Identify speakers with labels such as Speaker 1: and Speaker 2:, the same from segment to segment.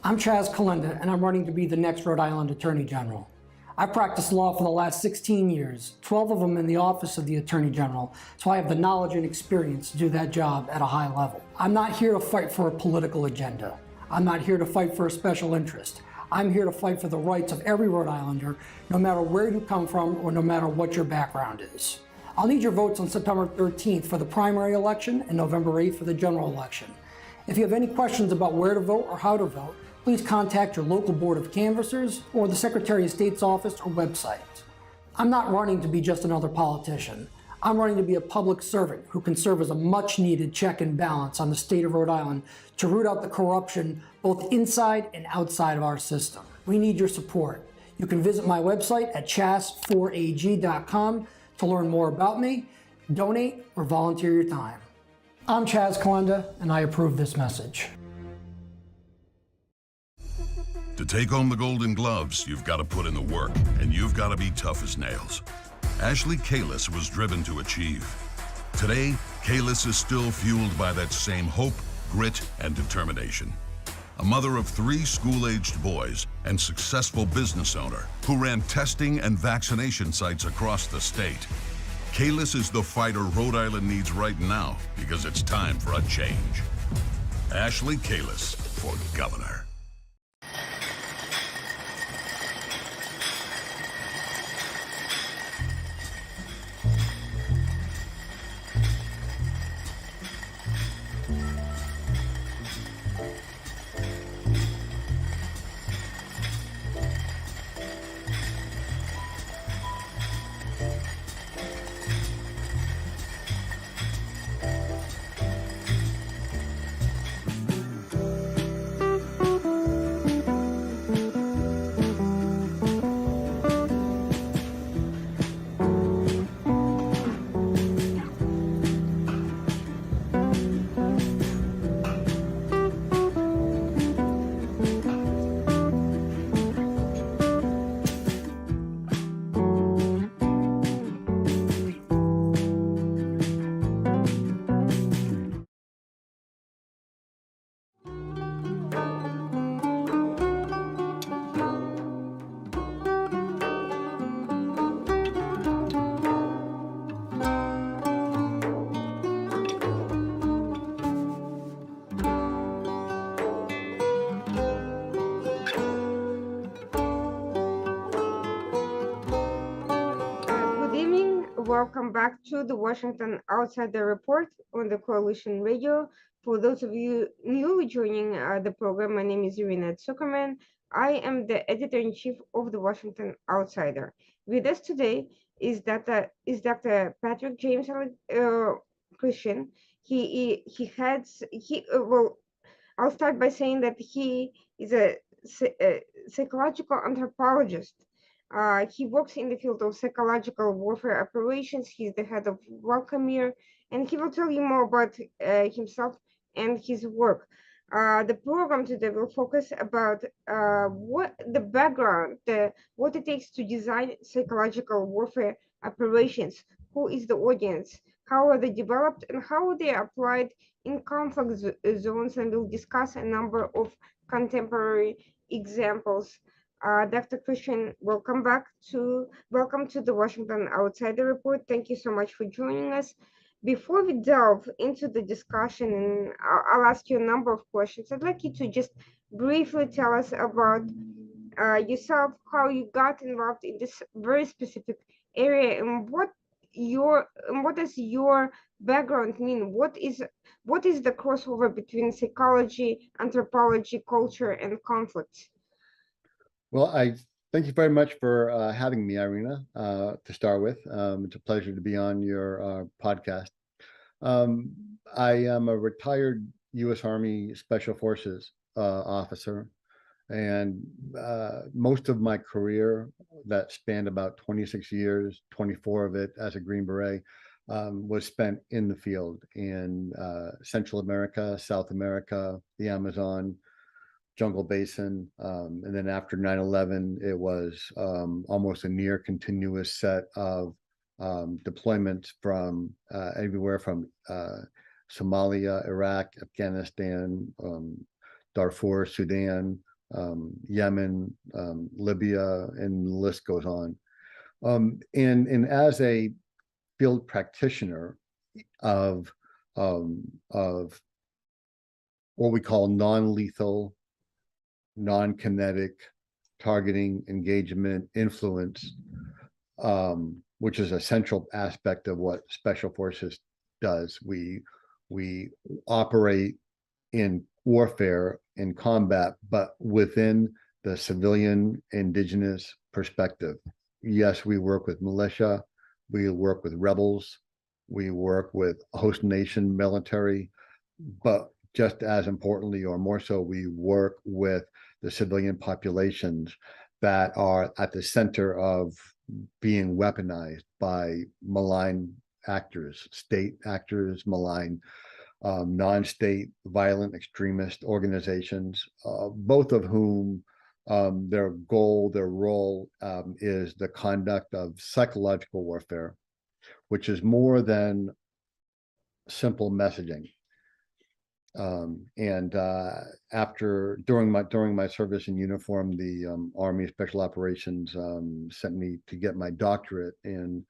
Speaker 1: I'm Chaz Kalenda, and I'm running to be the next Rhode Island Attorney General. I've practiced law for the last 16 years, 12 of them in the office of the Attorney General, so I have the knowledge and experience to do that job at a high level. I'm not here to fight for a political agenda. I'm not here to fight for a special interest. I'm here to fight for the rights of every Rhode Islander, no matter where you come from or no matter what your background is. I'll need your votes on September 13th for the primary election and November 8th for the general election. If you have any questions about where to vote or how to vote, please contact your local Board of Canvassers or the Secretary of State's office or website. I'm not running to be just another politician. I'm running to be a public servant who can serve as a much-needed check and balance on the state of Rhode Island to root out the corruption both inside and outside of our system. We need your support. You can visit my website at chas4ag.com to learn more about me, donate, or volunteer your time. I'm Chaz Kalenda, and I approve this message.
Speaker 2: To take home the Golden Gloves, you've got to put in the work, and you've got to be tough as nails. Ashley Kalis was driven to achieve. Today, Kalis is still fueled by that same hope, grit, and determination. A mother of 3 school-aged boys and successful business owner who ran testing and vaccination sites across the state. Kalis is the fighter Rhode Island needs right now because it's time for a change. Ashley Kalis for governor.
Speaker 3: Welcome back to the Washington Outsider Report on the Coalition Radio. For those of you newly joining the program, my name is Irina Zuckerman. I am the editor-in-chief of the Washington Outsider. With us today is Dr. Patrick James Christian. I'll start by saying that he is a psychological anthropologist. He works in the field of psychological warfare operations. He's the head of Welcome, and he will tell you more about himself and his work. The program today will focus about what the background, what it takes to design psychological warfare operations, who is the audience, how are they developed, and how are they applied in conflict zones, and we'll discuss a number of contemporary examples. Dr. Christian, welcome to the Washington Outsider Report. Thank you so much for joining us. Before we delve into the discussion, and I'll ask you a number of questions, I'd like you to just briefly tell us about yourself, how you got involved in this very specific area, and what does your background mean? What is the crossover between psychology, anthropology, culture, and conflict?
Speaker 4: Well, I thank you very much for having me, Irina, to start with. It's a pleasure to be on your podcast. I am a retired U.S. Army Special Forces officer, and most of my career, that spanned about 26 years, 24 of it as a Green Beret, was spent in the field in Central America, South America, the Amazon, Jungle Basin, and then after 9/11, it was almost a near continuous set of deployments from everywhere from Somalia, Iraq, Afghanistan, Darfur, Sudan, Yemen, Libya, and the list goes on. And as a field practitioner of what we call non-lethal, non-kinetic targeting, engagement, influence, which is a central aspect of what Special Forces does. We operate in warfare, in combat, but within the civilian indigenous perspective. Yes, we work with militia, we work with rebels, we work with host nation military, but just as importantly or more so, we work with the civilian populations that are at the center of being weaponized by malign actors, state actors, malign non-state violent extremist organizations, both of whom their goal, their role is the conduct of psychological warfare, which is more than simple messaging. During my service in uniform, the Army Special Operations sent me to get my doctorate in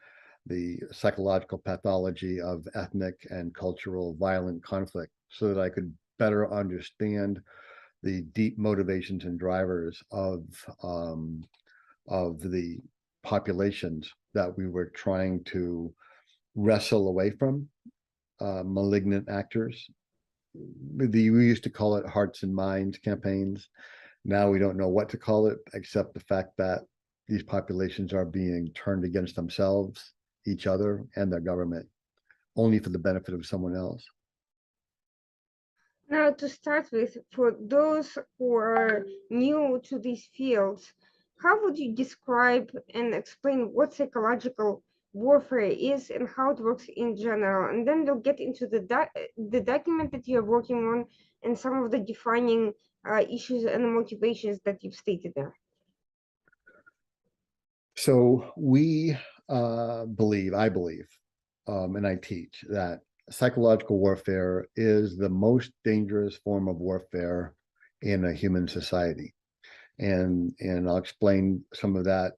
Speaker 4: the psychological pathology of ethnic and cultural violent conflict, so that I could better understand the deep motivations and drivers of the populations that we were trying to wrestle away from, malignant actors. We used to call it hearts and minds campaigns. Now we don't know what to call it, except the fact that these populations are being turned against themselves, each other, and their government, only for the benefit of someone else.
Speaker 3: Now, to start with, for those who are new to these fields, how would you describe and explain what psychological warfare is and how it works in general? And then we'll get into the document that you're working on and some of the defining issues and motivations that you've stated there.
Speaker 4: So we I believe, and I teach that psychological warfare is the most dangerous form of warfare in a human society. And I'll explain some of that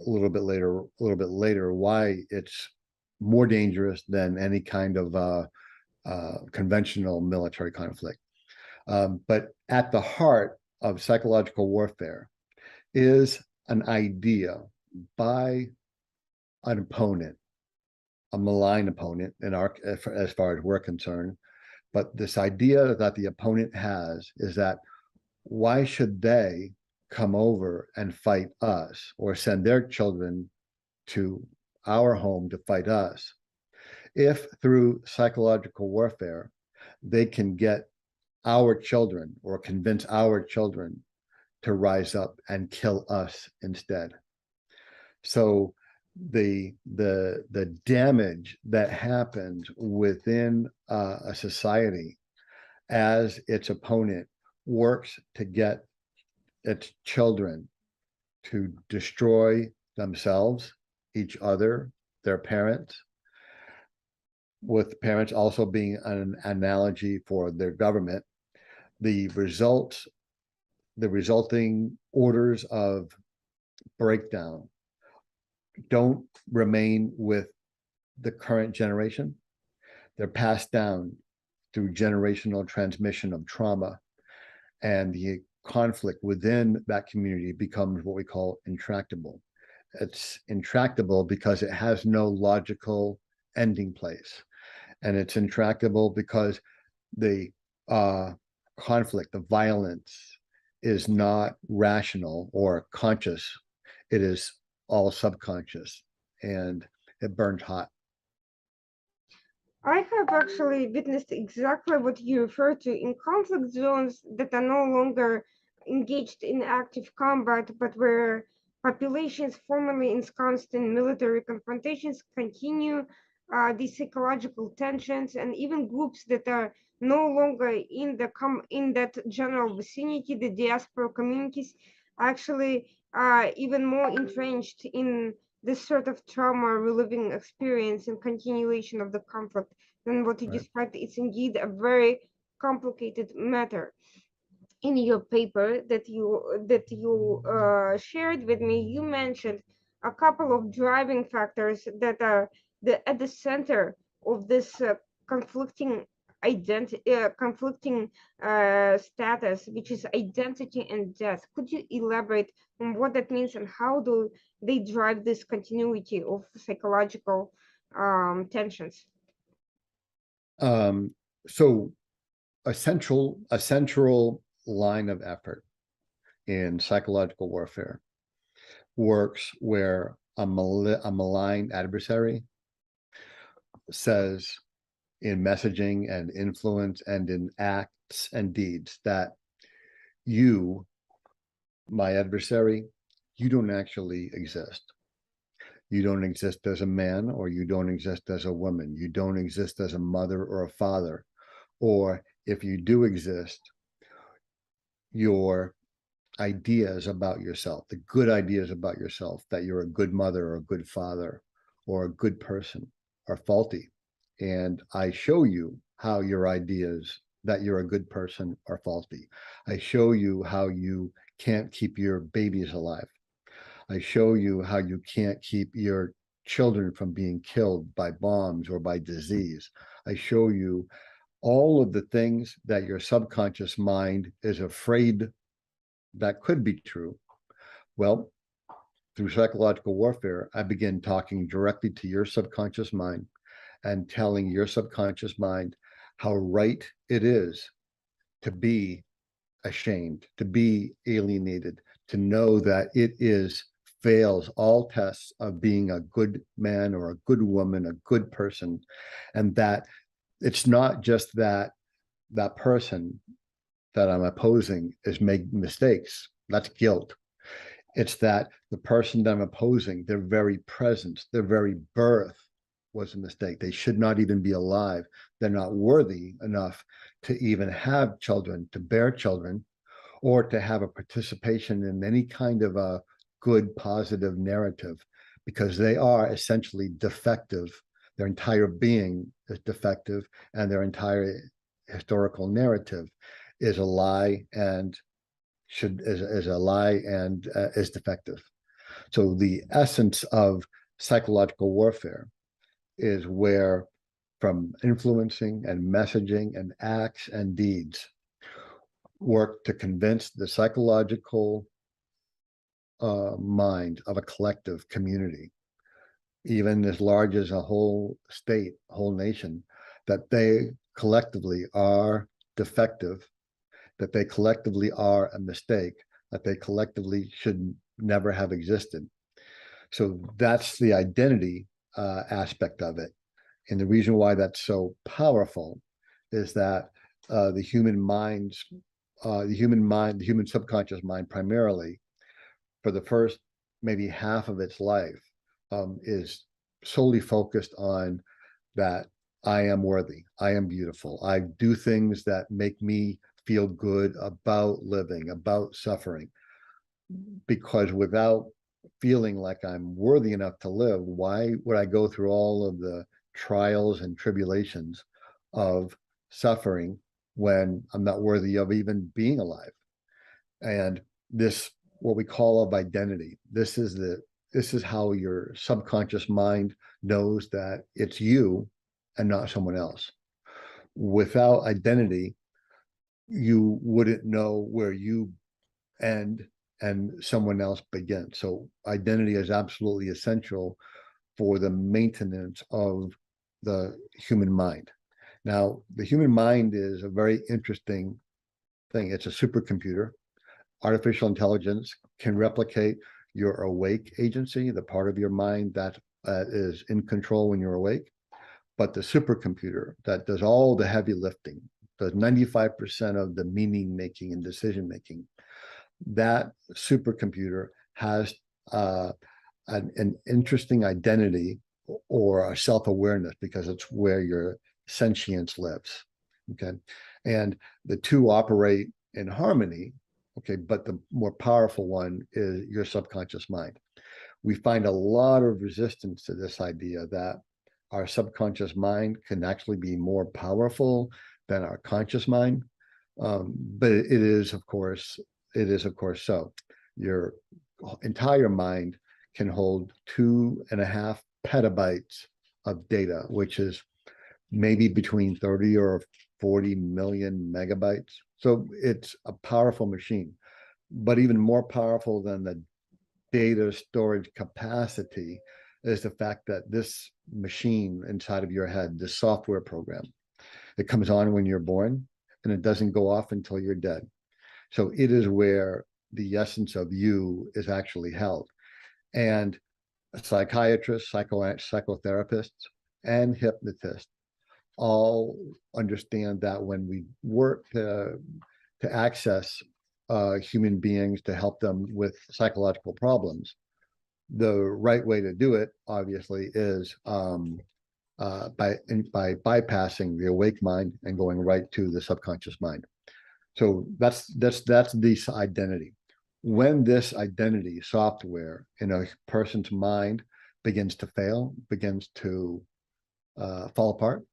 Speaker 4: a little bit later, why it's more dangerous than any kind of conventional military conflict. But at the heart of psychological warfare is an idea by an opponent, a malign opponent, as far as we're concerned. But this idea that the opponent has is that why should they come over and fight us or send their children to our home to fight us if through psychological warfare they can get our children or convince our children to rise up and kill us instead. So the damage that happens within a society as its opponent works to get its children to destroy themselves, each other, their parents, with parents also being an analogy for their government. The resulting orders of breakdown don't remain with the current generation. They're passed down through generational transmission of trauma, and the conflict within that community becomes what we call intractable. It's intractable because it has no logical ending place, and it's intractable because the conflict, the violence, is not rational or conscious. It is all subconscious, and it burns hot.
Speaker 3: I have actually witnessed exactly what you refer to in conflict zones that are no longer engaged in active combat, but where populations formerly ensconced in military confrontations continue these psychological tensions, and even groups that are no longer in that general vicinity, the diaspora communities, actually even more entrenched in this sort of trauma reliving experience and continuation of the conflict than what you described. It's indeed a very complicated matter. in your paper that you shared with me, you mentioned a couple of driving factors that are at the center of this conflicting conflicting status, which is identity and death. Could you elaborate on what that means and how do they drive this continuity of psychological tensions?
Speaker 4: So a central line of effort in psychological warfare works where a malign adversary says in messaging and influence and in acts and deeds that you, my adversary, you don't actually exist. You don't exist as a man, or you don't exist as a woman. You don't exist as a mother or a father. Or if you do exist, your ideas about yourself, the good ideas about yourself, that you're a good mother or a good father or a good person, are faulty. And I show you how your ideas that you're a good person are faulty. I show you how you can't keep your babies alive. I show you how you can't keep your children from being killed by bombs or by disease. I show you all of the things that your subconscious mind is afraid that could be true. Well, through psychological warfare, I begin talking directly to your subconscious mind and telling your subconscious mind how right it is to be ashamed, to be alienated, to know that it fails all tests of being a good man or a good woman, a good person, and that it's not just that that person that I'm opposing is making mistakes. That's guilt. It's that the person that I'm opposing, their very presence, their very birth was a mistake. They should not even be alive. They're not worthy enough to even have children, to bear children, or to have a participation in any kind of a good, positive narrative, because they are essentially defective. Their entire being is defective, and their entire historical narrative is a lie and is defective. So the essence of psychological warfare is where, from influencing and messaging and acts and deeds, work to convince the psychological mind of a collective community, even as large as a whole state, whole nation, that they collectively are defective, that they collectively are a mistake, that they collectively should never have existed. So that's the identity aspect of it. And the reason why that's so powerful is that the human subconscious mind primarily, for the first maybe half of its life, is solely focused on that I am worthy, I am beautiful, I do things that make me feel good about living, about suffering. Because without feeling like I'm worthy enough to live, why would I go through all of the trials and tribulations of suffering when I'm not worthy of even being alive? And this, what we call of identity, this is how your subconscious mind knows that it's you and not someone else. Without identity, you wouldn't know where you end and someone else begins. So identity is absolutely essential for the maintenance of the human mind. Now, the human mind is a very interesting thing. It's a supercomputer. Artificial intelligence can replicate your awake agency, the part of your mind that is in control when you're awake. But the supercomputer that does all the heavy lifting, does 95% of the meaning making and decision making, that supercomputer has an interesting identity or a self-awareness, because it's where your sentience lives. Okay, and the two operate in harmony. Okay, but the more powerful one is your subconscious mind. We find a lot of resistance to this idea that our subconscious mind can actually be more powerful than our conscious mind. But it is, of course, so. Your entire mind can hold 2.5 petabytes of data, which is maybe between 30 or 40 million megabytes. So it's a powerful machine, but even more powerful than the data storage capacity is the fact that this machine inside of your head, this software program, it comes on when you're born and it doesn't go off until you're dead. So it is where the essence of you is actually held. And psychiatrists, psychotherapists, and hypnotists all understand that when we work to access human beings to help them with psychological problems, the right way to do it, obviously, is by bypassing the awake mind and going right to the subconscious mind. So that's this identity. When this identity software in a person's mind begins to fail, begins to fall apart,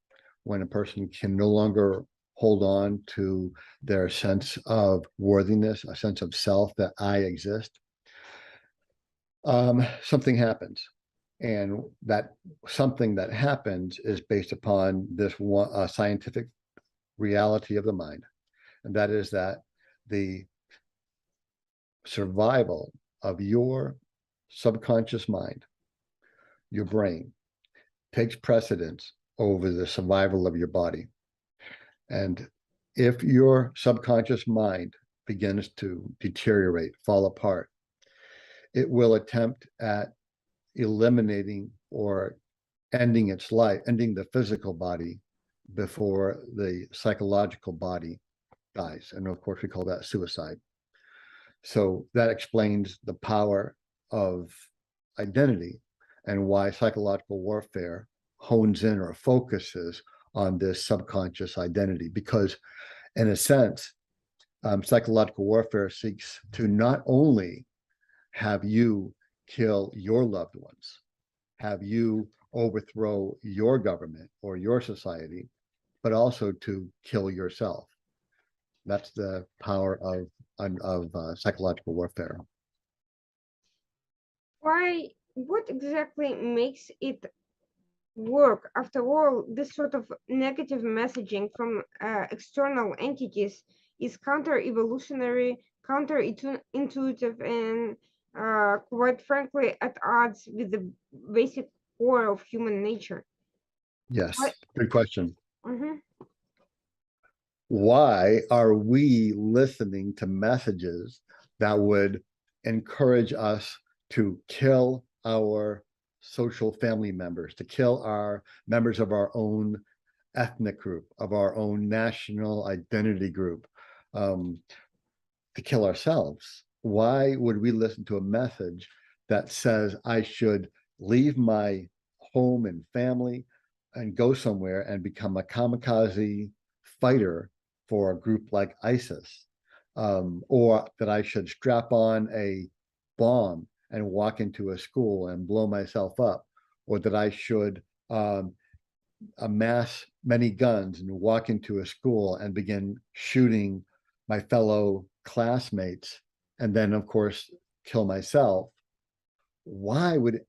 Speaker 4: when a person can no longer hold on to their sense of worthiness, a sense of self, that I exist, something happens. And that something that happens is based upon this one scientific reality of the mind. And that is that the survival of your subconscious mind, your brain, takes precedence over the survival of your body. And if your subconscious mind begins to deteriorate, fall apart, it will attempt at eliminating or ending its life, ending the physical body before the psychological body dies. And of course, we call that suicide. So that explains the power of identity and why psychological warfare hones in or focuses on this subconscious identity. Because in a sense, psychological warfare seeks to not only have you kill your loved ones, have you overthrow your government or your society, but also to kill yourself. That's the power of psychological warfare.
Speaker 3: Why? What exactly makes it work? After all, this sort of negative messaging from external entities is counter-evolutionary, counter-intuitive, and quite frankly, at odds with the basic core of human nature.
Speaker 4: Yes,
Speaker 3: Why?
Speaker 4: good question.
Speaker 3: Mhm.
Speaker 4: Why are we listening to messages that would encourage us to kill our social family members, to kill our members of our own ethnic group, of our own national identity group, to kill ourselves? Why would we listen to a message that says I should leave my home and family and go somewhere and become a kamikaze fighter for a group like ISIS, or that I should strap on a bomb and walk into a school and blow myself up, or that I should amass many guns and walk into a school and begin shooting my fellow classmates, and then, of course, kill myself? Why would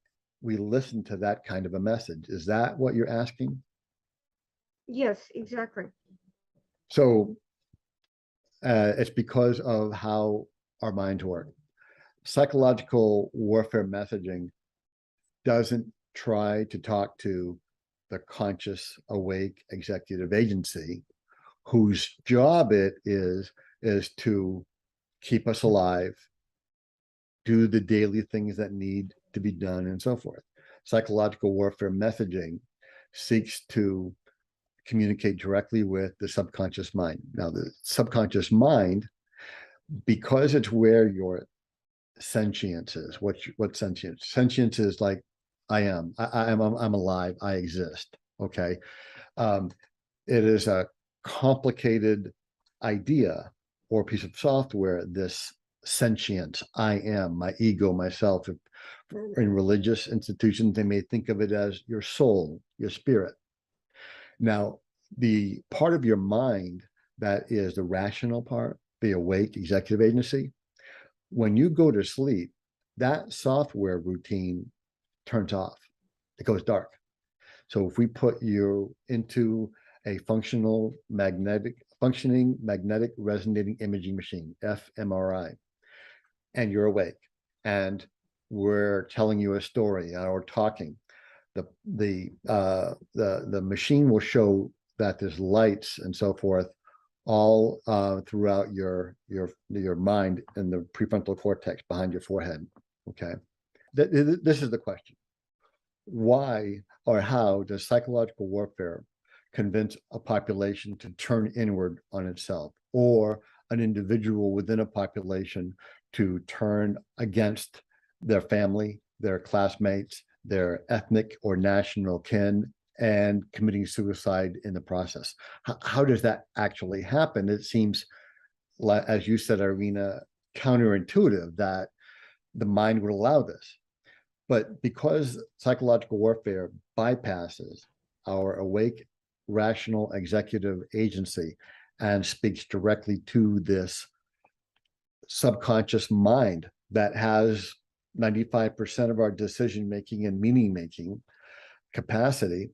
Speaker 4: we listen to that kind of a message? Is that what you're asking?
Speaker 3: Yes, exactly.
Speaker 4: So it's because of how our minds work. Psychological warfare messaging doesn't try to talk to the conscious, awake executive agency, whose job it is to keep us alive, do the daily things that need to be done, and so forth. Psychological warfare messaging seeks to communicate directly with the subconscious mind. Now, the subconscious mind, because it's where your sentience is. What sentience? Sentience is like I'm alive, I exist. Okay. It is a complicated idea or piece of software, this sentience, I am, my ego, myself. In religious institutions, they may think of it as your soul, your spirit. Now, the part of your mind that is the rational part, the awake executive agency. When you go to sleep, that software routine turns off. It goes dark. So if we put you into a functioning magnetic resonating imaging machine, fMRI, and you're awake, and we're telling you a story or talking, the machine will show that there's lights and so forth all throughout your mind in the prefrontal cortex behind your forehead. Okay, this is the question: why or how does psychological warfare convince a population to turn inward on itself, or an individual within a population to turn against their family, their classmates, their ethnic or national kin, and committing suicide in the process? How does that actually happen? It seems, like, as you said, Irina, counterintuitive that the mind would allow this. But because psychological warfare bypasses our awake, rational executive agency and speaks directly to this subconscious mind that has 95% of our decision-making and meaning-making capacity,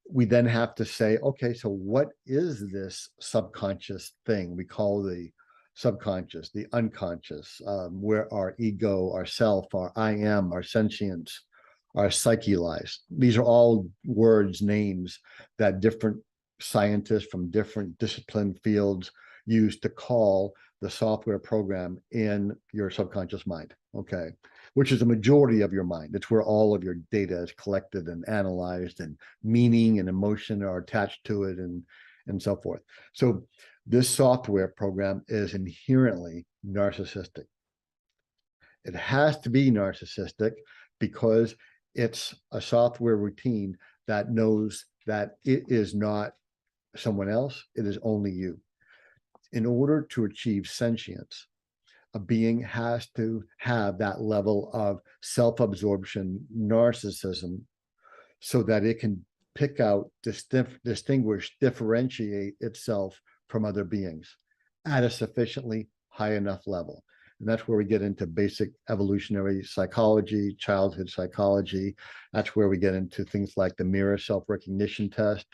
Speaker 4: we then have to say, okay, so what is this subconscious thing we call the subconscious, the unconscious, where our ego, our self, our I am, our sentience, our psyche lies? These are all words, names that different scientists from different discipline fields use to call the software program in your subconscious mind, okay, which is the majority of your mind. It's where all of your data is collected and analyzed, and meaning and emotion are attached to it, and so forth. So this software program is inherently narcissistic. It has to be narcissistic because it's a software routine that knows that it is not someone else, it is only you. In order to achieve sentience, a being has to have that level of self-absorption, narcissism, so that it can pick out, distinguish, differentiate itself from other beings at a sufficiently high enough level. And that's where we get into basic evolutionary psychology, childhood psychology. That's where we get into things like the mirror self-recognition test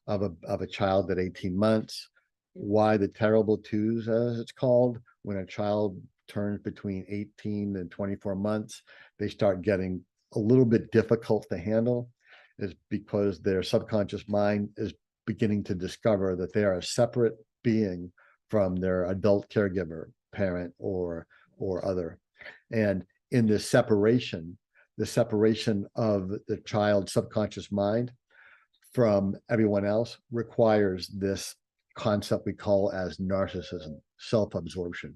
Speaker 4: of a child at 18 months. Why the terrible twos, as it's called, when a child turns between 18 and 24 months, they start getting a little bit difficult to handle, is because their subconscious mind is beginning to discover that they are a separate being from their adult caregiver, parent, or other. And in this separation, the separation of the child's subconscious mind from everyone else requires this concept we call as narcissism, self-absorption.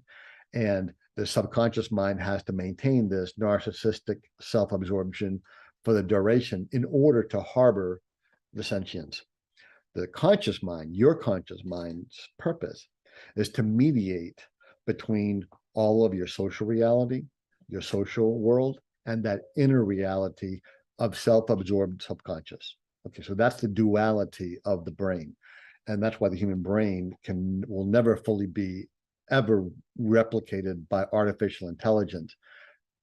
Speaker 4: And the subconscious mind has to maintain this narcissistic self-absorption for the duration in order to harbor the sentience. The conscious mind, your conscious mind's purpose, is to mediate between all of your social reality, your social world, and that inner reality of self-absorbed subconscious. Okay, so that's the duality of the brain. And that's why the human brain will never fully be ever replicated by artificial intelligence,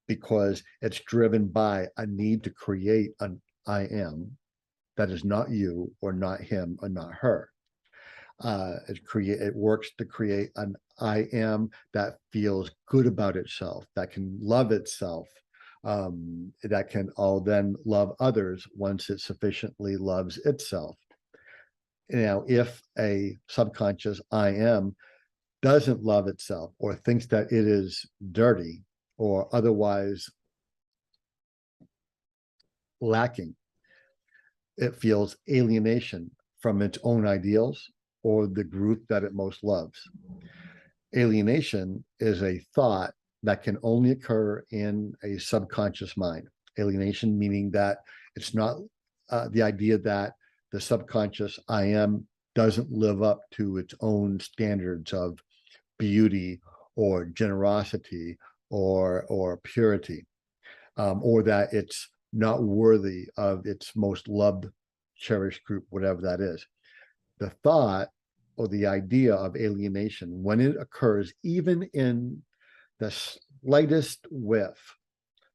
Speaker 4: because it's driven by a need to create an I am that is not you or not him or not her. It works to create an I am that feels good about itself, that can love itself, that can all then love others once it sufficiently loves itself. Now, if a subconscious I am doesn't love itself, or thinks that it is dirty or otherwise lacking, it feels alienation from its own ideals or the group that it most loves. Alienation is a thought that can only occur in a subconscious mind. Alienation meaning that it's not the idea that the subconscious I am doesn't live up to its own standards of beauty or generosity or purity, or that it's not worthy of its most loved, cherished group, whatever that is. The thought or the idea of alienation, when it occurs, even in the slightest whiff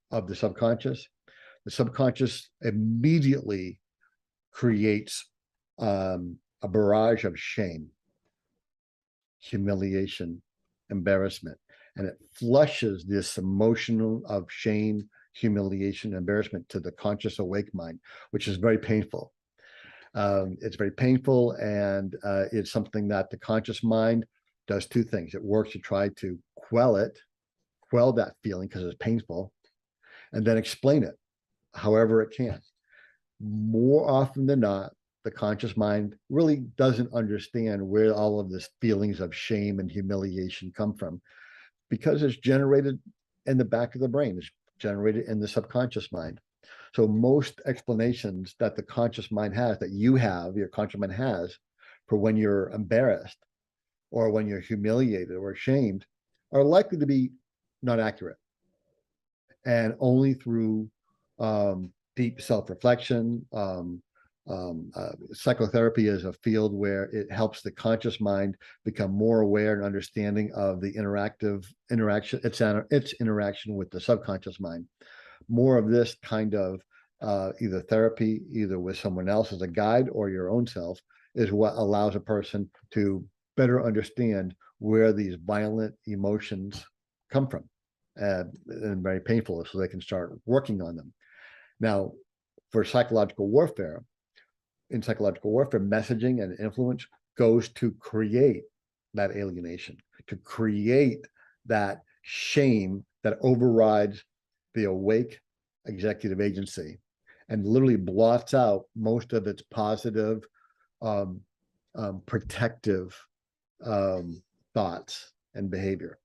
Speaker 4: of the subconscious immediately creates a barrage of shame, humiliation, embarrassment, and it flushes this emotional of shame, humiliation, embarrassment to the conscious awake mind, which is very painful. It's very painful, and it's something that the conscious mind does two things. It works to try to quell that feeling because it's painful, and then explain it however it can. More often than not, the conscious mind really doesn't understand where all of this feelings of shame and humiliation come from, because it's generated in the back of the brain. It's generated in the subconscious mind. So most explanations that the conscious mind has, that you have, your conscious mind has, for when you're embarrassed or when you're humiliated or ashamed, are likely to be not accurate. And only through deep self-reflection, psychotherapy is a field where it helps the conscious mind become more aware and understanding of the interaction, its interaction with the subconscious mind. More of this kind of either therapy, either with someone else as a guide or your own self, is what allows a person to better understand where these violent emotions come from, and very painful, so they can start working on them. Now, for psychological warfare, messaging and influence goes to create that alienation, to create that shame that overrides the awake executive agency and literally blots out most of its positive, protective thoughts and behavior,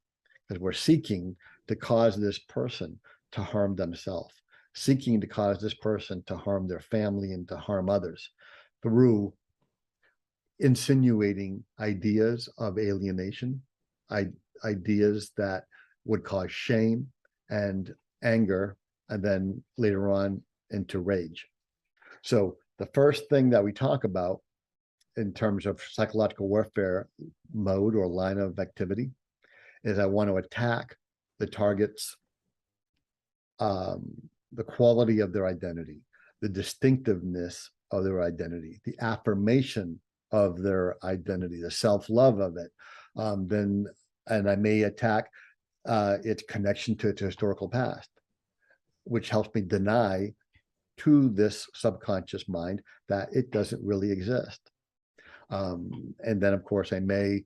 Speaker 4: because we're seeking to cause this person to harm themselves, seeking to cause this person to harm their family and to harm others through insinuating ideas of alienation, ideas that would cause shame and anger, and then later on into rage. So the first thing that we talk about in terms of psychological warfare mode or line of activity is I want to attack the target's the quality of their identity, the distinctiveness of their identity, the affirmation of their identity, the self-love of it. And I may attack its connection to its historical past, which helps me deny to this subconscious mind that it doesn't really exist. And then, of course, I may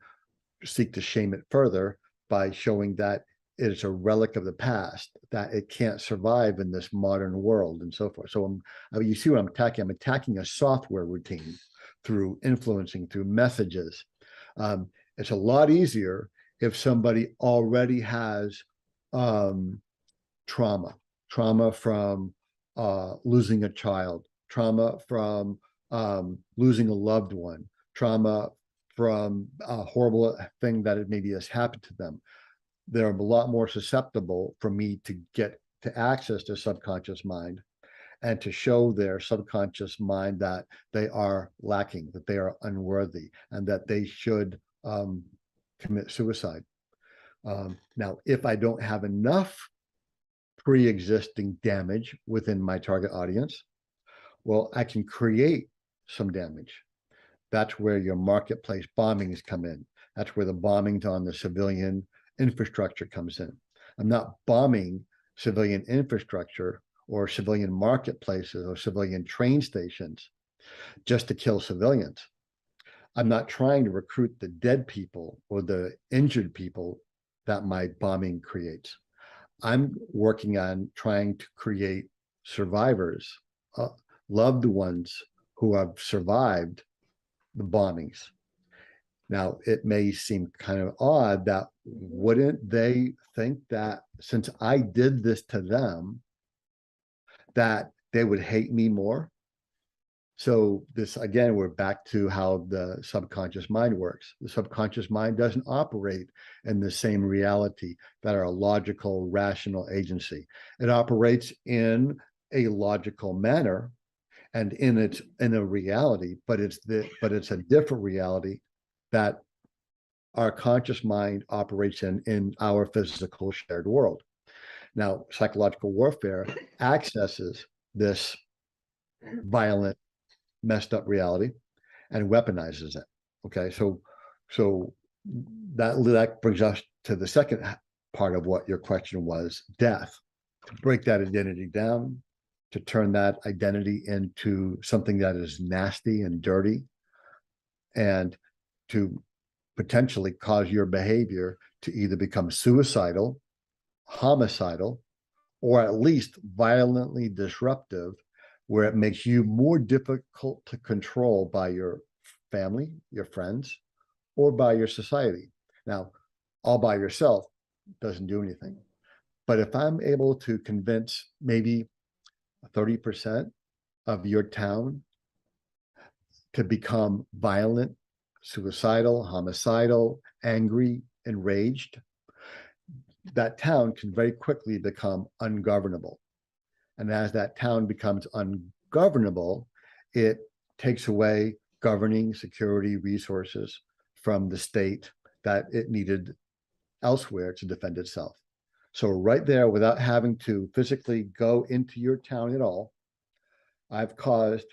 Speaker 4: seek to shame it further by showing that it is a relic of the past, that it can't survive in this modern world, and so forth. So you see what I'm attacking? I'm attacking a software routine through influencing, through messages. It's a lot easier if somebody already has trauma from losing a child, trauma from losing a loved one, trauma from a horrible thing that maybe has happened to them. They're a lot more susceptible for me to get to access their subconscious mind and to show their subconscious mind that they are lacking, that they are unworthy, and that they should commit suicide. Now, if I don't have enough pre-existing damage within my target audience, well, I can create some damage. That's where your marketplace bombings come in. That's where the bombings on the civilian infrastructure comes in. I'm not bombing civilian infrastructure or civilian marketplaces or civilian train stations just to kill civilians. I'm not trying to recruit the dead people or the injured people that my bombing creates. I'm working on trying to create survivors, loved ones who have survived the bombings. Now, it may seem kind of odd that wouldn't they think that since I did this to them, that they would hate me more? So this, again, we're back to how the subconscious mind works. The subconscious mind doesn't operate in the same reality that our logical, rational agency. It operates in a logical manner and in a reality, but it's a different reality that our conscious mind operates in our physical shared world. Now, psychological warfare accesses this violent, messed up reality and weaponizes it. Okay, so that brings us to the second part of what your question was: death. To break that identity down, to turn that identity into something that is nasty and dirty, and to potentially cause your behavior to either become suicidal, homicidal, or at least violently disruptive, where it makes you more difficult to control by your family, your friends, or by your society. Now, all by yourself doesn't do anything. But if I'm able to convince maybe 30% of your town to become violent, suicidal, homicidal, angry, enraged, that town can very quickly become ungovernable. And as that town becomes ungovernable, it takes away governing security resources from the state that it needed elsewhere to defend itself. So right there, without having to physically go into your town at all, I've caused,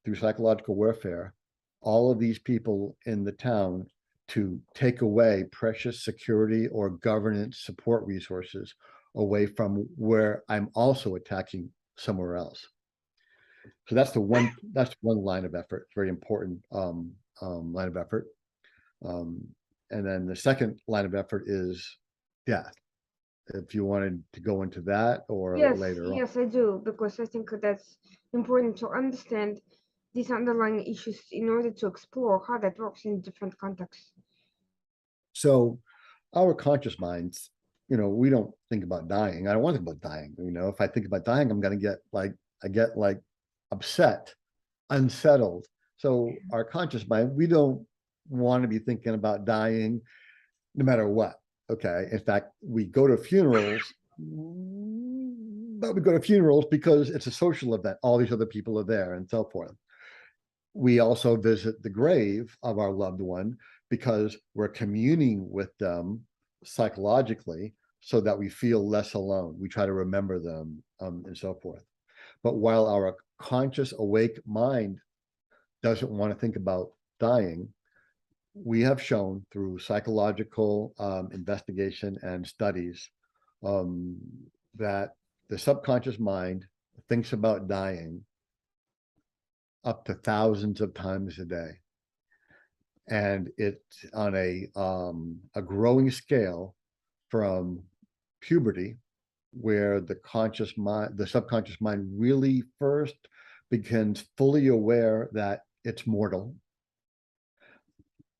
Speaker 4: through psychological warfare, all of these people in the town to take away precious security or governance support resources away from where I'm also attacking somewhere else. So that's one line of effort, very important line of effort. And then the second line of effort is death. If you wanted to go into that or later on.
Speaker 3: Yes, I do, because I think that's important to understand these underlying issues in order to explore how that works in different contexts.
Speaker 4: So our conscious minds, we don't think about dying. I don't want to think about dying. If I think about dying, I'm going to get upset, unsettled. So our conscious mind, we don't want to be thinking about dying no matter what. Okay. In fact, we go to funerals, but we go to funerals because it's a social event. All these other people are there and so forth. We also visit the grave of our loved one because we're communing with them psychologically so that we feel less alone. We try to remember them and so forth. But while our conscious, awake mind doesn't want to think about dying, we have shown through psychological investigation and studies that the subconscious mind thinks about dying up to thousands of times a day. And it's on a growing scale from puberty, where the subconscious mind really first begins fully aware that it's mortal,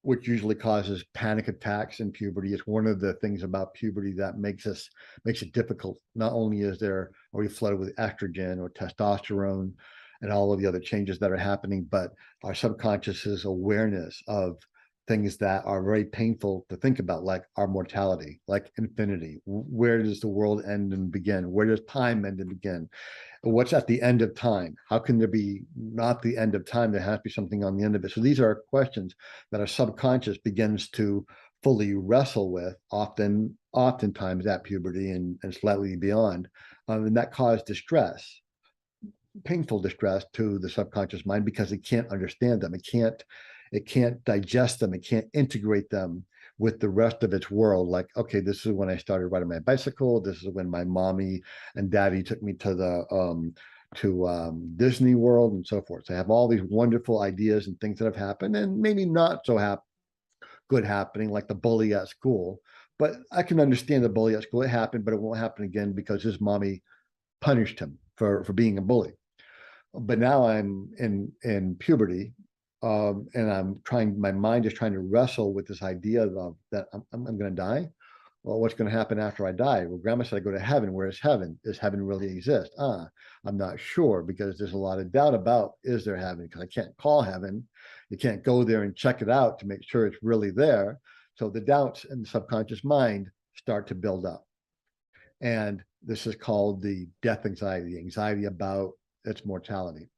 Speaker 4: which usually causes panic attacks in puberty. It's one of the things about puberty that makes it difficult. Not only are we flooded with estrogen or testosterone and all of the other changes that are happening, but our subconscious's awareness of things that are very painful to think about, like our mortality, like infinity. Where does the world end and begin? Where does time end and begin? What's at the end of time? How can there be not the end of time? There has to be something on the end of it. So these are questions that our subconscious begins to fully wrestle with, oftentimes at puberty and slightly beyond. And that caused distress, painful distress to the subconscious mind, because it can't understand them. It can't digest them. It can't integrate them with the rest of its world. Like, okay, this is when I started riding my bicycle. This is when my mommy and daddy took me to Disney World and so forth. So I have all these wonderful ideas and things that have happened, and maybe not so good happening, like the bully at school. But I can understand the bully at school. It happened, but it won't happen again because his mommy punished him for being a bully. But now I'm in puberty. And my mind is trying to wrestle with this idea of that I'm going to die. Well, what's going to happen after I die? Well, grandma said I go to heaven. Where is heaven? Does heaven really exist? I'm not sure, because there's a lot of doubt about, is there heaven? Because I can't call heaven. You can't go there and check it out to make sure it's really there. So the doubts in the subconscious mind start to build up. And this is called the death anxiety, the anxiety about its mortality.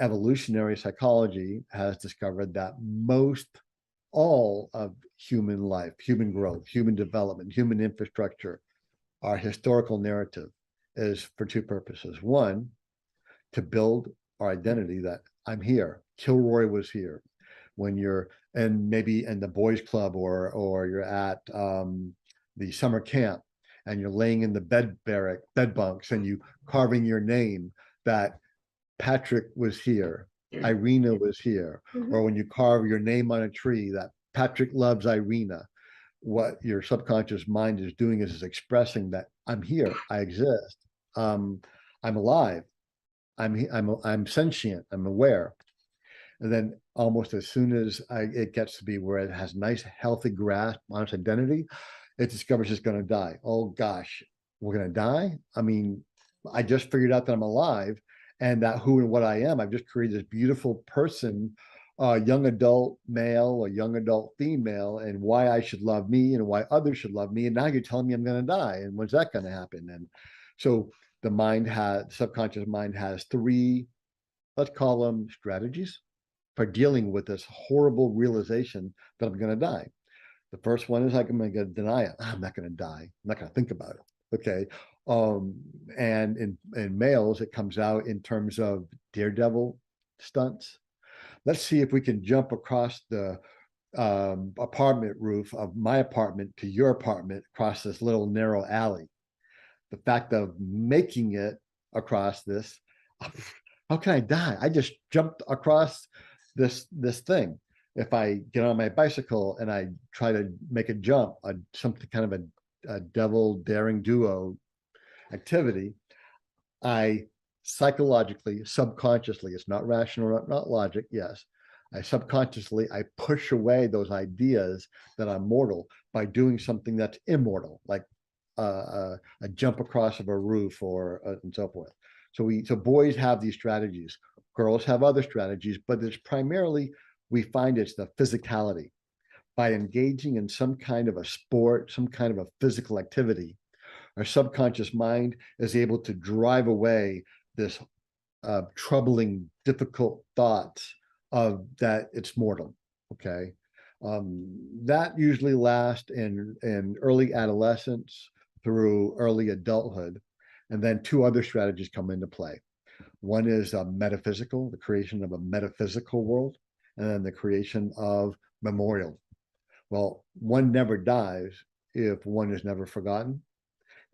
Speaker 4: Evolutionary psychology has discovered that most all of human life, human growth, human development, human infrastructure, our historical narrative is for two purposes. One, to build our identity that I'm here. Kilroy was here. When you're and maybe in the boys club or you're at the summer camp and you're laying in the bed bunks and you carving your name that Patrick was here, Irina was here, or when you carve your name on a tree that Patrick loves Irina, what your subconscious mind is doing is expressing that I'm here, I exist, I'm alive, I'm sentient, I'm aware. And then almost as soon as it gets to be where it has nice, healthy grasp on its identity, it discovers it's going to die. Oh gosh, we're going to die? I mean, I just figured out that I'm alive and that who and what I am. I've just created this beautiful person, young adult male or young adult female, and why I should love me and why others should love me. And now you're telling me I'm going to die. And when's that going to happen? And so the subconscious mind has three, let's call them strategies for dealing with this horrible realization that I'm going to die. The first one is like, I'm going to deny it. I'm not going to die. I'm not going to think about it. Okay. And in males, it comes out in terms of daredevil stunts. Let's see if we can jump across the apartment roof of my apartment to your apartment across this little narrow alley. The fact of making it across this, how can I die? I just jumped across this thing. If I get on my bicycle and I try to make a jump, something kind of a devil daring duo activity, I psychologically, subconsciously, it's not rational, not logic, yes. I push away those ideas that I'm mortal by doing something that's immortal, like a jump across of a roof or and so forth. So boys have these strategies. Girls have other strategies, but it's primarily, we find it's the physicality. By engaging in some kind of a sport, some kind of a physical activity, our subconscious mind is able to drive away this troubling, difficult thoughts of that it's mortal. Okay. That usually lasts in early adolescence through early adulthood. And then two other strategies come into play. One is metaphysical, the creation of a metaphysical world, and then the creation of memorial. Well, one never dies if one is never forgotten.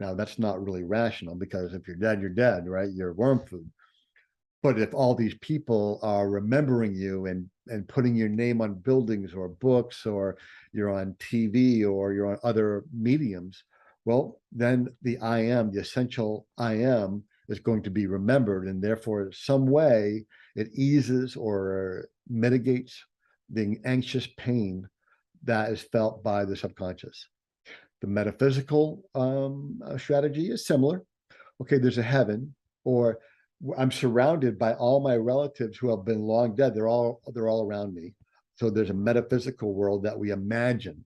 Speaker 4: Now, that's not really rational because if you're dead, right? You're worm food. But if all these people are remembering you and putting your name on buildings or books, or you're on TV or you're on other mediums, well, then the I am, the essential I am, is going to be remembered, and therefore some way it eases or mitigates the anxious pain that is felt by the subconscious. The metaphysical strategy is similar. Okay, there's a heaven, or I'm surrounded by all my relatives who have been long dead. They're all around me. So there's a metaphysical world that we imagine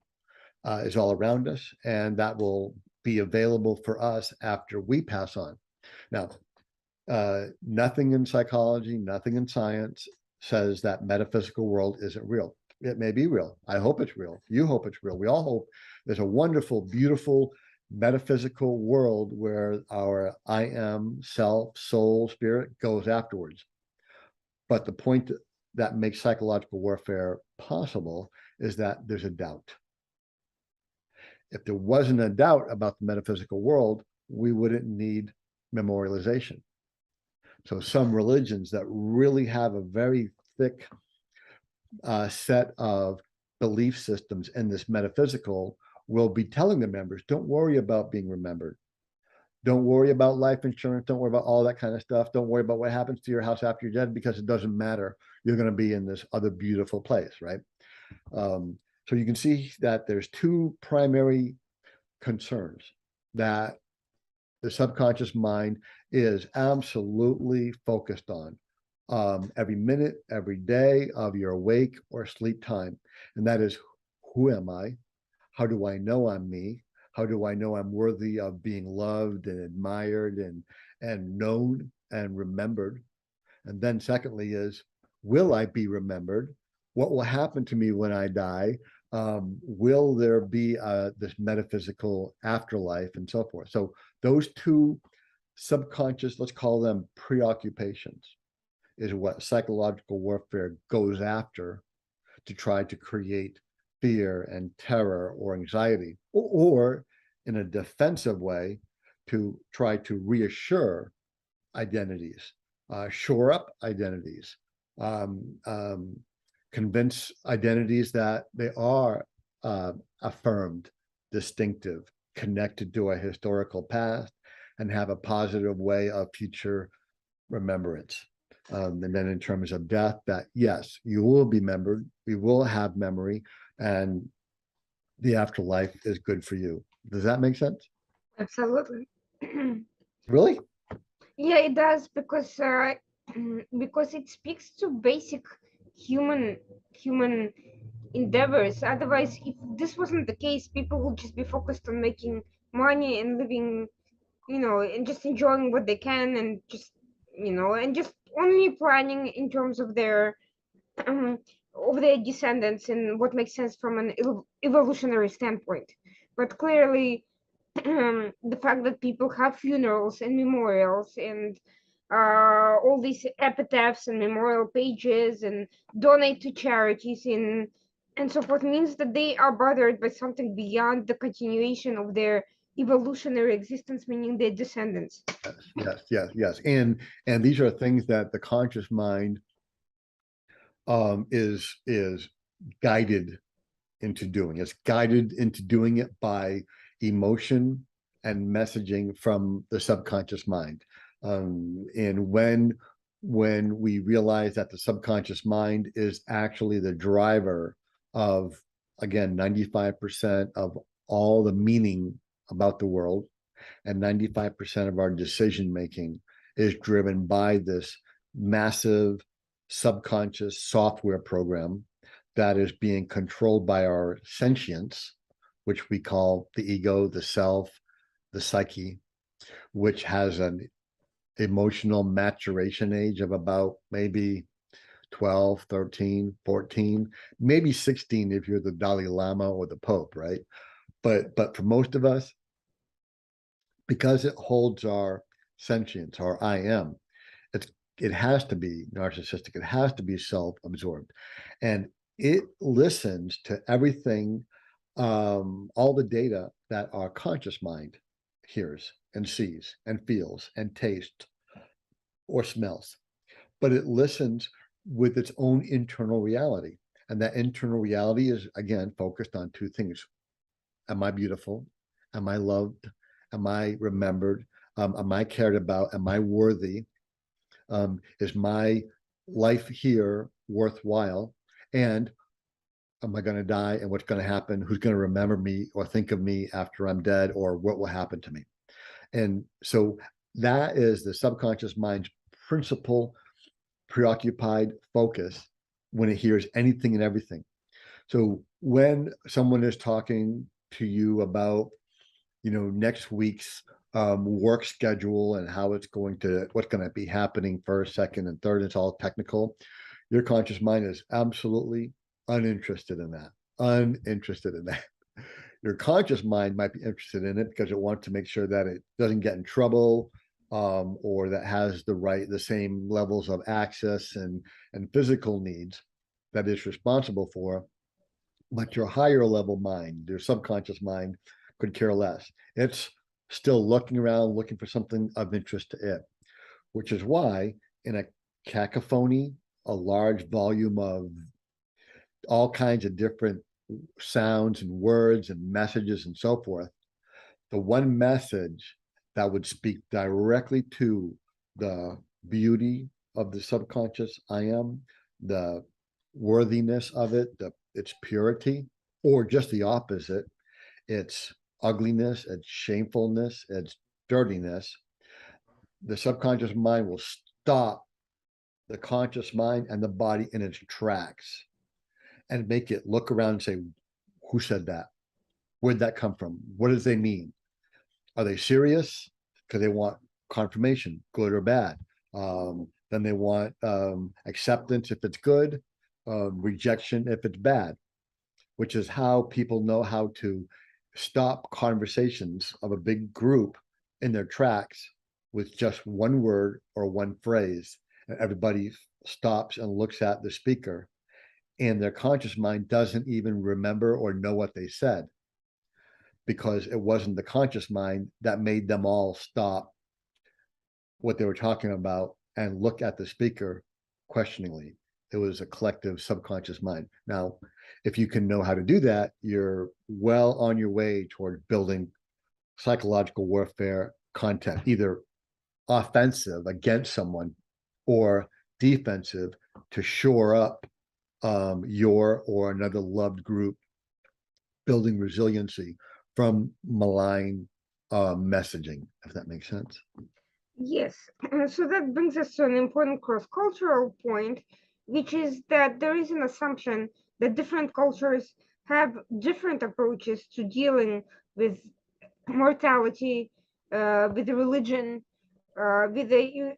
Speaker 4: is all around us, and that will be available for us after we pass on. Now, nothing in psychology, nothing in science says that metaphysical world isn't real. It may be real. I hope it's real. You hope it's real. We all hope there's a wonderful, beautiful metaphysical world where our I am, self, soul, spirit goes afterwards. But the point that makes psychological warfare possible is that there's a doubt. If there wasn't a doubt about the metaphysical world, we wouldn't need memorialization. So some religions that really have a very thick set of belief systems in this metaphysical will be telling the members, don't worry about being remembered. Don't worry about life insurance. Don't worry about all that kind of stuff. Don't worry about what happens to your house after you're dead, because it doesn't matter. You're going to be in this other beautiful place, right? So you can see that there's two primary concerns that the subconscious mind is absolutely focused on every minute, every day of your awake or sleep time. And that is, who am I? How do I know I'm me? How do I know I'm worthy of being loved and admired and known and remembered? And then secondly is, will I be remembered, what will happen to me when I die? Will there be this metaphysical afterlife and so forth? So those two subconscious, let's call them preoccupations, is what psychological warfare goes after to try to create fear and terror or anxiety, or in a defensive way to try to reassure identities, shore up identities, convince identities that they are affirmed, distinctive, connected to a historical past, and have a positive way of future remembrance. And then in terms of death, that yes, you will be remembered, we will have memory, and the afterlife is good for you. Does that make sense?
Speaker 3: Absolutely.
Speaker 4: Really?
Speaker 3: Yeah, it does, because because it speaks to basic human endeavors. Otherwise, if this wasn't the case, people would just be focused on making money and living, and just enjoying what they can, and just, and just only planning in terms of their descendants and what makes sense from an evolutionary standpoint. But clearly, the fact that people have funerals and memorials and all these epitaphs and memorial pages and donate to charities and so forth means that they are bothered by something beyond the continuation of their evolutionary existence, meaning their descendants.
Speaker 4: Yes. And these are things that the conscious mind is guided into doing. It's guided into doing it by emotion and messaging from the subconscious mind. And when we realize that the subconscious mind is actually the driver of, again, 95% of all the meaning about the world, and 95% of our decision making is driven by this massive subconscious software program that is being controlled by our sentience, which we call the ego, the self, the psyche, which has an emotional maturation age of about maybe 12, 13, 14, maybe 16 if you're the Dalai Lama or the Pope, right? But for most of us, because it holds our sentience, our I am, it has to be narcissistic, it has to be self-absorbed. And it listens to everything, all the data that our conscious mind hears and sees and feels and tastes or smells. But it listens with its own internal reality. And that internal reality is, again, focused on two things. Am I beautiful? Am I loved? Am I remembered? Am I cared about? Am I worthy? Is my life here worthwhile? And am I going to die? And what's going to happen? Who's going to remember me or think of me after I'm dead? Or what will happen to me? And so that is the subconscious mind's principal preoccupied focus when it hears anything and everything. So when someone is talking to you about, next week's work schedule and how it's what's going to be happening first, second, and third, it's all technical. Your conscious mind is absolutely uninterested in that. Your conscious mind might be interested in it because it wants to make sure that it doesn't get in trouble, or that has the same levels of access and physical needs that it's responsible for. But your higher level mind, your subconscious mind, could care less. It's still looking around, looking for something of interest to it, which is why in a cacophony, a large volume of all kinds of different sounds and words and messages and so forth, the one message that would speak directly to the beauty of the subconscious I am, the worthiness of it, its purity, or just the opposite, its ugliness, its shamefulness, its dirtiness, the subconscious mind will stop the conscious mind and the body in its tracks and make it look around and say, who said that? Where'd that come from? What does they mean? Are they serious? Because they want confirmation, good or bad. Then they want acceptance if it's good, rejection if it's bad, which is how people know how to stop conversations of a big group in their tracks with just one word or one phrase. And everybody stops and looks at the speaker, and their conscious mind doesn't even remember or know what they said, because it wasn't the conscious mind that made them all stop what they were talking about and look at the speaker questioningly. It was a collective subconscious mind. Now, if you can know how to do that, you're well on your way toward building psychological warfare content, either offensive against someone or defensive to shore up your or another loved group, building resiliency from malign messaging, if that makes sense.
Speaker 3: Yes, so that brings us to an important cross-cultural point, which is that there is an assumption that different cultures have different approaches to dealing with mortality, with the religion, with the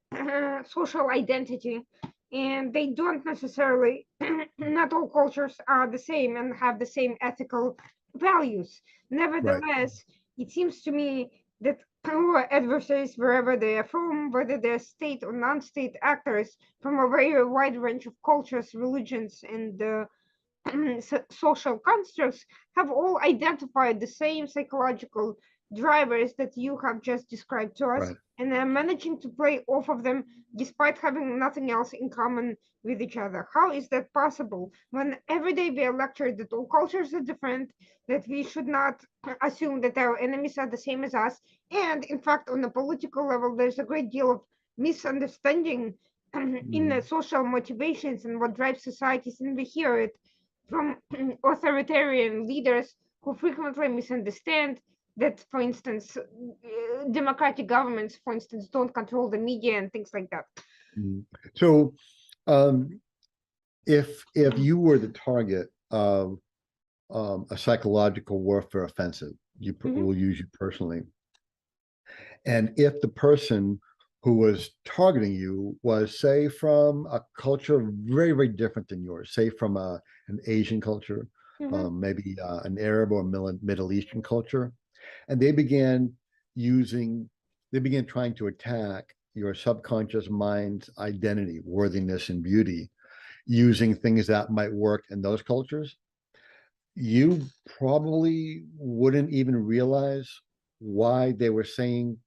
Speaker 3: social identity, and they don't necessarily, not all cultures are the same and have the same ethical values. Nevertheless, it seems to me that our adversaries, wherever they are from, whether they're state or non-state actors from a very wide range of cultures, religions, and social constructs, have all identified the same psychological drivers that you have just described to us,
Speaker 4: Right.
Speaker 3: and are managing to play off of them despite having nothing else in common with each other. How is that possible when every day we are lectured that all cultures are different, that we should not assume that our enemies are the same as us, and in fact, on the political level, there's a great deal of misunderstanding in the social motivations and what drives societies, and we hear it from authoritarian leaders who frequently misunderstand that, for instance, democratic governments, for instance, don't control the media and things like that.
Speaker 4: So, if you were the target of a psychological warfare offensive, will use you personally, and if the person who was targeting you was, say, from a culture very, very different than yours, say from an Asian culture, maybe an Arab or Middle Eastern culture, and they began trying to attack your subconscious mind's identity, worthiness, and beauty, using things that might work in those cultures, you probably wouldn't even realize why they were saying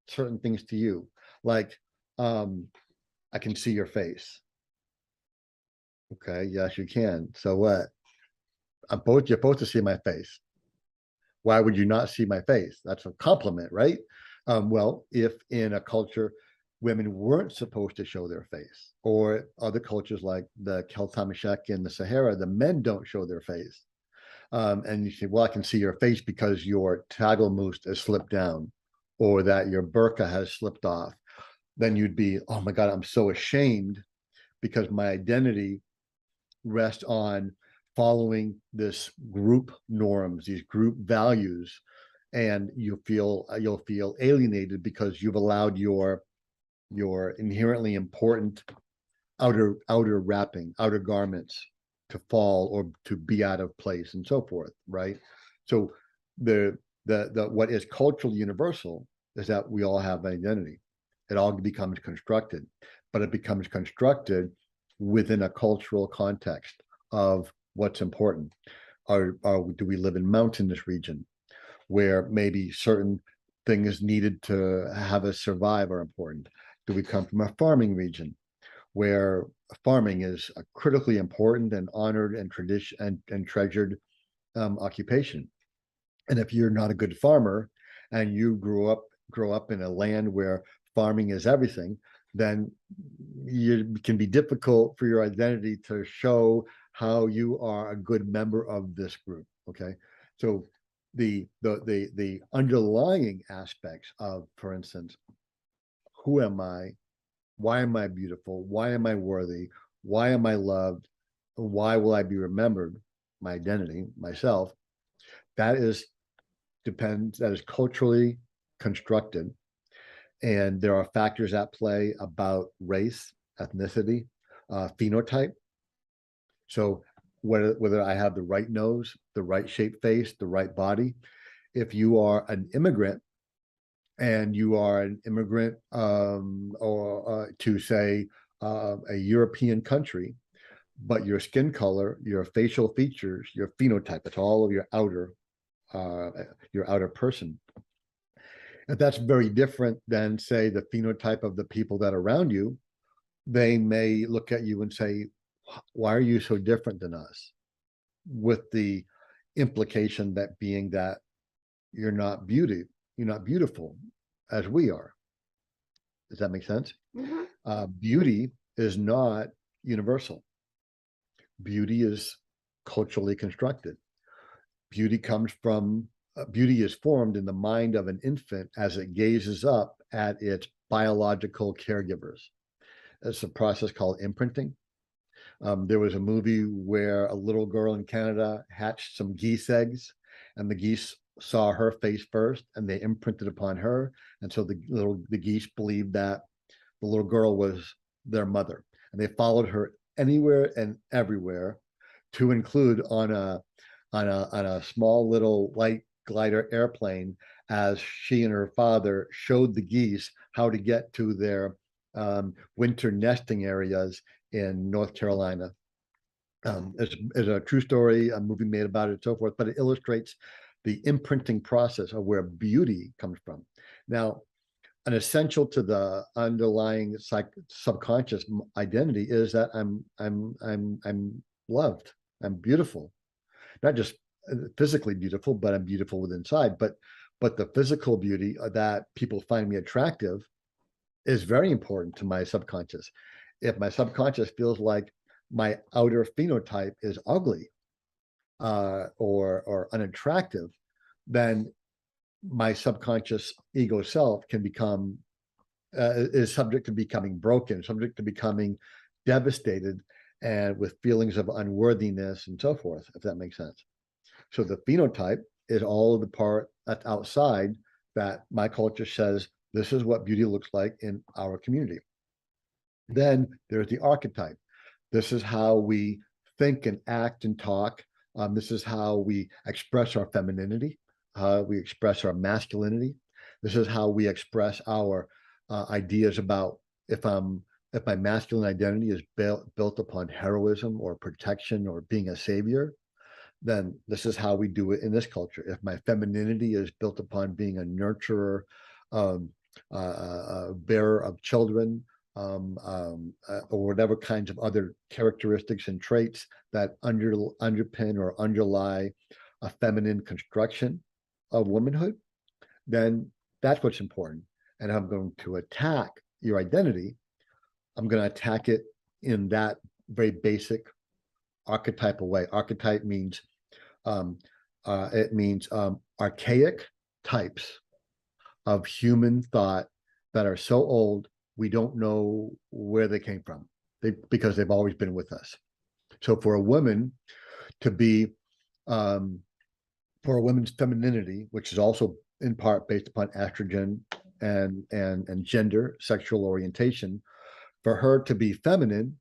Speaker 4: certain things to you. Like, I can see your face. Okay, yes, you can. So what? You're supposed to see my face. Why would you not see my face? That's a compliment, right? Well, if in a culture women weren't supposed to show their face, or other cultures like the Kalmyk in the Sahara, the men don't show their face. And you say, well, I can see your face because your tagelmust has slipped down, or that your burqa has slipped off. Then you'd be, oh my God, I'm so ashamed because my identity rests on following this group norms, these group values, and you'll feel alienated because you've allowed your inherently important outer wrapping, outer garments to fall or to be out of place, and so forth, right? So the what is culturally universal is that we all have an identity. It all becomes constructed, but it becomes constructed within a cultural context of what's important. Do we live in mountainous region where maybe certain things needed to have us survive are important? Do we come from a farming region where farming is a critically important and honored and treasured occupation? And if you're not a good farmer and you grow up in a land where farming is everything, then it can be difficult for your identity to show how you are a good member of this group. Okay, so the underlying aspects of, for instance, who am I? Why am I beautiful? Why am I worthy? Why am I loved? Why will I be remembered? My identity, myself, that is culturally constructed. And there are factors at play about race, ethnicity, phenotype. So whether I have the right nose, the right shaped face, the right body, if you are an immigrant and you are an immigrant or to say a European country, but your skin color, your facial features, your phenotype, it's all of your outer person. And that's very different than, say, the phenotype of the people that are around you. They may look at you and say, why are you so different than us? With the implication that being that you're not beautiful as we are. Does that make sense?
Speaker 3: Mm-hmm.
Speaker 4: Beauty is not universal. Beauty is culturally constructed. Beauty is formed in the mind of an infant as it gazes up at its biological caregivers. It's a process called imprinting. There was a movie where a little girl in Canada hatched some geese eggs, and the geese saw her face first, and they imprinted upon her. And so the geese believed that the little girl was their mother, and they followed her anywhere and everywhere, to include on a small little light glider airplane, as she and her father showed the geese how to get to their winter nesting areas in North Carolina. It's a true story, a movie made about it, and so forth, but it illustrates the imprinting process of where beauty comes from. Now, an essential to the underlying subconscious identity is that I'm loved, I'm beautiful, not just physically beautiful, but I'm beautiful within inside. But the physical beauty that people find me attractive is very important to my subconscious. If my subconscious feels like my outer phenotype is ugly or unattractive, then my subconscious ego self can become is subject to becoming broken, subject to becoming devastated, and with feelings of unworthiness and so forth, if that makes sense. So the phenotype is all of the part that's outside that my culture says this is what beauty looks like in our community. Then there's the archetype. This is how we think and act and talk. This is how we express our femininity, how we express our masculinity. This is how we express our ideas about if my masculine identity is built upon heroism or protection or being a savior, then this is how we do it in this culture. If my femininity is built upon being a nurturer, bearer of children, or whatever kinds of other characteristics and traits that underpin or underlie a feminine construction of womanhood, then that's what's important. And I'm going to attack your identity. I'm going to attack it in that very basic archetypal way. Archetype means archaic types of human thought that are so old we don't know where they came from, because they've always been with us. So for a woman to be, for a woman's femininity, which is also in part based upon estrogen and gender, sexual orientation, for her to be feminine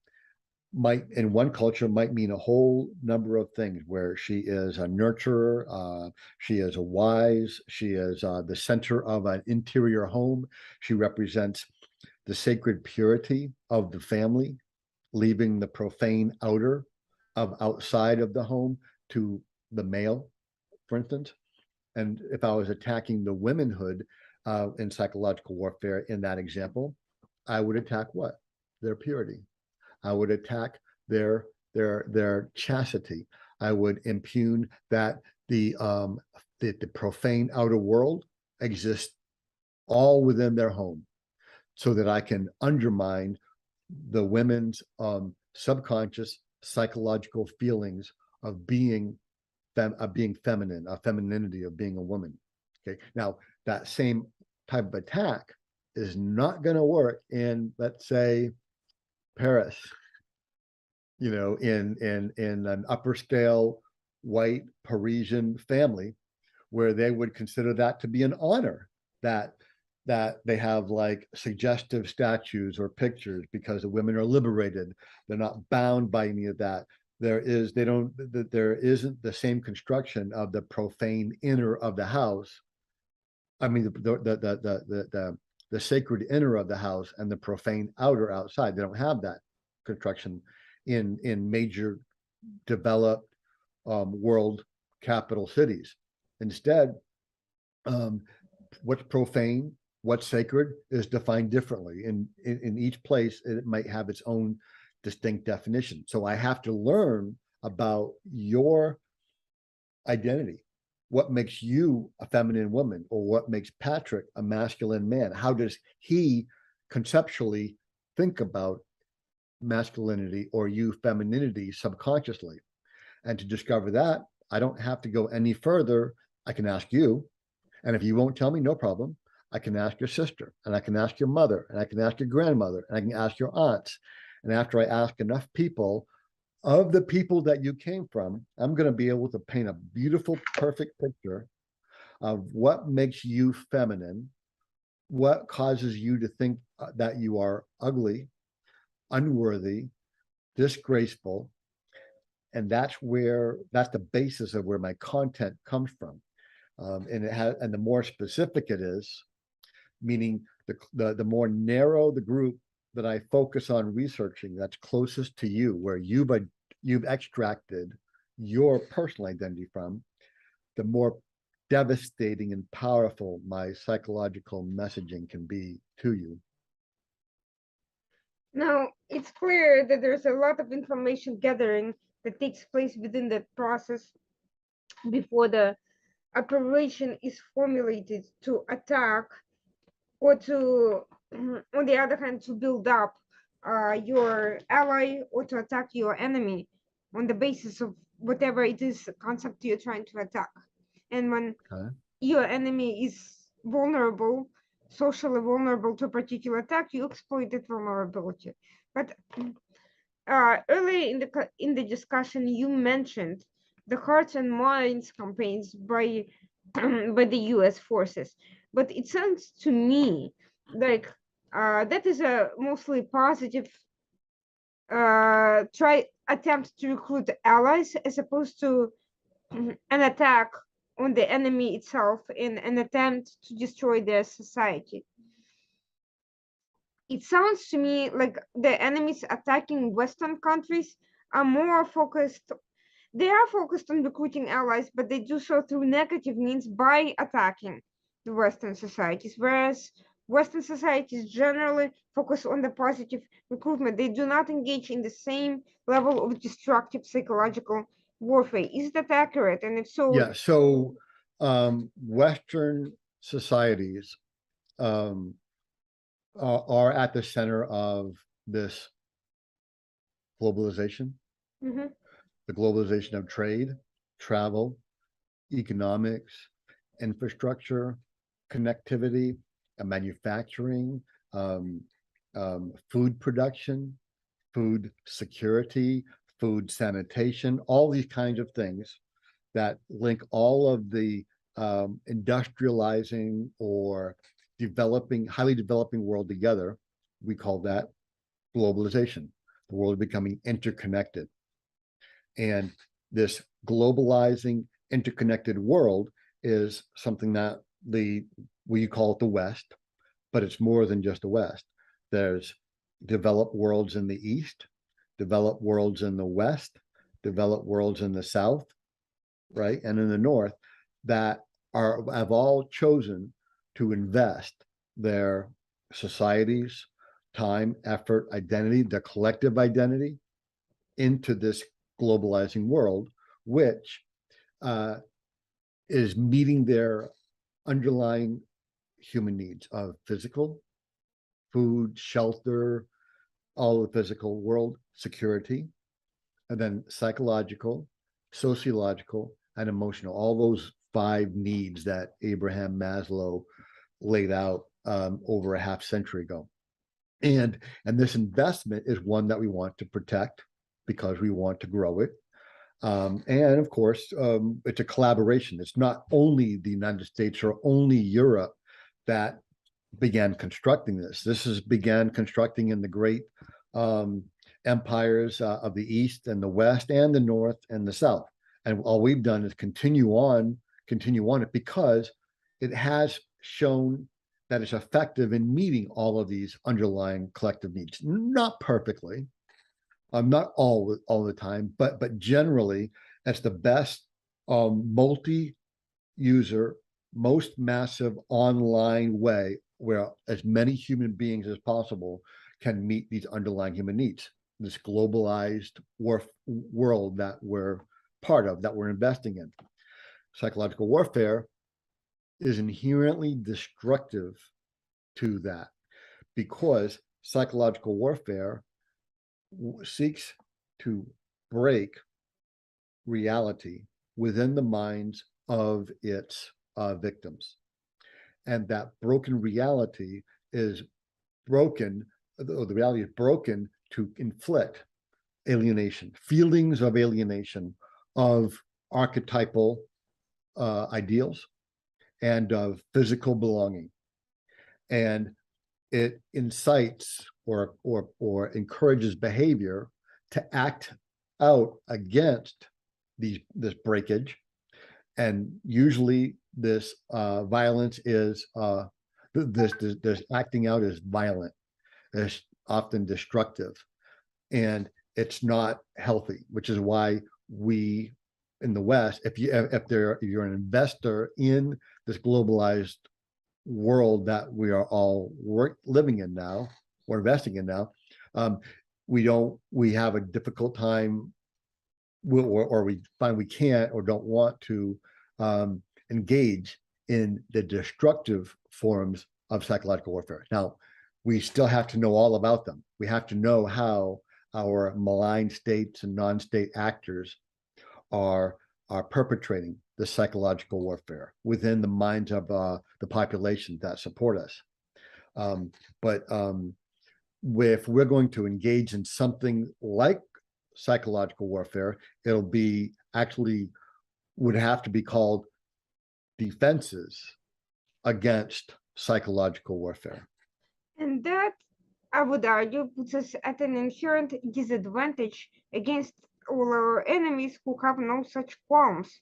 Speaker 4: might, in one culture, might mean a whole number of things, where she is a nurturer, she is a wise, she is the center of an interior home, she represents the sacred purity of the family, leaving the profane outer of outside of the home to the male, for instance. And if I was attacking the womanhood in psychological warfare in that example, I would attack what? Their purity. I would attack their chastity. I would impugn that the profane outer world exists all within their home, so that I can undermine the women's subconscious psychological feelings of being feminine, a femininity of being a woman. Okay, now that same type of attack is not going to work in, let's say, Paris, in an upper scale white Parisian family, where they would consider that to be an honor, that they have like suggestive statues or pictures, because the women are liberated. They're not bound by any of that. there isn't the same construction of the profane inner of the house. I mean, the sacred inner of the house and the profane outer outside. They don't have that construction in major developed world capital cities. Instead, what's profane, what's sacred is defined differently. In each place, it might have its own distinct definition. So I have to learn about your identity. What makes you a feminine woman, or what makes Patrick a masculine man? How does he conceptually think about masculinity or you femininity subconsciously? And to discover that, I don't have to go any further. I can ask you, and if you won't tell me, no problem. I can ask your sister, and I can ask your mother, and I can ask your grandmother, and I can ask your aunts. And after I ask enough people, of the people that you came from, I'm going to be able to paint a beautiful, perfect picture of what makes you feminine, what causes you to think that you are ugly, unworthy, disgraceful. And that's the basis of where my content comes from. And the more specific it is, meaning the more narrow the group that I focus on researching, that's closest to you, where you've extracted your personal identity from, the more devastating and powerful my psychological messaging can be to you.
Speaker 3: Now, it's clear that there's a lot of information gathering that takes place within that process before the operation is formulated to attack, or to, on the other hand, to build up your ally, or to attack your enemy on the basis of whatever it is concept you're trying to attack. And when your enemy is vulnerable, socially vulnerable to a particular attack, you exploit that vulnerability. But earlier in the discussion, you mentioned the Hearts and Minds campaigns by by the U.S. forces, but it sounds to me like that is a mostly positive attempt to recruit allies, as opposed to an attack on the enemy itself in an attempt to destroy their society. It sounds to me like the enemies attacking Western countries are more focused. They are focused on recruiting allies, but they do so through negative means by attacking the Western societies, whereas Western societies generally focus on the positive recruitment. They do not engage in the same level of destructive psychological warfare. Is that accurate? And if so,
Speaker 4: yeah. So Western societies are at the center of this globalization, the globalization of trade, travel, economics, infrastructure, connectivity, manufacturing, food production, food security, food sanitation, all these kinds of things that link all of the industrializing or highly developing world together. We call that globalization. The world becoming interconnected. And this globalizing, interconnected world is something that we call it the West, but it's more than just the West. There's developed worlds in the East, developed worlds in the West, developed worlds in the South, right? And in the North that have all chosen to invest their societies, time, effort, identity, their collective identity into this globalizing world, which is meeting their underlying human needs of physical, food, shelter, all the physical world, security, and then psychological, sociological, and emotional, all those 5 needs that Abraham Maslow laid out over a half century ago. And this investment is one that we want to protect because we want to grow it. And of course, it's a collaboration. It's not only the United States or only Europe that began constructing this. Began constructing in the great empires of the East and the West and the North and the South. And all we've done is continue on it because it has shown that it's effective in meeting all of these underlying collective needs. Not perfectly, not all the time, but generally, that's the best multi-user, most massive online way where as many human beings as possible can meet these underlying human needs. This globalized world that we're part of, that we're investing in. Psychological warfare is inherently destructive to that because psychological warfare seeks to break reality within the minds of its victims. And that broken reality is broken, the reality is broken to inflict alienation, feelings of alienation, of archetypal ideals, and of physical belonging. And it incites or encourages behavior to act out against this breakage. And usually this violence is this acting out is violent. It's often destructive, and it's not healthy, which is why we in the West, if you're an investor in this globalized world that we are all living in now, or investing in now, we have a difficult time, or we find we can't or don't want to engage in the destructive forms of psychological warfare. Now, we still have to know all about them. We have to know how our malign states and non-state actors are perpetrating the psychological warfare within the minds of the population that support us. But if we're going to engage in something like psychological warfare, it'll be would have to be called defenses against psychological warfare.
Speaker 3: And that, I would argue, puts us at an inherent disadvantage against all our enemies who have no such qualms.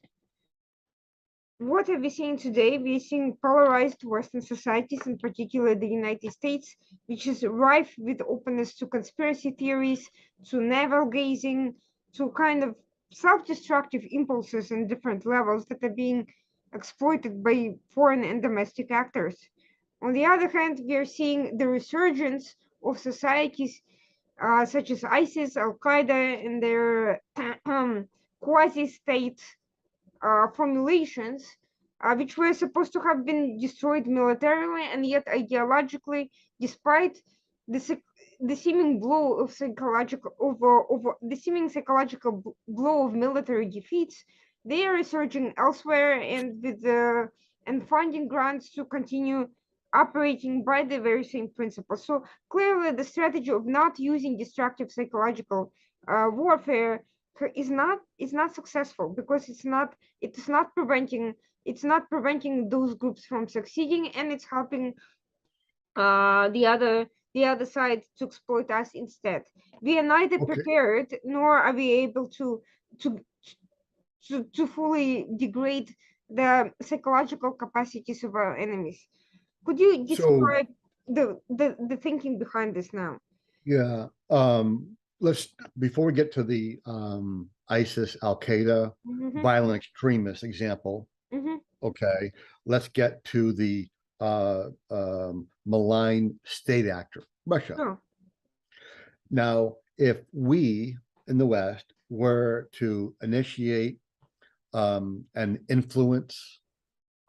Speaker 3: What are we seeing today? We're seeing polarized Western societies, in particular the United States, which is rife with openness to conspiracy theories, to navel gazing, to kind of self-destructive impulses on different levels that are being exploited by foreign and domestic actors. On the other hand, we are seeing the resurgence of societies such as ISIS, Al-Qaeda, and their quasi-state formulations, which were supposed to have been destroyed militarily, and yet ideologically, despite the seeming blow of psychological blow of military defeats, they are resurging elsewhere and finding grants to continue operating by the very same principles. So clearly, the strategy of not using destructive psychological warfare is not successful because it's not preventing those groups from succeeding, and it's helping the other side to exploit us instead. We are neither prepared nor are we able to fully degrade the psychological capacities of our enemies. Could you describe the thinking behind this now?
Speaker 4: Yeah. Let's, before we get to the ISIS, Al-Qaeda, violent extremist example, okay, let's get to the malign state actor, Russia.
Speaker 3: Sure.
Speaker 4: Now, if we in the West were to initiate an influence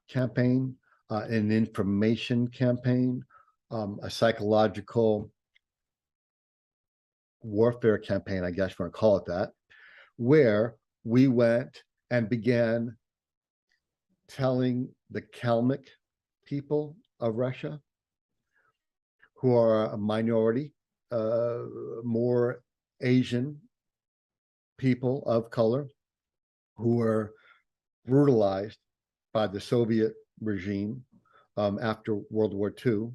Speaker 4: campaign, an information campaign, a psychological warfare campaign, I guess you want to call it that, where we went and began telling the Kalmyk people of Russia, who are a minority, more Asian people of color, who were brutalized by the Soviet regime after World War II.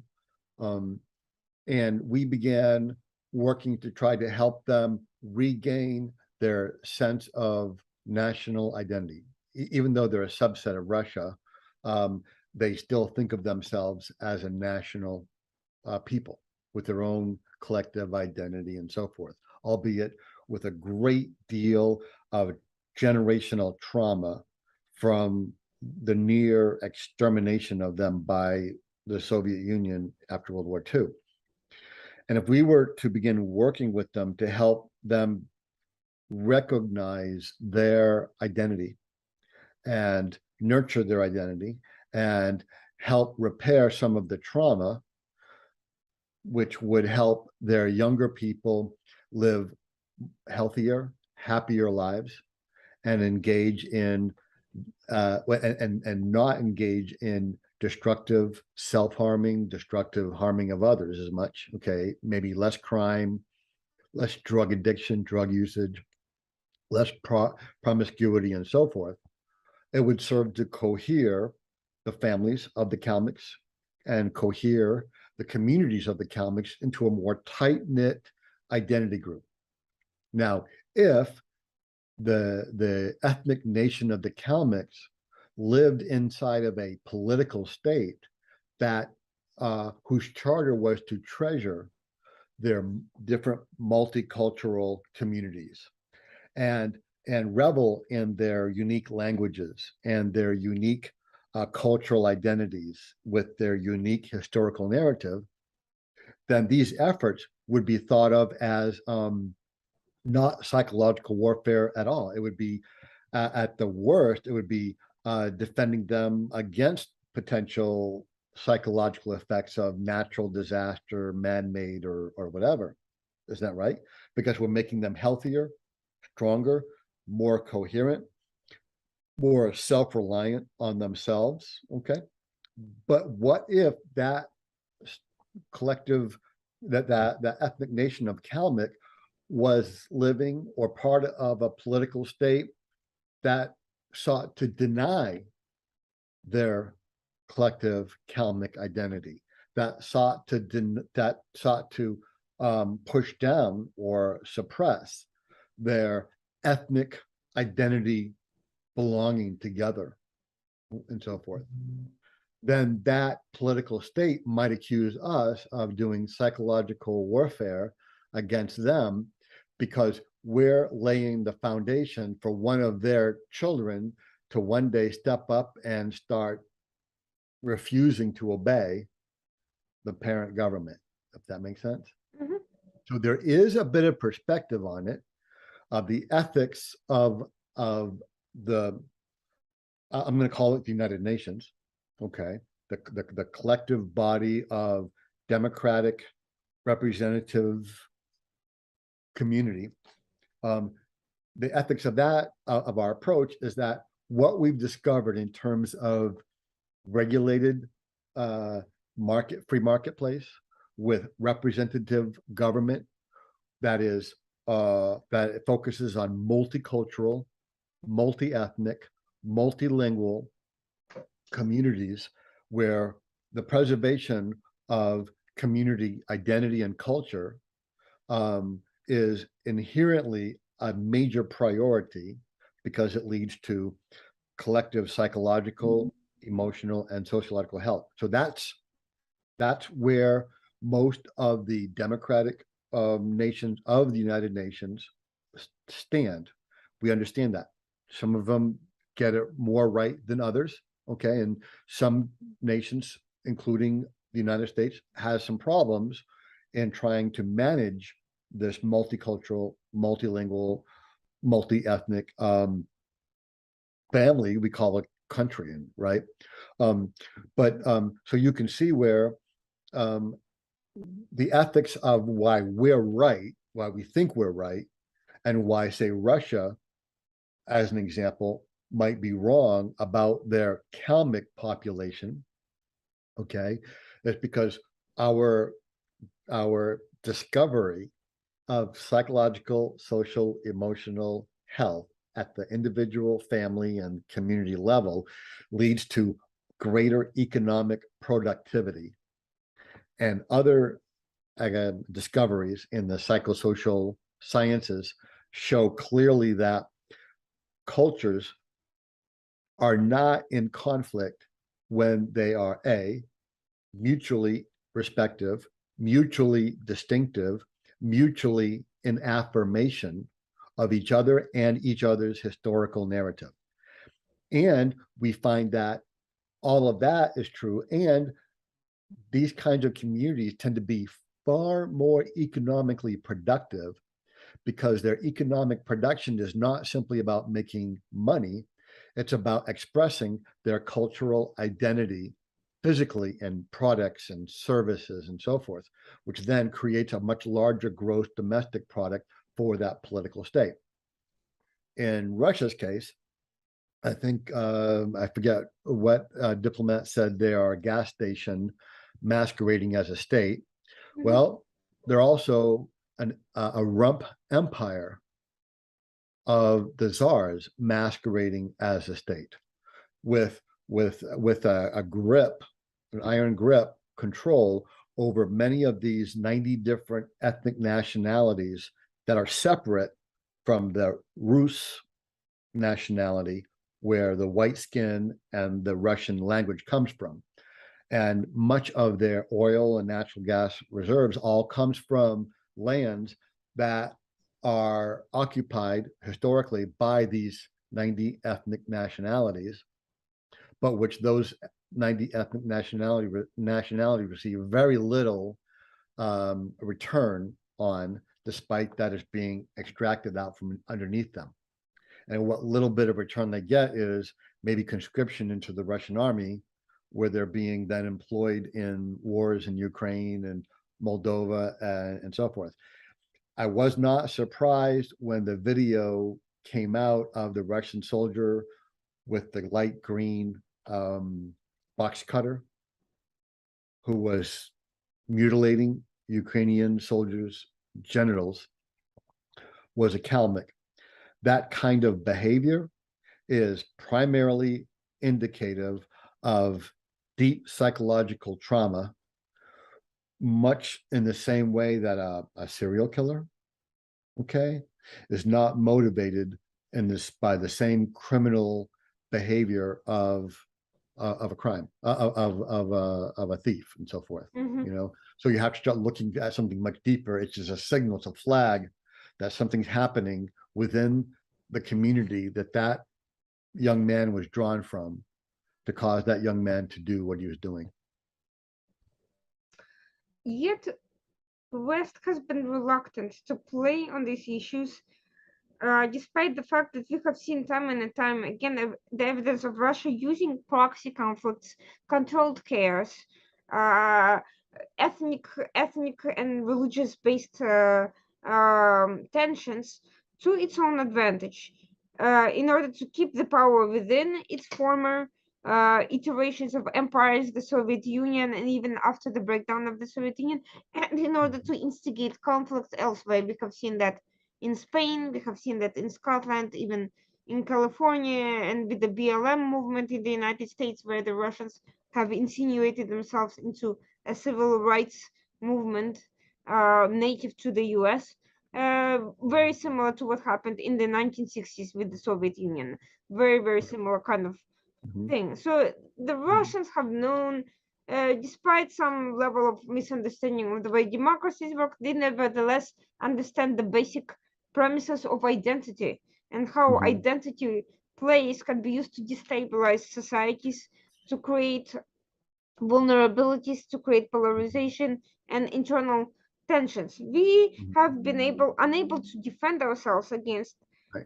Speaker 4: And we began working to try to help them regain their sense of national identity. Even though they're a subset of Russia, they still think of themselves as a national people with their own collective identity and so forth, albeit with a great deal of generational trauma from the near extermination of them by the Soviet Union after World War II. And if we were to begin working with them to help them recognize their identity and nurture their identity and help repair some of the trauma, which would help their younger people live healthier, happier lives and engage in and not engage in destructive self-harming, destructive harming of others as much. Okay, maybe less crime, less drug addiction, drug usage, less promiscuity, and so forth. It would serve to cohere the families of the Kalmyks and cohere the communities of the Kalmyks into a more tight-knit identity group. Now, if the ethnic nation of the Kalmyks lived inside of a political state that whose charter was to treasure their different multicultural communities and revel in their unique languages and their unique cultural identities with their unique historical narrative, then these efforts would be thought of as not psychological warfare at all. It would be, at the worst, it would be defending them against potential psychological effects of natural disaster, man-made, or whatever. Isn't that right? Because we're making them healthier, stronger, more coherent, more self-reliant on themselves. Okay. But what if that collective, that ethnic nation of Kalmyk was living or part of a political state that sought to deny their collective Kalmyk identity, that sought to push down or suppress their ethnic identity belonging together and so forth, then that political state might accuse us of doing psychological warfare against them because we're laying the foundation for one of their children to one day step up and start refusing to obey the parent government, if that makes sense.
Speaker 3: Mhm.
Speaker 4: So there is a bit of perspective on it, of the ethics of the, I'm going to call it the United Nations, okay, the collective body of democratic representative community. The ethics of that, of our approach, is that what we've discovered in terms of regulated free marketplace with representative government that is that it focuses on multicultural, multi-ethnic, multilingual communities where the preservation of community identity and culture is inherently a major priority because it leads to collective psychological, emotional, and sociological health. So that's where most of the democratic nations of the United Nations stand. We understand that. Some of them get it more right than others, okay? And some nations, including the United States, has some problems in trying to manage this multicultural, multilingual, multi-ethnic family we call a country, right? So you can see where the ethics of why we're right, why we think we're right, and why, say, Russia, as an example, might be wrong about their Kalmyk population, okay? It's because our discovery of psychological, social, emotional health at the individual, family, and community level leads to greater economic productivity and other discoveries in the psychosocial sciences show clearly that cultures are not in conflict when they are mutually respective, mutually distinctive, mutually in affirmation of each other and each other's historical narrative. And we find that all of that is true. And these kinds of communities tend to be far more economically productive because their economic production is not simply about making money. It's about expressing their cultural identity physically in products and services and so forth, which then creates a much larger gross domestic product for that political state. In Russia's case, I think, I forget what diplomat said they are a gas station masquerading as a state. Well, they're also a rump empire of the czars masquerading as a state with a grip, an iron grip control over many of these 90 different ethnic nationalities that are separate from the Rus nationality, where the white skin and the Russian language comes from. And much of their oil and natural gas reserves all comes from lands that are occupied historically by these 90 ethnic nationalities, but which those 90 ethnic nationalities receive very little return on, despite that is being extracted out from underneath them. And what little bit of return they get is maybe conscription into the Russian army, where they're being then employed in wars in Ukraine and Moldova and so forth. I was not surprised when the video came out of the Russian soldier with the light green box cutter who was mutilating Ukrainian soldiers' genitals was a Kalmyk. That kind of behavior is primarily indicative of deep psychological trauma, much in the same way that a serial killer, okay, is not motivated in this by the same criminal behavior of a crime, of a thief and so forth. You know, so you have to start looking at something much deeper. It's just a signal, it's a flag that something's happening within the community that young man was drawn from to cause that young man to do what he was doing.
Speaker 3: Yet, the West has been reluctant to play on these issues, despite the fact that we have seen time and time again the evidence of Russia using proxy conflicts, controlled chaos, ethnic and religious-based tensions to its own advantage, in order to keep the power within its former iterations of empires, the Soviet Union, and even after the breakdown of the Soviet Union, and in order to instigate conflicts elsewhere. We have seen that in Spain, we have seen that in Scotland, even in California, and with the BLM movement in the United States, where the Russians have insinuated themselves into a civil rights movement native to the US. Very similar to what happened in the 1960s with the Soviet Union. Very, very similar kind of thing. So the Russians have known, despite some level of misunderstanding of the way democracies work, they nevertheless understand the basic premises of identity and how identity plays can be used to destabilize societies, to create vulnerabilities, to create polarization and internal tensions. We have been unable to defend ourselves against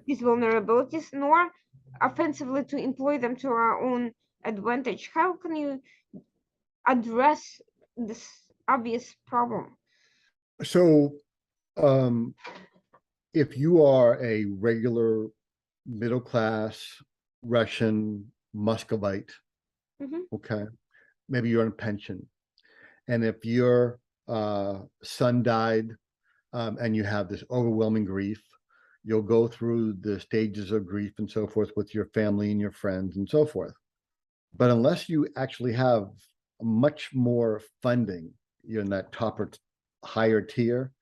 Speaker 3: these vulnerabilities, nor offensively to employ them to our own advantage. How can you address this obvious problem?
Speaker 4: So, if you are a regular middle-class Russian Muscovite, okay, maybe you're on a pension, and if your son died and you have this overwhelming grief, you'll go through the stages of grief and so forth with your family and your friends and so forth. But unless you actually have much more funding, you're in that higher tier,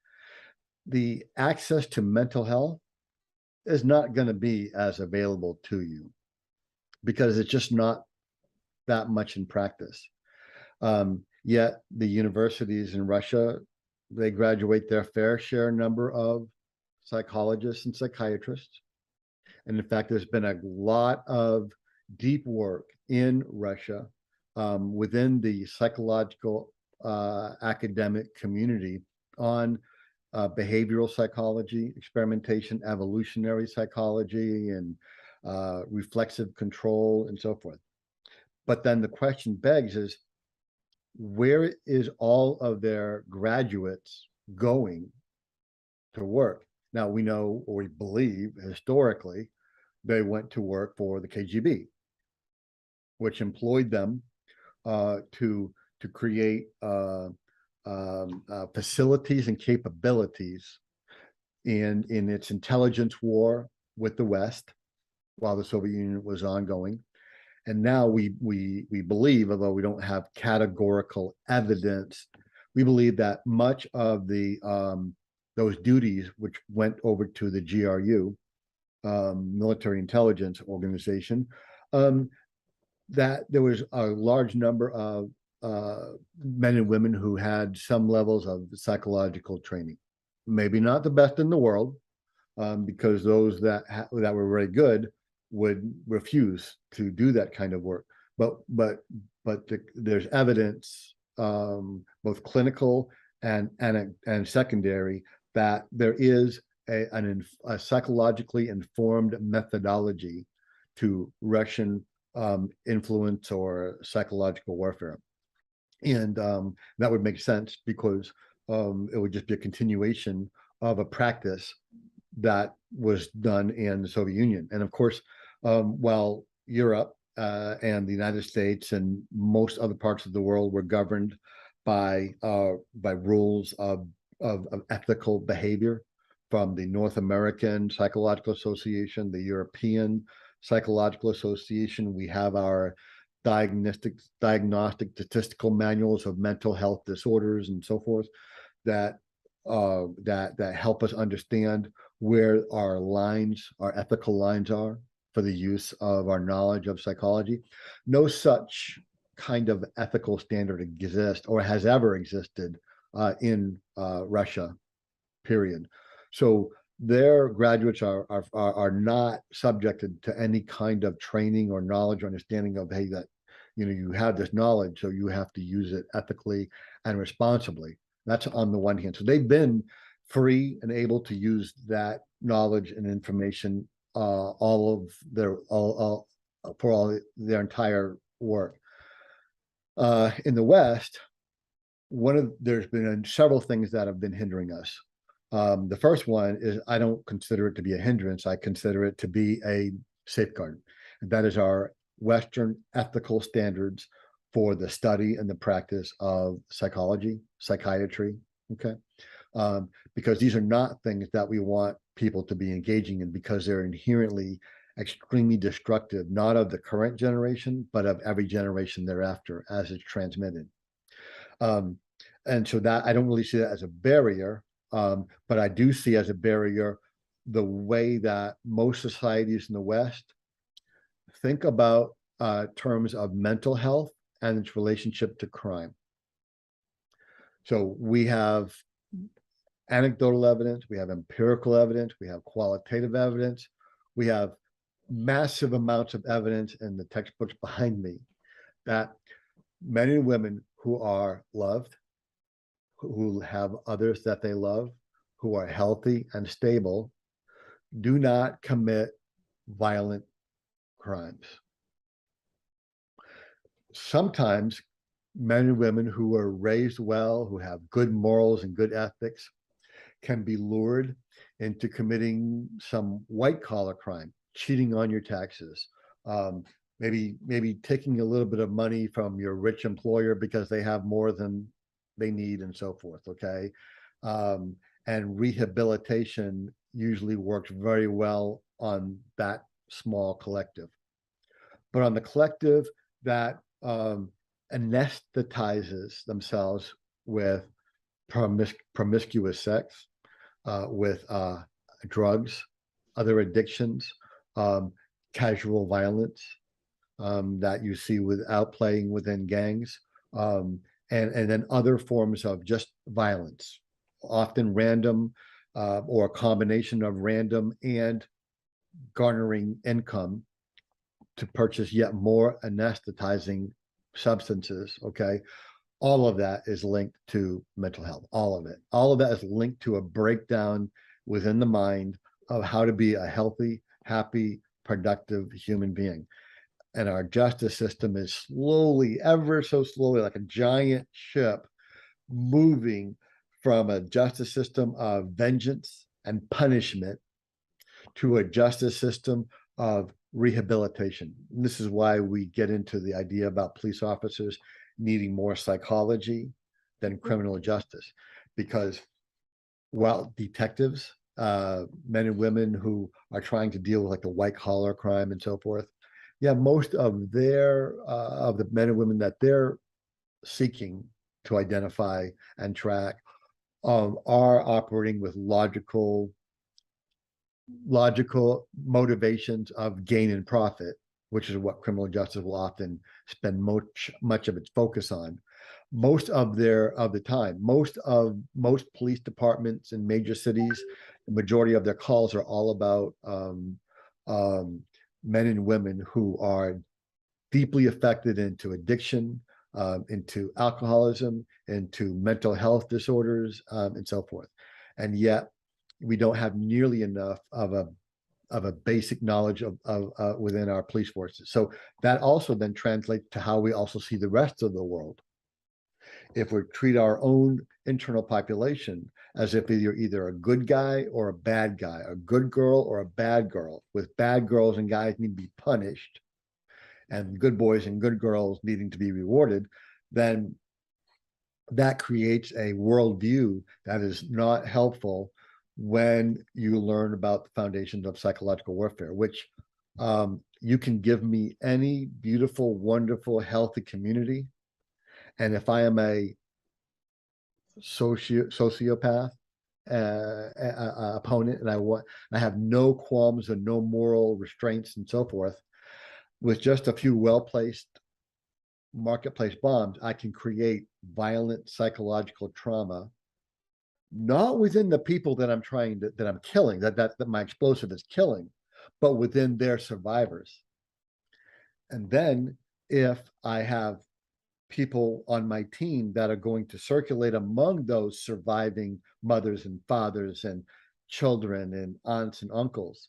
Speaker 4: the access to mental health is not going to be as available to you because it's just not that much in practice. Yet the universities in Russia, they graduate their fair share number of psychologists and psychiatrists. And in fact, there's been a lot of deep work in Russia within the psychological academic community on behavioral psychology, experimentation, evolutionary psychology, and reflexive control, and so forth. But then the question begs is, where is all of their graduates going to work? Now, we know, or we believe historically, they went to work for the KGB, which employed them to create facilities and capabilities in its intelligence war with the West while the Soviet Union was ongoing. And now we believe, although we don't have categorical evidence, we believe that much of the those duties which went over to the GRU, military intelligence organization, that there was a large number of men and women who had some levels of psychological training. Maybe not the best in the world, because those that were very good would refuse to do that kind of work. But there's evidence, both clinical and secondary, that there is a psychologically informed methodology to Russian influence or psychological warfare. And that would make sense because it would just be a continuation of a practice that was done in the Soviet Union. And of course, while Europe and the United States and most other parts of the world were governed by rules of ethical behavior, from the North American Psychological Association, the European Psychological Association, we have our diagnostic statistical manuals of mental health disorders and so forth that help us understand where our lines, our ethical lines are for the use of our knowledge of psychology. No such kind of ethical standard exists or has ever existed in Russia, period. So their graduates are not subjected to any kind of training or knowledge or understanding of, hey, that you have this knowledge, so you have to use it ethically and responsibly. That's on the one hand. So they've been free and able to use that knowledge and information for all their entire work. In the West, there's been several things that have been hindering us. The first one is I don't consider it to be a hindrance. I consider it to be a safeguard. And that is our Western ethical standards for the study and the practice of psychology, psychiatry, okay? Because these are not things that we want people to be engaging in because they're inherently extremely destructive, not of the current generation, but of every generation thereafter as it's transmitted. And so that I don't really see that as a barrier, but I do see as a barrier the way that most societies in the West think about terms of mental health and its relationship to crime. So we have anecdotal evidence, we have empirical evidence, we have qualitative evidence, we have massive amounts of evidence in the textbooks behind me that men and women who are loved, who have others that they love, who are healthy and stable, do not commit violent crimes. Sometimes men and women who are raised well, who have good morals and good ethics, can be lured into committing some white collar crime, cheating on your taxes, maybe taking a little bit of money from your rich employer because they have more than they need and so forth, okay? And rehabilitation usually works very well on that small collective. But on the collective that anesthetizes themselves with promiscuous sex, with drugs, other addictions, casual violence that you see with outplaying within gangs, and then other forms of just violence, often random, or a combination of random and garnering income to purchase yet more anesthetizing substances. Okay, all of that is linked to mental health. All of it, all of that is linked to a breakdown within the mind of how to be a healthy, happy, productive human being. And our justice system is slowly, ever so slowly, like a giant ship, moving from a justice system of vengeance and punishment to a justice system of rehabilitation. And this is why we get into the idea about police officers needing more psychology than criminal justice, because while detectives, men and women who are trying to deal with like the white collar crime and so forth, yeah, most of the men and women that they're seeking to identify and track are operating with logical motivations of gain and profit, which is what criminal justice will often spend much of its focus on. Most of the time, most police departments in major cities, the majority of their calls are all about men and women who are deeply affected into addiction, into alcoholism, into mental health disorders, and so forth. And yet we don't have nearly enough of a basic knowledge of within our police forces. So that also then translates to how we also see the rest of the world. If we treat our own internal population as if you're either a good guy or a bad guy, a good girl or a bad girl, with bad girls and guys need to be punished, and good boys and good girls needing to be rewarded, then that creates a worldview that is not helpful when you learn about the foundations of psychological warfare, which you can give me any beautiful, wonderful, healthy community. And if I am a sociopath opponent, and I have no qualms and no moral restraints and so forth, with just a few well-placed marketplace bombs, I can create violent psychological trauma, not within the people that I'm killing, that my explosive is killing, but within their survivors. And then if I have people on my team that are going to circulate among those surviving mothers and fathers and children and aunts and uncles,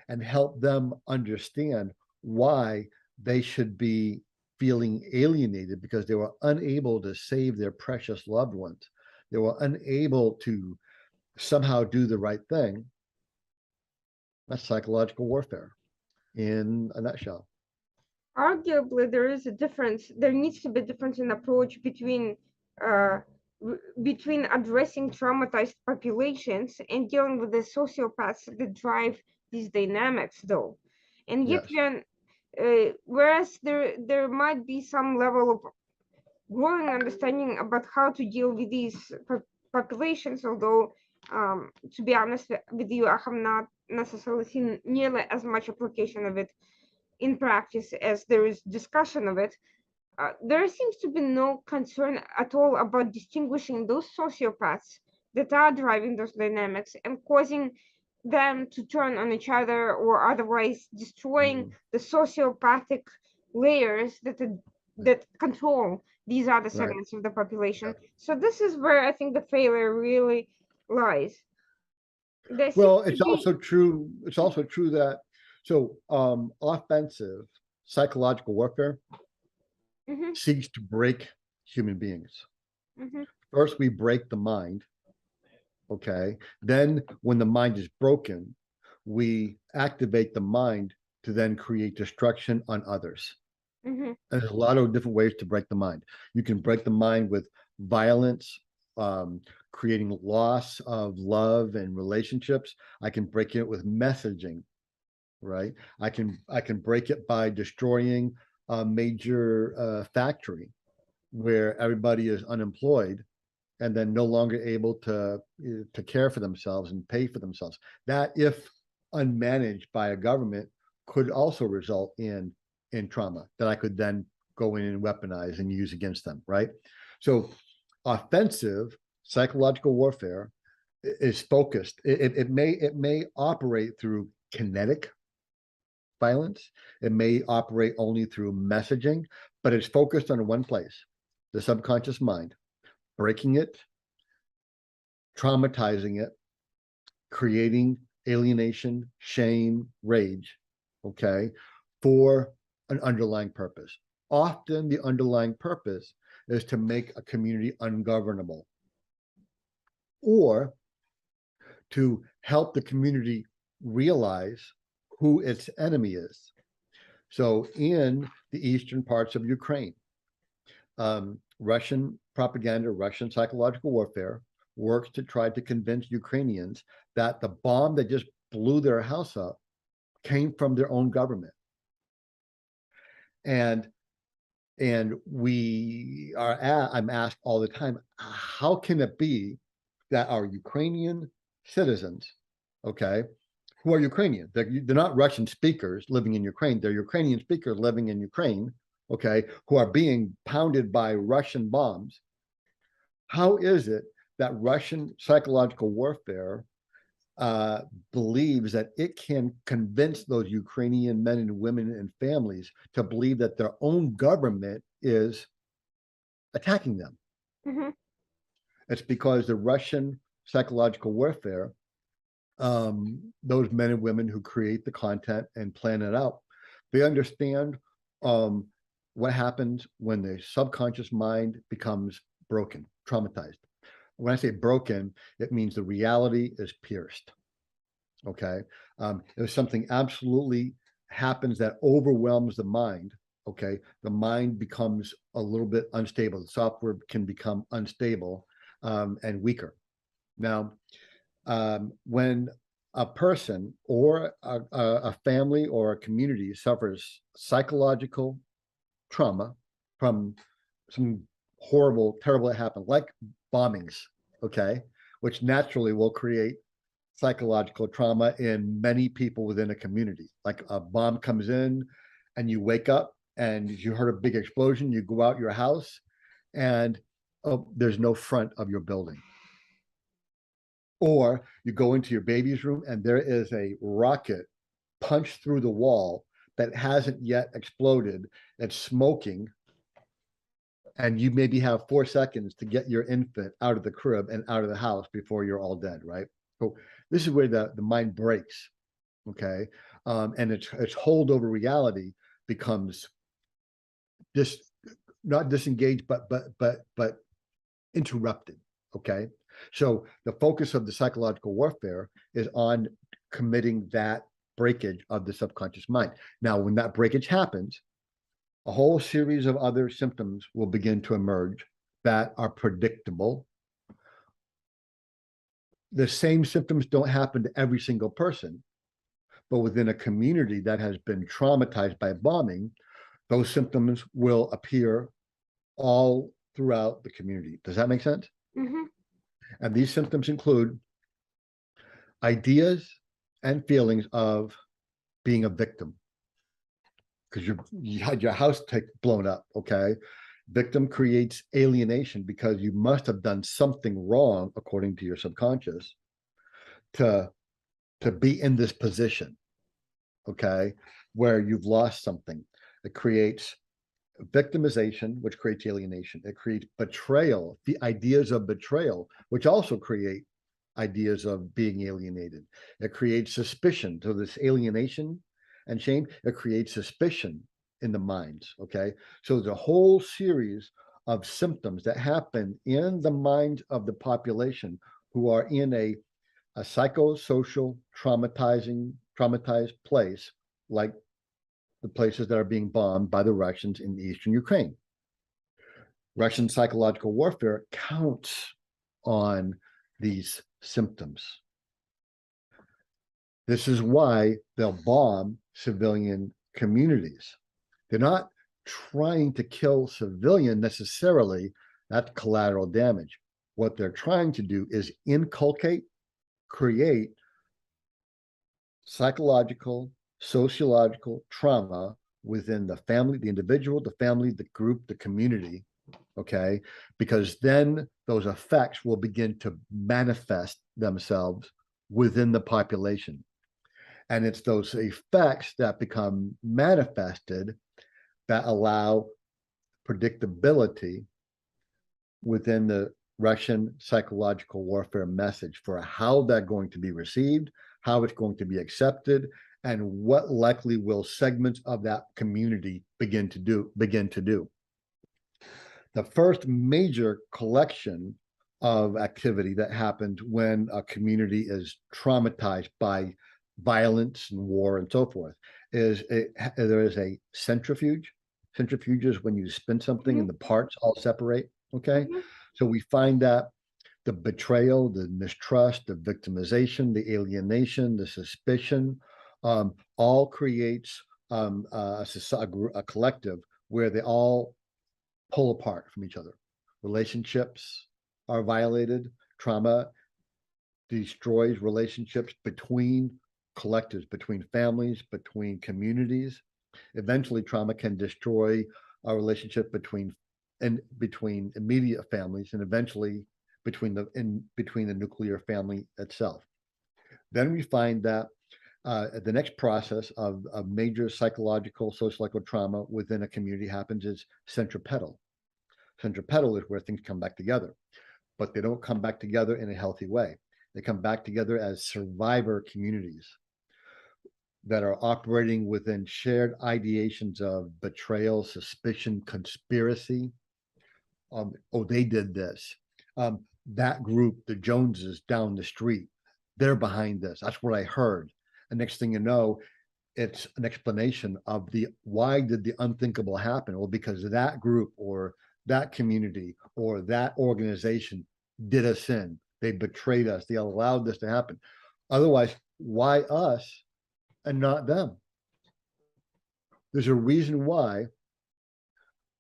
Speaker 4: and help them understand why they should be feeling alienated because they were unable to save their precious loved ones. They were unable to somehow do the right thing. That's psychological warfare in a nutshell.
Speaker 3: Arguably, there is a difference. There needs to be a difference in approach between addressing traumatized populations and dealing with the sociopaths that drive these dynamics, though. And yet,
Speaker 4: Yes.
Speaker 3: whereas there might be some level of growing understanding about how to deal with these populations, although to be honest with you, I have not necessarily seen nearly as much application of it in practice as there is discussion of it. There seems to be no concern at all about distinguishing those sociopaths that are driving those dynamics and causing them to turn on each other, or otherwise destroying the sociopathic layers that control these other segments of the population. So this is where I think the failure really lies.
Speaker 4: Well, it's also true that offensive psychological warfare seeks to break human beings. First, we break the mind. Okay. Then when the mind is broken, we activate the mind to then create destruction on others. There's a lot of different ways to break the mind. You can break the mind with violence, creating loss of love and relationships. I can break it with messaging, right? I can break it by destroying a major factory where everybody is unemployed, and then no longer able to care for themselves and pay for themselves. That, if unmanaged by a government, could also result in trauma that I could then go in and weaponize and use against them, right? So offensive psychological warfare is focused. It may operate through kinetic violence. It may operate only through messaging, but it's focused on one place, the subconscious mind, breaking it, traumatizing it, creating alienation, shame, rage, okay, for an underlying purpose. Often the underlying purpose is to make a community ungovernable, or to help the community realize who its enemy is. So in the eastern parts of Ukraine, Russian propaganda, Russian psychological warfare works to try to convince Ukrainians that the bomb that just blew their house up came from their own government. And I'm asked all the time, how can it be that our Ukrainian citizens, okay, who are Ukrainian, they're not Russian speakers living in Ukraine, they're Ukrainian speakers living in Ukraine, okay, who are being pounded by Russian bombs. How is it that Russian psychological warfare believes that it can convince those Ukrainian men and women and families to believe that their own government is attacking them?
Speaker 3: Mhm.
Speaker 4: It's because the Russian psychological warfare, those men and women who create the content and plan it out, they understand what happens when the subconscious mind becomes broken, traumatized. When I say broken, it means the reality is pierced. Okay. If something absolutely happens that overwhelms the mind, okay, the mind becomes a little bit unstable. The software can become unstable and weaker. Now, when a person or a family or a community suffers psychological trauma from some horrible, terrible that happened, like bombings, okay, which naturally will create psychological trauma in many people within a community. Like a bomb comes in and you wake up and you heard a big explosion, you go out your house and there's no front of your building. Or you go into your baby's room and there is a rocket punched through the wall that hasn't yet exploded, it's smoking, and you maybe have 4 seconds to get your infant out of the crib and out of the house before you're all dead, right? So this is where the mind breaks, okay? And its holdover reality becomes not disengaged, but interrupted, okay? So the focus of the psychological warfare is on committing that breakage of the subconscious mind. Now, when that breakage happens, a whole series of other symptoms will begin to emerge that are predictable. The same symptoms don't happen to every single person, but within a community that has been traumatized by bombing, those symptoms will appear all throughout the community. Does that make sense?
Speaker 3: Mhm.
Speaker 4: And these symptoms include ideas and feelings of being a victim, because you had your house blown up, okay? Victim creates alienation because you must have done something wrong, according to your subconscious, to be in this position, okay, where you've lost something. It creates victimization, which creates alienation. It creates betrayal, the ideas of betrayal, which also create ideas of being alienated. It creates suspicion. So this alienation and shame, it creates suspicion in the minds, okay? So there's a whole series of symptoms that happen in the minds of the population who are in a psychosocial traumatized place, like the places that are being bombed by the Russians in eastern Ukraine. Russian psychological warfare counts on these symptoms. This is why they'll bomb civilian communities. They're not trying to kill civilian necessarily. That's collateral damage. what they're trying to do is inculcate, create psychological, sociological trauma within the family, the individual, the family, the group, the community, okay? Because then those effects will begin to manifest themselves within the population. And it's those effects that become manifested that allow predictability within the Russian psychological warfare message for how that's going to be received, how it's going to be accepted, and what likely will segments of that community begin to do. The first major collection of activity that happened when a community is traumatized by violence and war and so forth is there is a centrifuge. Centrifuge is when you spin something and the parts all separate, okay? So we find that the betrayal, the mistrust, the victimization, the alienation, the suspicion, all creates a collective where they all pull apart from each other. Relationships are violated. Trauma destroys relationships between collectives, between families, between communities. Eventually, trauma can destroy a relationship between immediate families, and eventually between the nuclear family itself. Then we find that the next process of major psychological, sociological trauma within a community happens is centripetal. Centripetal is where things come back together, but they don't come back together in a healthy way. They come back together as survivor communities that are operating within shared ideations of betrayal, suspicion, conspiracy. Oh, they did this. That group, the Joneses down the street, they're behind this. That's what I heard. And next thing you know, it's an explanation of why did the unthinkable happen? Well, because that group or that community or that organization did us in. They betrayed us. They allowed this to happen. Otherwise, why us and not them? There's a reason why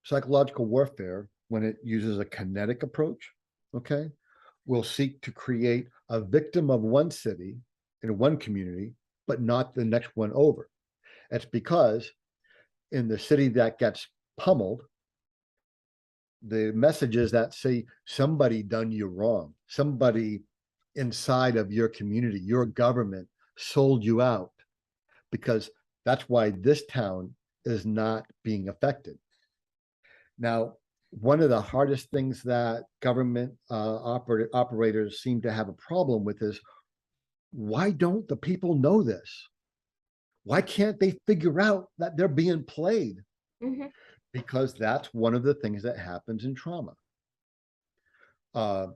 Speaker 4: psychological warfare, when it uses a kinetic approach, okay, will seek to create a victim of one city in one community, but not the next one over. It's because in the city that gets pummeled, the messages that say somebody done you wrong, somebody inside of your community, your government sold you out, because that's why this town is not being affected. Now, one of the hardest things that government operators seem to have a problem with is, why don't the people know this? Why can't they figure out that they're being played? Because that's one of the things that happens in trauma.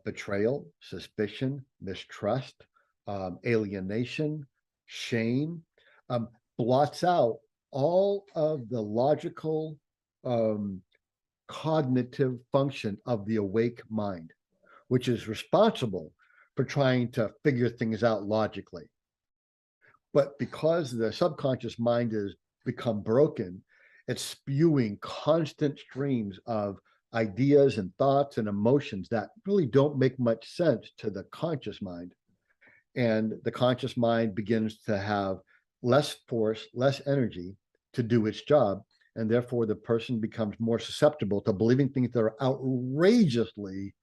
Speaker 4: Betrayal, suspicion, mistrust, alienation, shame, blots out all of the logical, cognitive function of the awake mind, which is responsible for trying to figure things out logically. But because the subconscious mind has become broken, it's spewing constant streams of ideas and thoughts and emotions that really don't make much sense to the conscious mind. And the conscious mind begins to have less force, less energy to do its job. And therefore, the person becomes more susceptible to believing things that are outrageously,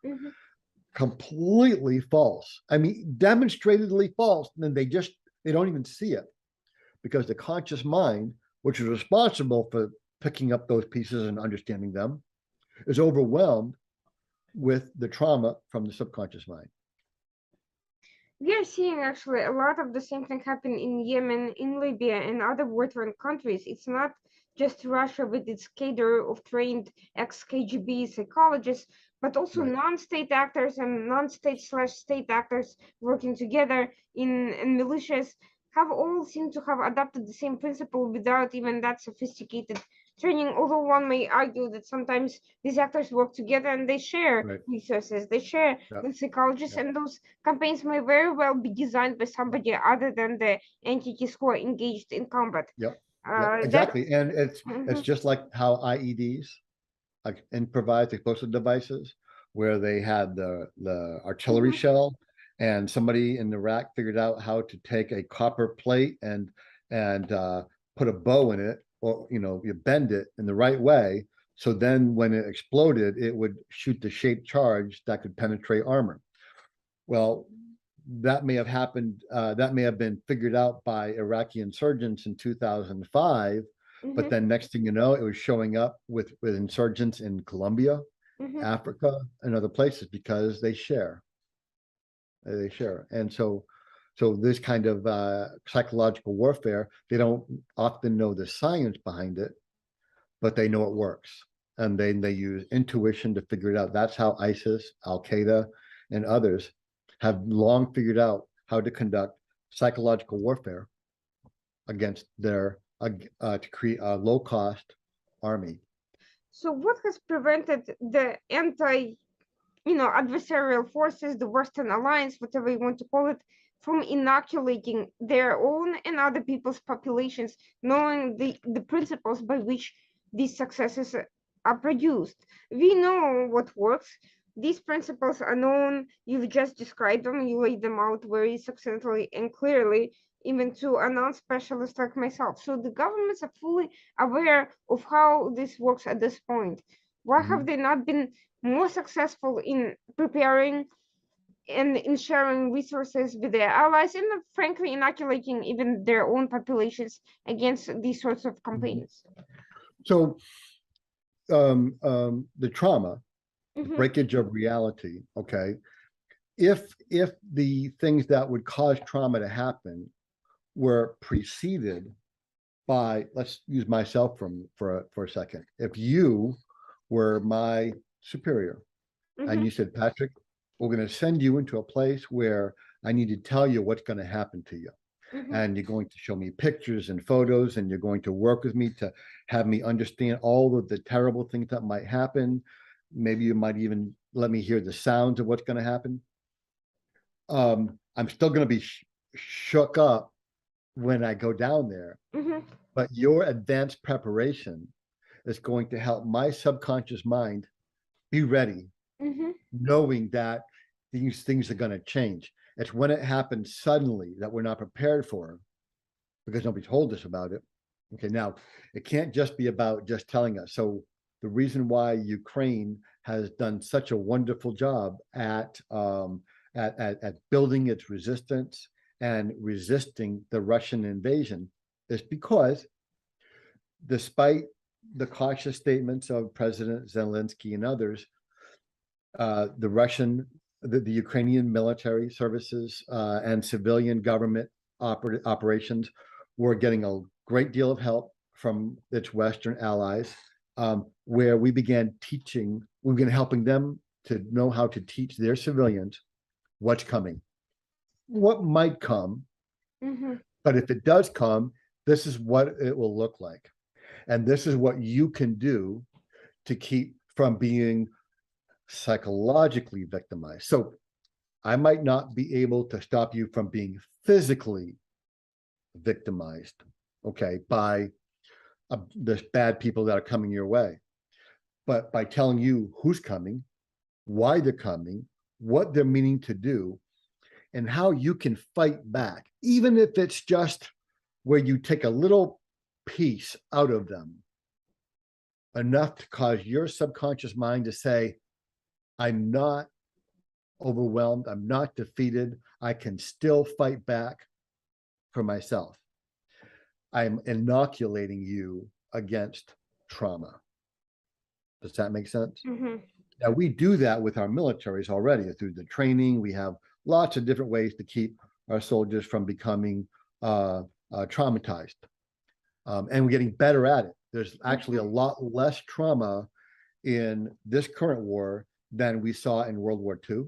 Speaker 4: completely false. I mean, demonstratedly false. And then they don't even see it, because the conscious mind, which is responsible for picking up those pieces and understanding them, is overwhelmed with the trauma from the subconscious mind.
Speaker 3: We are seeing actually a lot of the same thing happen in Yemen, in Libya, and other war-torn countries. It's not just Russia with its cadre of trained ex-KGB psychologists, but also non-state actors and non-state/state actors working together in militias have all seemed to have adopted the same principle without even that sophisticated training, although one may argue that sometimes these actors work together and they share resources, they share the psychologists, and those campaigns may very well be designed by somebody other than the entities who are engaged in combat.
Speaker 4: Exactly. And it's just like how IEDs, like improvised explosive devices, where they had the artillery shell, and somebody in Iraq figured out how to take a copper plate and put a bow in it, or you bend it in the right way. So then when it exploded, it would shoot the shaped charge that could penetrate armor. Well, that may have happened, that may have been figured out by Iraqi insurgents in 2005, but then next thing you know, it was showing up with insurgents in Colombia, Africa, and other places, because they share. And so this kind of psychological warfare, they don't often know the science behind it, but they know it works. And then they use intuition to figure it out. That's how ISIS, Al-Qaeda, and others have long figured out how to conduct psychological warfare against their to create a low-cost army.
Speaker 3: So what has prevented the adversarial forces, the Western Alliance, whatever you want to call it, from inoculating their own and other people's populations, knowing the principles by which these successes are produced? We know what works. These principles are known. You've just described them. You laid them out very succinctly and clearly, even to a non-specialist like myself. So the governments are fully aware of how this works at this point. Why have they not been more successful in preparing and in sharing resources with their allies, and frankly inoculating even their own populations against these sorts of campaigns?
Speaker 4: So the trauma, the breakage of reality, okay, if the things that would cause trauma to happen were preceded by, let's use myself for a second. If you were my superior and you said, Patrick, we're going to send you into a place where I need to tell you what's going to happen to you. And you're going to show me pictures and photos, and you're going to work with me to have me understand all of the terrible things that might happen. Maybe you might even let me hear the sounds of what's going to happen. I'm still going to be shook up when I go down there, but your advanced preparation is going to help my subconscious mind be ready, knowing that these things are going to change. It's when it happens suddenly that we're not prepared for, because nobody told us about it. Okay, now it can't just be about just telling us. So the reason why Ukraine has done such a wonderful job at building its resistance and resisting the Russian invasion is because, despite the cautious statements of President Zelensky and others, the Ukrainian military services and civilian government operations were getting a great deal of help from its Western allies, where we began helping them to know how to teach their civilians what's coming, what might come, but if it does come, this is what it will look like. And this is what you can do to keep from being psychologically victimized. So I might not be able to stop you from being physically victimized, okay, by the bad people that are coming your way. But by telling you who's coming, why they're coming, what they're meaning to do, and how you can fight back, even if it's just where you take a little piece out of them, enough to cause your subconscious mind to say, I'm not overwhelmed, I'm not defeated, I can still fight back for myself. I'm inoculating you against trauma. Does that make sense? Now, we do that with our militaries already through the training. We have lots of different ways to keep our soldiers from becoming traumatized. And we're getting better at it. There's actually a lot less trauma in this current war than we saw in World War II,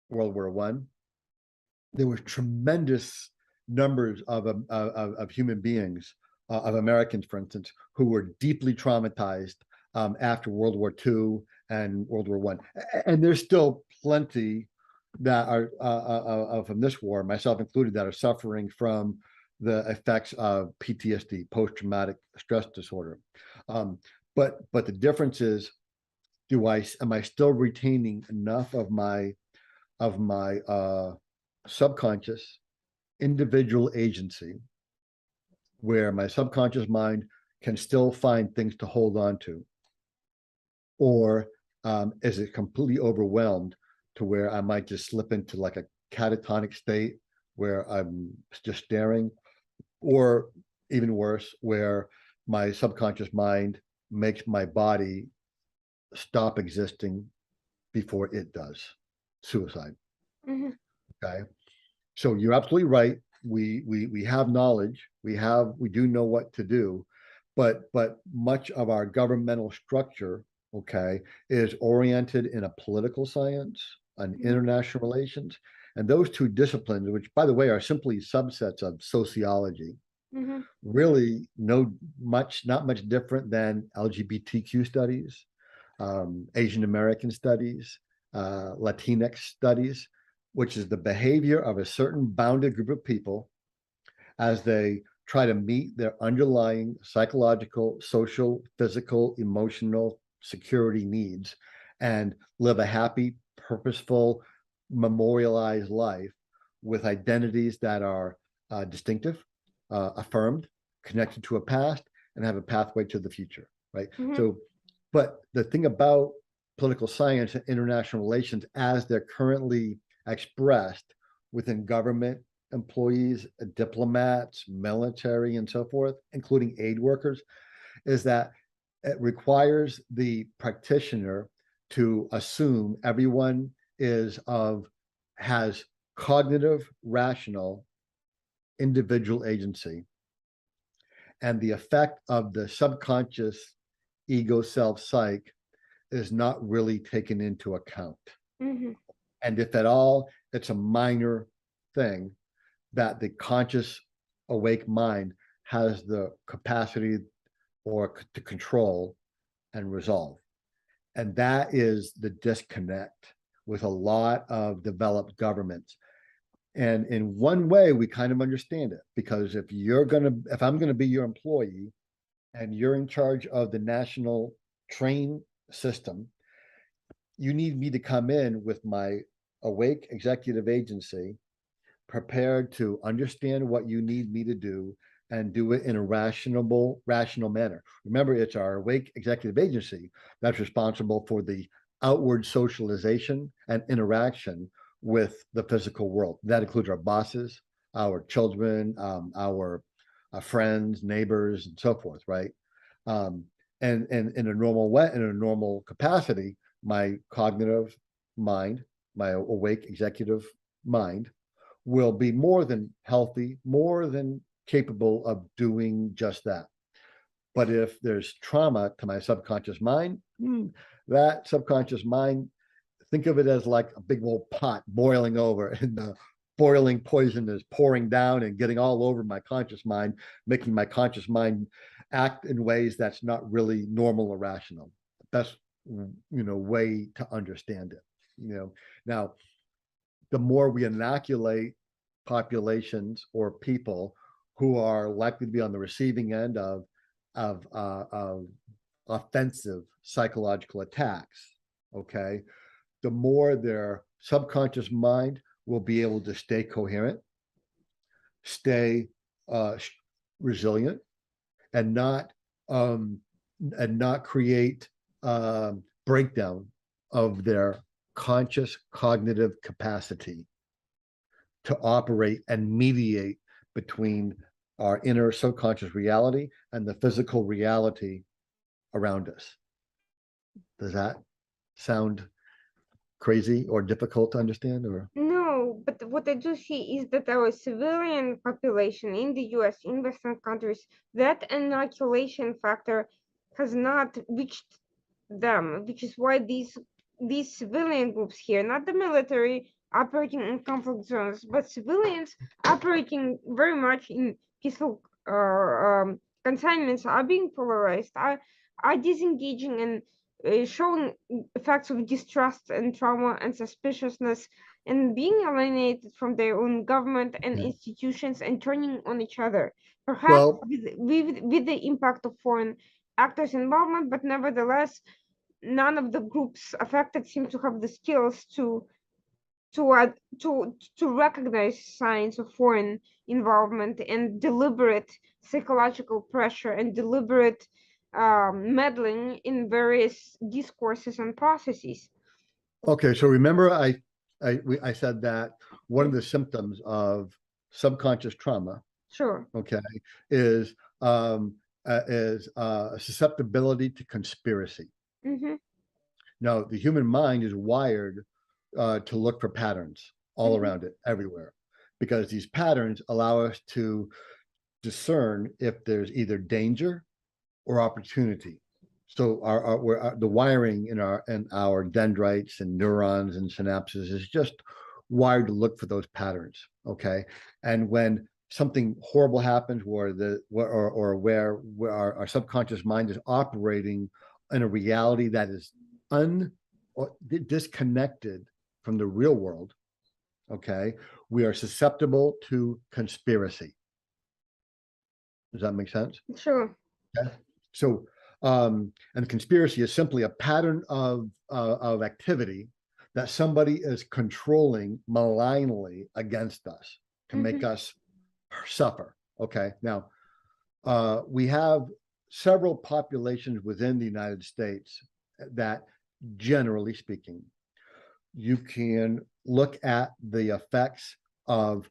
Speaker 4: World War I. There were tremendous numbers of human beings, of Americans, for instance, who were deeply traumatized after World War II and World War I. And there's still plenty that are from this war, myself included, that are suffering from the effects of PTSD, post-traumatic stress disorder. But the difference is am I still retaining enough of my subconscious individual agency where my subconscious mind can still find things to hold on to? Or is it completely overwhelmed to where I might just slip into like a catatonic state where I'm just staring, or even worse, where my subconscious mind makes my body stop existing before it does? Suicide.
Speaker 3: Mhm.
Speaker 4: Okay. So you're absolutely right. We have knowledge. We do know what to do, but much of our governmental structure, okay, is oriented in a political science, an international relations, and those two disciplines, which by the way are simply subsets of sociology,
Speaker 3: Mhm.
Speaker 4: really not much different than LGBTQ studies, Asian American studies, Latinx studies, which is the behavior of a certain bounded group of people as they try to meet their underlying psychological, social, physical, emotional security needs and live a happy, purposeful, memorialized life with identities that are distinctive, affirmed, connected to a past, and have a pathway to the future, right?
Speaker 3: Mhm.
Speaker 4: So, but the thing about political science and international relations as they're currently expressed within government employees, diplomats, military, and so forth, including aid workers, is that it requires the practitioner to assume everyone has cognitive, rational, individual agency, and the effect of the subconscious ego self psych is not really taken into account.
Speaker 3: Mhm.
Speaker 4: And if at all, it's a minor thing that the conscious awake mind has the capacity or to control and resolve. And that is the disconnect with a lot of developed governments. And in one way, we kind of understand it, because if I'm gonna be your employee and you're in charge of the national train system, you need me to come in with my awake executive agency, prepared to understand what you need me to do and do it in a rational manner. Remember, it's our awake executive agency that's responsible for the outward socialization and interaction with the physical world. That includes our bosses, our children, our friends, neighbors, and so forth, right? And in a normal way, in a normal capacity, my cognitive mind, my awake executive mind, will be more than healthy, more than capable of doing just that. But if there's trauma to my subconscious mind, that subconscious mind, think of it as like a big old pot boiling over, and the boiling poison is pouring down and getting all over my conscious mind, making my conscious mind act in ways that's not really normal or rational. Best way to understand it. Now the more we inoculate populations or people who are likely to be on the receiving end of offensive psychological attacks, okay, the more their subconscious mind will be able to stay coherent, stay resilient, and not create breakdown of their conscious cognitive capacity to operate and mediate between our inner subconscious reality and the physical reality around us. Does that sound crazy or difficult to understand? Or
Speaker 3: No, but what I do see is that our civilian population in the US, in Western countries, that inoculation factor has not reached them, which is why these civilian groups here, not the military operating in conflict zones, but civilians operating very much in peaceful consignments, are being polarized, are disengaging and showing effects of distrust and trauma and suspiciousness, and being alienated from their own government and institutions and turning on each other, perhaps
Speaker 4: well,
Speaker 3: with the impact of foreign actors' involvement, but nevertheless, none of the groups affected seem to have the skills to recognize signs of foreign involvement and deliberate psychological pressure and deliberate meddling in various discourses and processes.
Speaker 4: Okay, so remember I said that one of the symptoms of subconscious trauma,
Speaker 3: Sure.
Speaker 4: okay, is susceptibility to conspiracy.
Speaker 3: Mm-hmm.
Speaker 4: Now, the human mind is wired to look for patterns all around it, everywhere, because these patterns allow us to discern if there's either danger or opportunity. So the wiring in our dendrites and neurons and synapses is just wired to look for those patterns. Okay, and when something horrible happens, where our subconscious mind is operating in a reality that is disconnected from the real world, okay, we are susceptible to conspiracy. Does that make sense?
Speaker 3: Sure.
Speaker 4: Okay. So, and conspiracy is simply a pattern of activity that somebody is controlling malignly against us to make us suffer. Okay. Now, we have several populations within the United States that, generally speaking, you can look at the effects of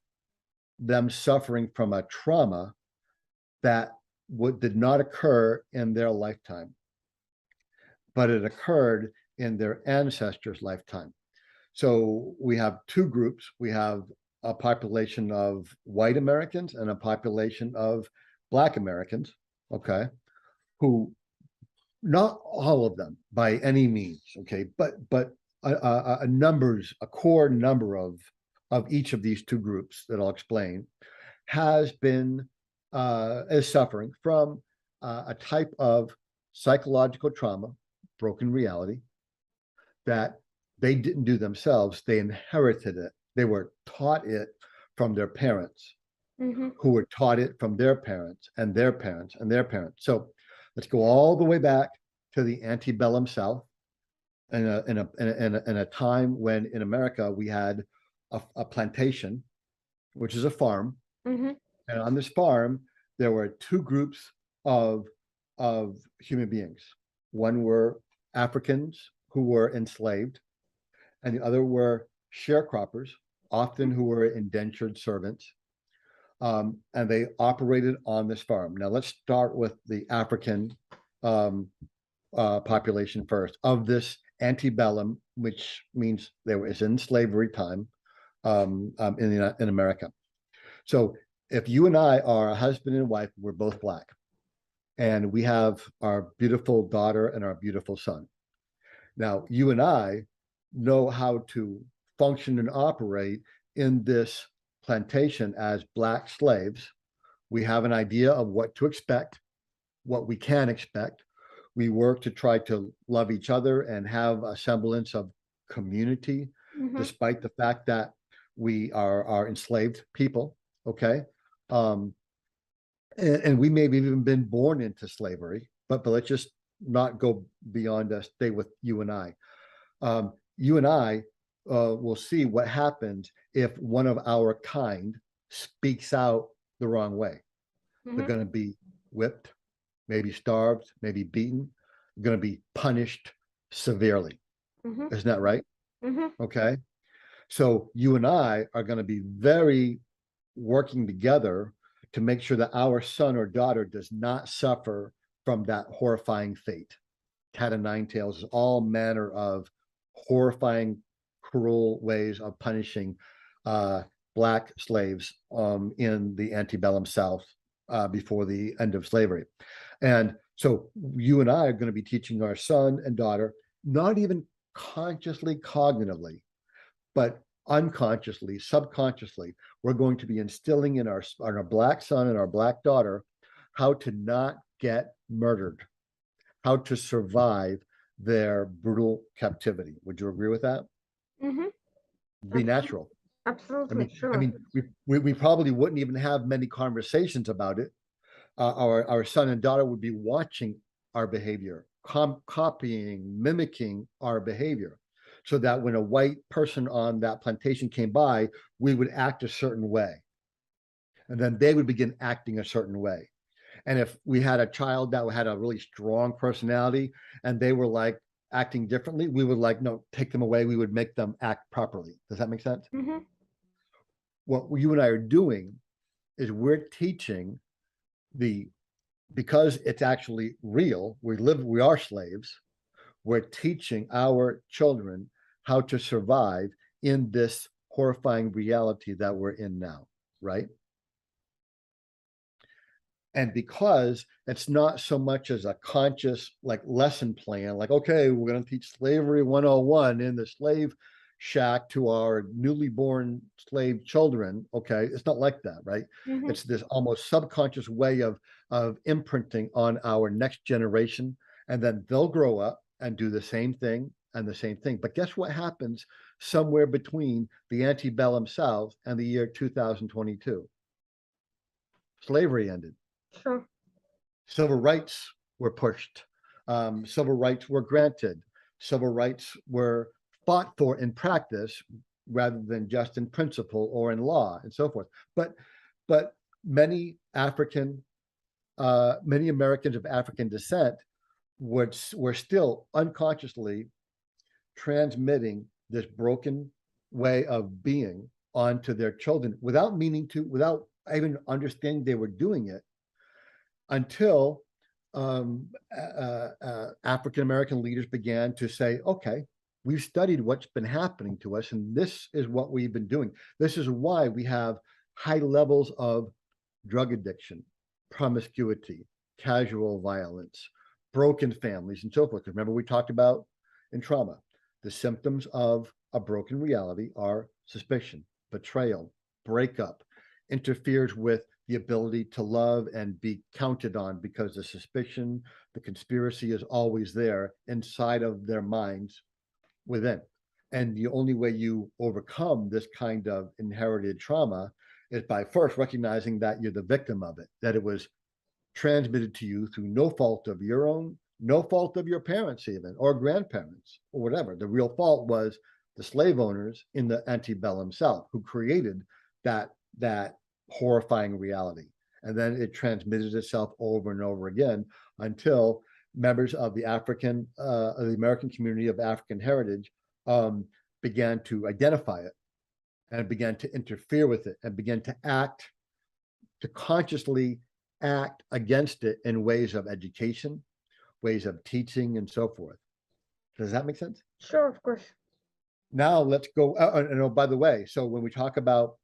Speaker 4: them suffering from a trauma that did not occur in their lifetime, but it occurred in their ancestors' lifetime. So we have two groups. We have a population of white Americans and a population of Black Americans, okay, who, not all of them by any means, okay, but a core number of each of these two groups that I'll explain is suffering from a type of psychological trauma, broken reality, that they didn't do themselves. They inherited it. They were taught it from their parents, who were taught it from their parents and their parents and their parents. So let's go all the way back to the antebellum South, in a time when in America we had a plantation, which is a farm, and on this farm there were two groups of human beings. One were Africans who were enslaved, and the other were sharecroppers, often who were indentured servants, and they operated on this farm. Now let's start with the African population first of this antebellum, which means it's in slavery time in America. So if you and I are a husband and wife, we're both Black, and we have our beautiful daughter and our beautiful son. Now, you and I know how to function and operate in this plantation as Black slaves. We have an idea of what to expect, what we can expect. We work to try to love each other and have a semblance of community, despite the fact that we are enslaved people, okay? And we may have even been born into slavery, but let's just not go beyond us, stay with you and I. You and I will see what happens if one of our kind speaks out the wrong way. They're going to be whipped, maybe starved, maybe beaten, going to be punished severely. Isn't that right? Okay. So you and I are going to be very working together to make sure that our son or daughter does not suffer from that horrifying fate. Cat o' nine tails is all manner of horrifying, cruel ways of punishing Black slaves in the antebellum South before the end of slavery. And so you and I are going to be teaching our son and daughter, not even consciously, cognitively, but unconsciously, subconsciously, we're going to be instilling in our Black son and our Black daughter how to not get murdered, how to survive their brutal captivity. Would you agree with that? Be natural.
Speaker 3: Absolutely, sure.
Speaker 4: I mean, we probably wouldn't even have many conversations about it. Our son and daughter would be watching our behavior, copying, mimicking our behavior, so that when a white person on that plantation came by, we would act a certain way. And then they would begin acting a certain way. And if we had a child that had a really strong personality and they were like acting differently, we would like, no, take them away. We would make them act properly. Does that make sense?
Speaker 3: Mm-hmm.
Speaker 4: What you and I are doing is we're teaching because it's actually real, we are slaves, we're teaching our children how to survive in this horrifying reality that we're in now, right? And because it's not so much as a conscious like lesson plan, like, okay, we're going to teach slavery 101 in the slave shack to our newly born slave children. Okay, it's not like that, right?
Speaker 3: Mm-hmm.
Speaker 4: It's this almost subconscious way of imprinting on our next generation, and then they'll grow up and do the same thing and the same thing. But guess what happens somewhere between the antebellum South and the year 2022? Slavery ended.
Speaker 3: Sure.
Speaker 4: Civil rights were pushed. Civil rights were granted. Civil rights were fought for in practice rather than just in principle or in law and so forth. But many Americans of African descent were still unconsciously transmitting this broken way of being onto their children without meaning to, without even understanding they were doing it, until African American leaders began to say, okay, we've studied what's been happening to us, and this is what we've been doing. This is why we have high levels of drug addiction, promiscuity, casual violence, broken families, and so forth. Remember, we talked about in trauma, the symptoms of a broken reality are suspicion, betrayal, breakup, interferes with the ability to love and be counted on, because the suspicion, the conspiracy is always there inside of their minds within. And the only way you overcome this kind of inherited trauma is by first recognizing that you're the victim of it, that it was transmitted to you through no fault of your own, no fault of your parents even, or grandparents, or whatever. The real fault was the slave owners in the antebellum South who created that horrifying reality. And then it transmitted itself over and over again until members of the American community of African heritage began to identify it and began to interfere with it and began to consciously act against it in ways of education, ways of teaching, and so forth. Does that make sense?
Speaker 3: Sure, of course.
Speaker 4: Now let's go. And oh, by the way, so when we talk about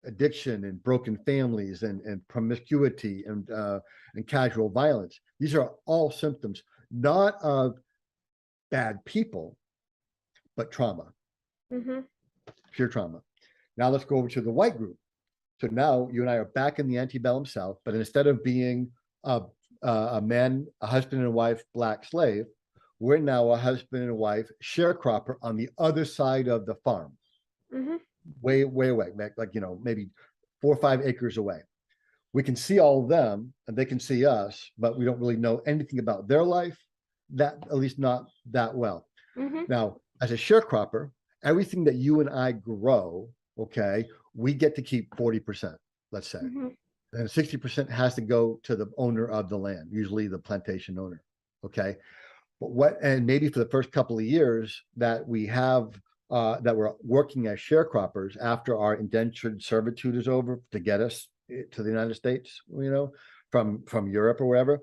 Speaker 4: addiction and broken families and promiscuity and casual violence, these are all symptoms not of bad people, but trauma,
Speaker 3: Mm-hmm.
Speaker 4: pure trauma. Now let's go over to the white group. So now you and I are back in the antebellum South, but instead of being a man, a husband and wife, black slave, we're now a husband and wife sharecropper on the other side of the farm.
Speaker 3: Mm-hmm.
Speaker 4: Way away, like, maybe 4 or 5 acres away. We can see all of them and they can see us, but we don't really know anything about their life, that at least not that well.
Speaker 3: Mm-hmm.
Speaker 4: Now, as a sharecropper, everything that you and I grow, okay, we get to keep 40%, let's say.
Speaker 3: Mm-hmm.
Speaker 4: And 60% has to go to the owner of the land, usually the plantation owner. Okay. But and maybe for the first couple of years that we have that we're working as sharecroppers after our indentured servitude is over to get us to the United States, from Europe or wherever,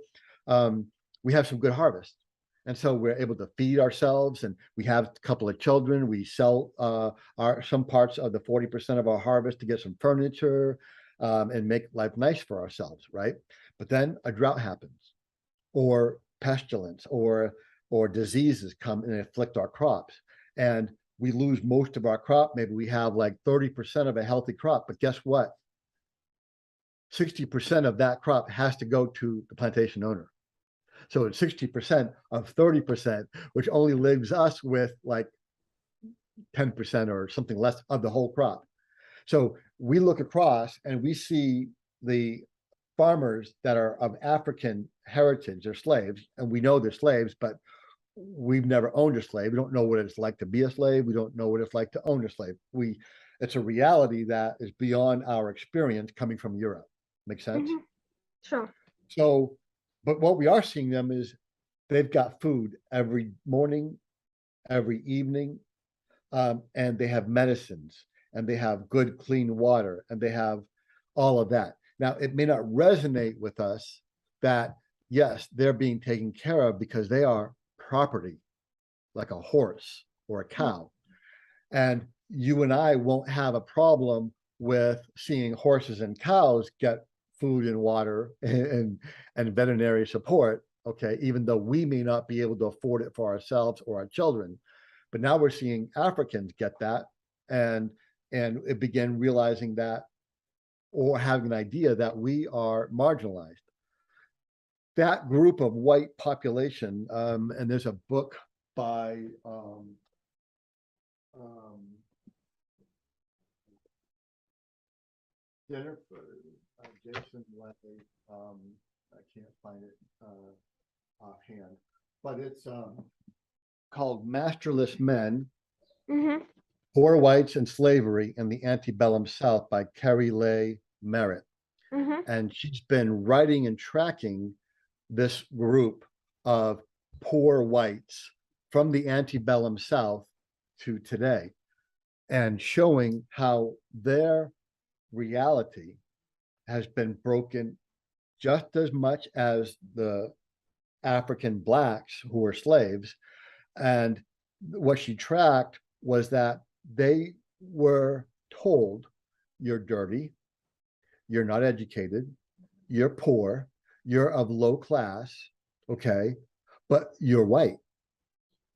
Speaker 4: we have some good harvest. And so we're able to feed ourselves, and we have a couple of children. We sell some parts of the 40% of our harvest to get some furniture and make life nice for ourselves, right? But then a drought happens, or pestilence, or diseases come and afflict our crops, and we lose most of our crop. Maybe we have like 30% of a healthy crop, but guess what? 60% of that crop has to go to the plantation owner. So it's 60% of 30%, which only leaves us with like 10% or something less of the whole crop. So we look across and we see the farmers that are of African heritage. They're slaves, and we know they're slaves, but we've never owned a slave. We don't know what it's like to be a slave. We don't know what it's like to own a slave. It's a reality that is beyond our experience coming from Europe. Make sense?
Speaker 3: Sure.
Speaker 4: So, but what we are seeing them is they've got food every morning, every evening, and they have medicines, and they have good, clean water, and they have all of that. Now, it may not resonate with us that, yes, they're being taken care of because they are property, like a horse or a cow. And you and I won't have a problem with seeing horses and cows get food and water and veterinary support, okay, even though we may not be able to afford it for ourselves or our children. But now we're seeing Africans get that, and it began realizing that, or having an idea that we are marginalized. That group of white population, and there's a book by Jennifer Jason Levy, I can't find it offhand, but it's called Masterless Men, Poor Whites and Slavery in the Antebellum South by Carrie Leigh Merritt. And she's been writing and tracking this group of poor whites from the antebellum South to today, and showing how their reality has been broken just as much as the African blacks who were slaves. And what she tracked was that they were told, you're dirty, you're not educated, you're poor, you're of low class, okay, but you're white,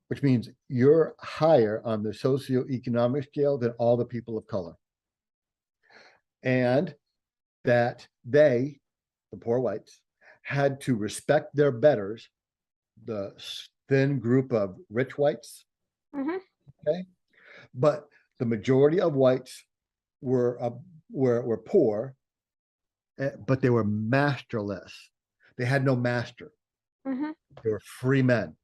Speaker 4: which means you're higher on the socioeconomic scale than all the people of color. And that they, the poor whites, had to respect their betters, the thin group of rich whites, okay? But the majority of whites were poor, but they were masterless. They had no master. They were free men.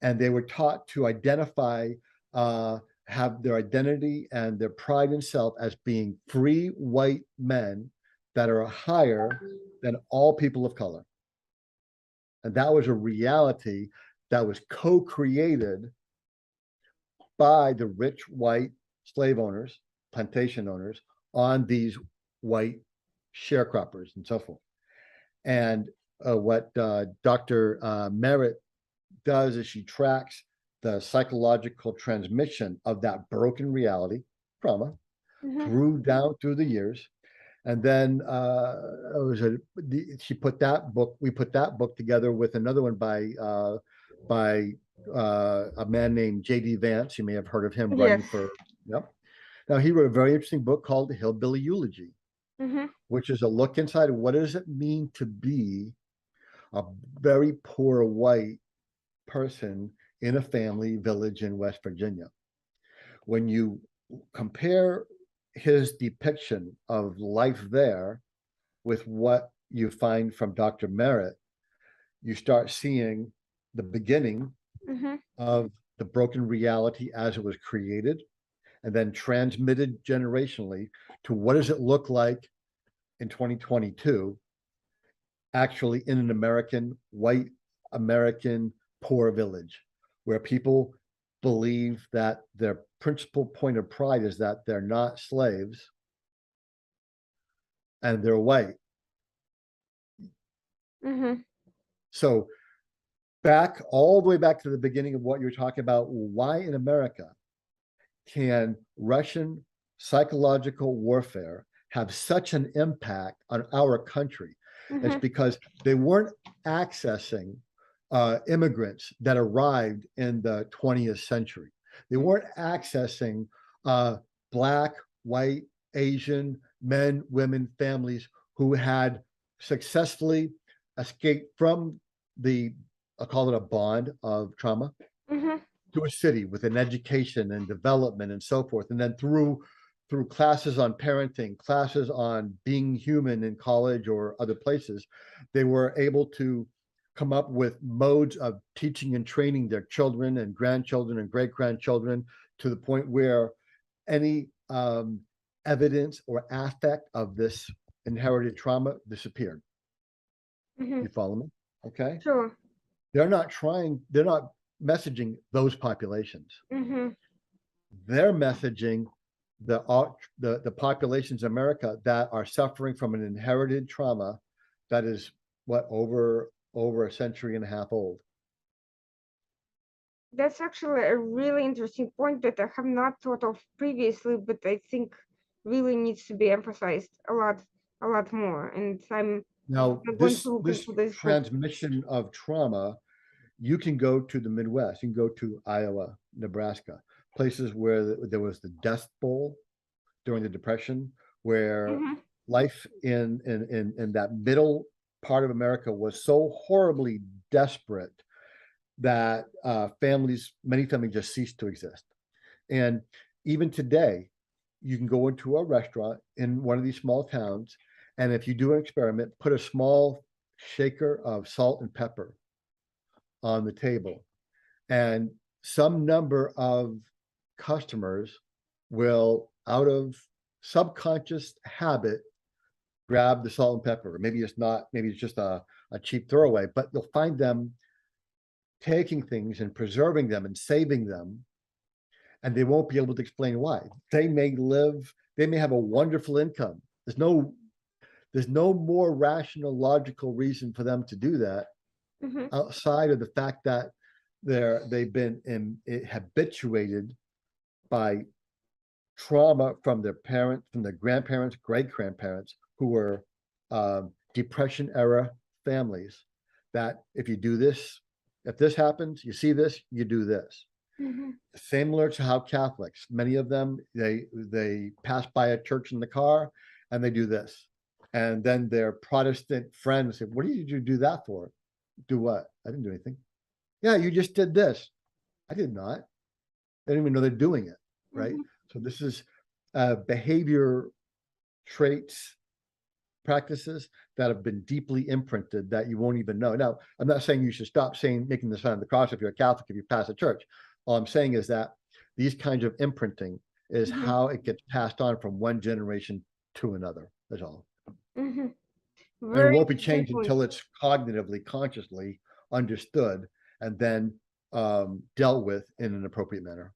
Speaker 4: And they were taught to identify, have their identity and their pride in self as being free white men that are higher than all people of color. And that was a reality that was co-created by the rich white slave owners, plantation owners, on these white sharecroppers and so forth. And what Dr. Merritt does is she tracks the psychological transmission of that broken reality, trauma, through the years. And then she put that book, we put that book together with another one by a man named J.D. Vance. You may have heard of him writing for, yep. Now, he wrote a very interesting book called The Hillbilly Eulogy, which is a look inside of what does it mean to be a very poor white person in a family village in West Virginia. When you compare his depiction of life there with what you find from Dr. Merritt, you start seeing the beginning of the broken reality as it was created and then transmitted generationally to what does it look like in 2022 actually in an American, white American poor village, where people believe that their principal point of pride is that they're not slaves and they're white. So all the way back to the beginning of what you're talking about, why in America can Russian psychological warfare have such an impact on our country? It's because they weren't accessing immigrants that arrived in the 20th century. They weren't accessing Black, white, Asian men, women, families who had successfully escaped from the, I'll call it a bond of trauma, to a city with an education and development and so forth. And then through through classes on parenting, classes on being human in college or other places, they were able to come up with modes of teaching and training their children and grandchildren and great-grandchildren to the point where any evidence or affect of this inherited trauma disappeared.
Speaker 3: Mhm.
Speaker 4: You follow me? Okay.
Speaker 3: Sure.
Speaker 4: They're not messaging those populations.
Speaker 3: Mhm.
Speaker 4: They're messaging the populations in America that are suffering from an inherited trauma that is over a century and a half old.
Speaker 3: That's actually a really interesting point that I have not thought of previously, but I think really needs to be emphasized a lot more. And I'm
Speaker 4: Now,
Speaker 3: going to
Speaker 4: this
Speaker 3: look
Speaker 4: this
Speaker 3: into this book.
Speaker 4: transmission of trauma, you can go to the Midwest, you can go to Iowa, Nebraska, places where there was the Dust Bowl during the Depression, where
Speaker 3: Mhm.
Speaker 4: life in that middle part of America was so horribly desperate that many families just ceased to exist. And even today, you can go into a restaurant in one of these small towns, and if you do an experiment, put a small shaker of salt and pepper on the table, and some number of customers will, out of subconscious habit, grab the salt and pepper. Maybe it's just a cheap throwaway, but you'll find them taking things and preserving them and saving them, and they won't be able to explain why. They may have a wonderful income. There's no more rational, logical reason for them to do that
Speaker 3: Mhm.
Speaker 4: outside of the fact that they've been habituated by trauma from their parents, from their grandparents, great-grandparents, who were Depression era families, that if you do this, if this happens, you see this, you do this.
Speaker 3: Mhm.
Speaker 4: Similar to how Catholics, many of them, they pass by a church in the car and they do this. And then their Protestant friends say, what did you do that for? Do what? I didn't do anything. Yeah, you just did this. I did not. They don't even know they're doing it, right?
Speaker 3: Mhm.
Speaker 4: So this is behavior traits, practices that have been deeply imprinted that you won't even know. Now, I'm not saying you should stop making the sign of the cross if you're a Catholic, if you pass a church. All I'm saying is that these kinds of imprinting is
Speaker 3: Mhm.
Speaker 4: how it gets passed on from one generation to another. That's all.
Speaker 3: Mhm.
Speaker 4: And it
Speaker 3: Very
Speaker 4: won't be
Speaker 3: interesting
Speaker 4: changed
Speaker 3: point.
Speaker 4: until it's cognitively, consciously understood and then dealt with in an appropriate manner.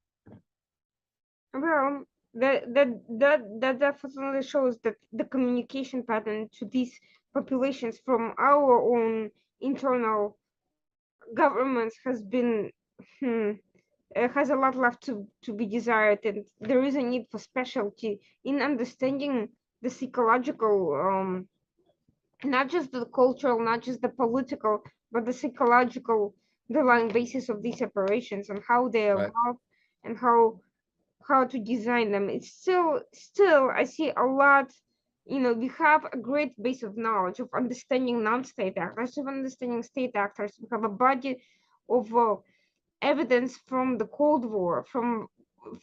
Speaker 3: Well, that definitely shows that the communication pattern to these populations from our own internal governments has been has a lot left to be desired, and there is a need for specialty in understanding the psychological, not just the cultural, not just the political, but the psychological underlying basis of these operations and how they
Speaker 4: Right.
Speaker 3: evolve and how to design them. It's still I see a lot. We have a great base of knowledge of understanding non-state actors, of understanding state actors. We have a body of evidence from the Cold War, from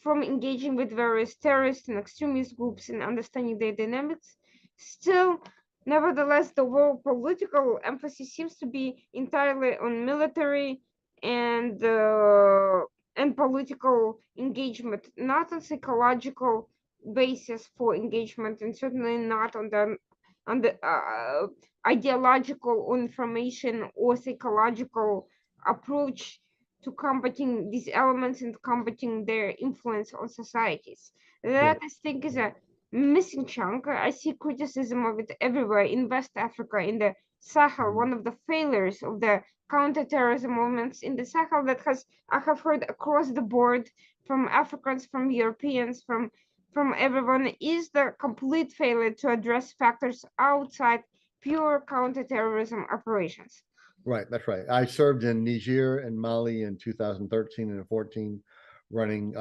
Speaker 3: engaging with various terrorist and extremist groups and understanding their dynamics. Still, nevertheless, the world political emphasis seems to be entirely on military and political engagement, not on psychological basis for engagement, and certainly not on the ideological information or psychological approach to combating these elements and combating their influence on societies.
Speaker 4: Yeah.
Speaker 3: That I think is a missing chunk. I see criticism of it everywhere in West Africa, in the Sahel, one of the failures of the counterterrorism movements in the Sahel that I have heard across the board from Africans, from Europeans, from everyone, is the complete failure to address factors outside pure counterterrorism operations.
Speaker 4: Right, that's right. I served in Niger and Mali in 2013 and 14, running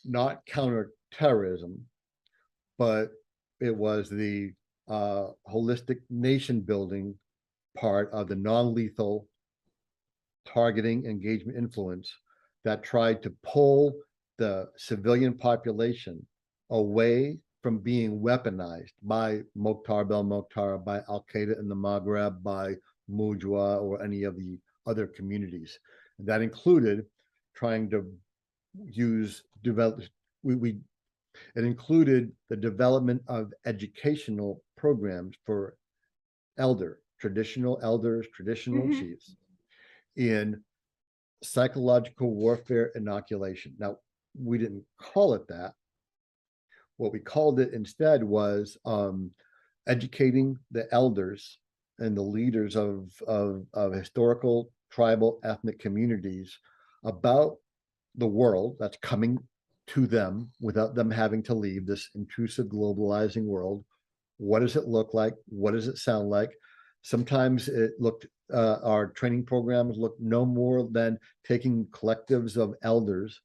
Speaker 4: not counterterrorism, but it was the holistic nation building part of the non-lethal targeting, engagement, influence that tried to pull the civilian population away from being weaponized by Mokhtar Bel-Mokhtar, by Al-Qaeda in the Maghreb, by Mujwa, or any of the other communities. And that included trying to it included the development of educational programs for traditional elders, traditional
Speaker 3: Mhm.
Speaker 4: chiefs in psychological warfare inoculation. Now, we didn't call it that. What we called it instead was educating the elders and the leaders of historical, tribal, ethnic communities about the world that's coming to them without them having to leave this intrusive, globalizing world. What does it look like? What does it sound like? Sometimes our training programs looked no more than taking collectives of elders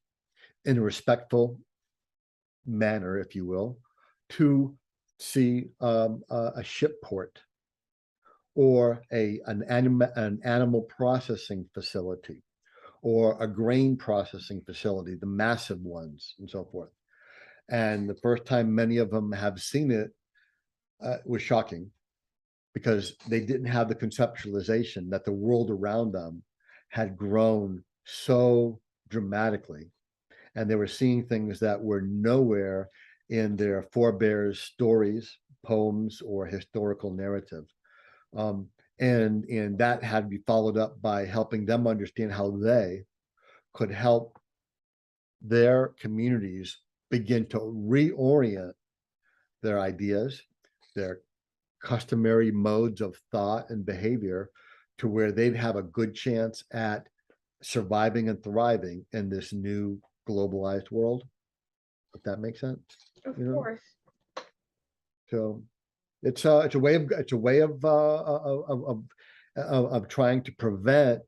Speaker 4: in a respectful manner, if you will, to see a ship port or an animal processing facility or a grain processing facility, the massive ones and so forth. And the first time many of them have seen it was shocking, because they didn't have the conceptualization that the world around them had grown so dramatically. And they were seeing things that were nowhere in their forebears' stories, poems, or historical narrative. And that had to be followed up by helping them understand how they could help their communities begin to reorient their ideas, their customary modes of thought and behavior, to where they'd have a good chance at surviving and thriving in this new globalized world. If that makes sense.
Speaker 3: Of
Speaker 4: You know?
Speaker 3: course.
Speaker 4: So it's a way of trying to prevent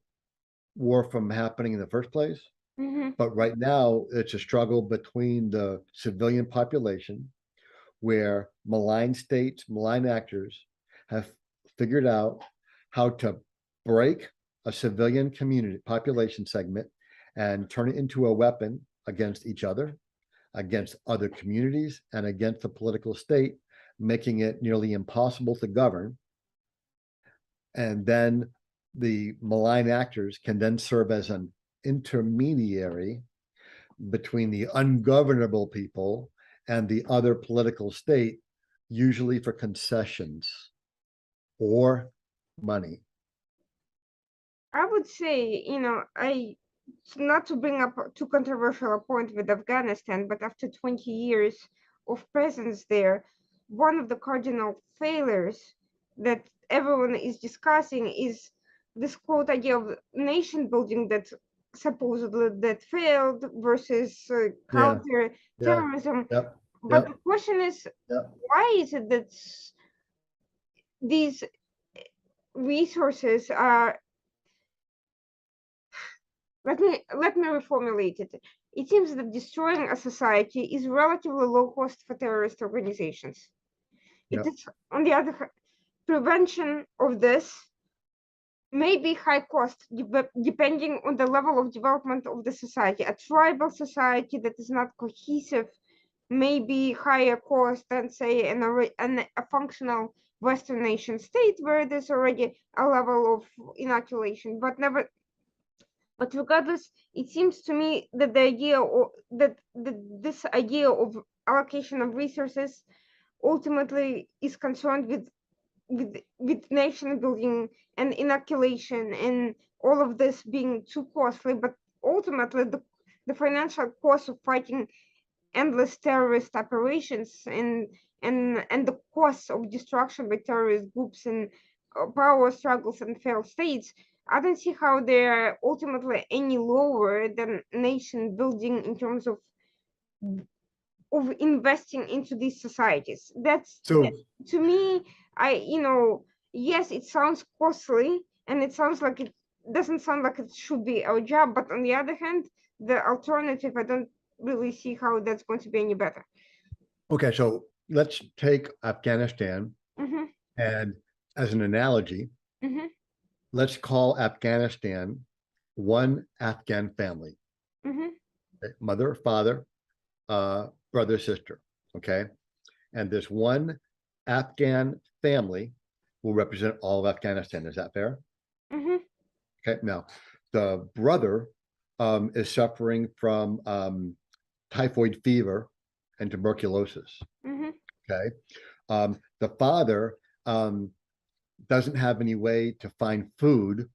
Speaker 4: war from happening in the first place.
Speaker 3: Mhm.
Speaker 4: But right now, it's a struggle between the civilian population, where malign states, malign actors have figured out how to break a civilian community population segment and turn it into a weapon against each other, against other communities, and against the political state, making it nearly impossible to govern. And then the malign actors can then serve as an intermediary between the ungovernable people and the other political state, usually for concessions or money.
Speaker 3: I would say, not to bring up too controversial a point with Afghanistan, but after 20 years of presence there, one of the cardinal failures that everyone is discussing is this quote idea of nation building that supposedly that failed versus
Speaker 4: Yeah,
Speaker 3: counter
Speaker 4: yeah,
Speaker 3: terrorism.
Speaker 4: yep,
Speaker 3: But the
Speaker 4: yep,
Speaker 3: question is,
Speaker 4: yep.
Speaker 3: why is it that these resources are, let me reformulate it. It seems that destroying a society is relatively low cost for terrorist organizations. It
Speaker 4: Yep.
Speaker 3: is, on the other hand, prevention of this may be high cost depending on the level of development of the society. A tribal society that is not cohesive may be higher cost than, say, a functional Western nation state where there's already a level of inoculation. But regardless, it seems to me that this idea of allocation of resources ultimately is concerned with nation building and inoculation and all of this being too costly. But ultimately, the financial cost of fighting endless terrorist operations and the costs of destruction by terrorist groups and power struggles and failed states, I don't see how they're ultimately any lower than nation building in terms of investing into these societies.
Speaker 4: So
Speaker 3: To me, yes, it sounds costly and it sounds like it doesn't sound like it should be our job, but on the other hand, the alternative, I don't really see how that's going to be any better.
Speaker 4: okay, so let's take Afghanistan,
Speaker 3: Mm-hmm,
Speaker 4: and as an analogy,
Speaker 3: mm-hmm,
Speaker 4: let's call Afghanistan one Afghan family.
Speaker 3: mm-hmm,
Speaker 4: Mother, father, brother, sister. Okay. And this one Afghan family will represent all of Afghanistan. Is that fair?
Speaker 3: Mm-hmm.
Speaker 4: Okay. Now, the brother is suffering from typhoid fever and tuberculosis.
Speaker 3: Mm-hmm.
Speaker 4: Okay. The father doesn't have any way to find food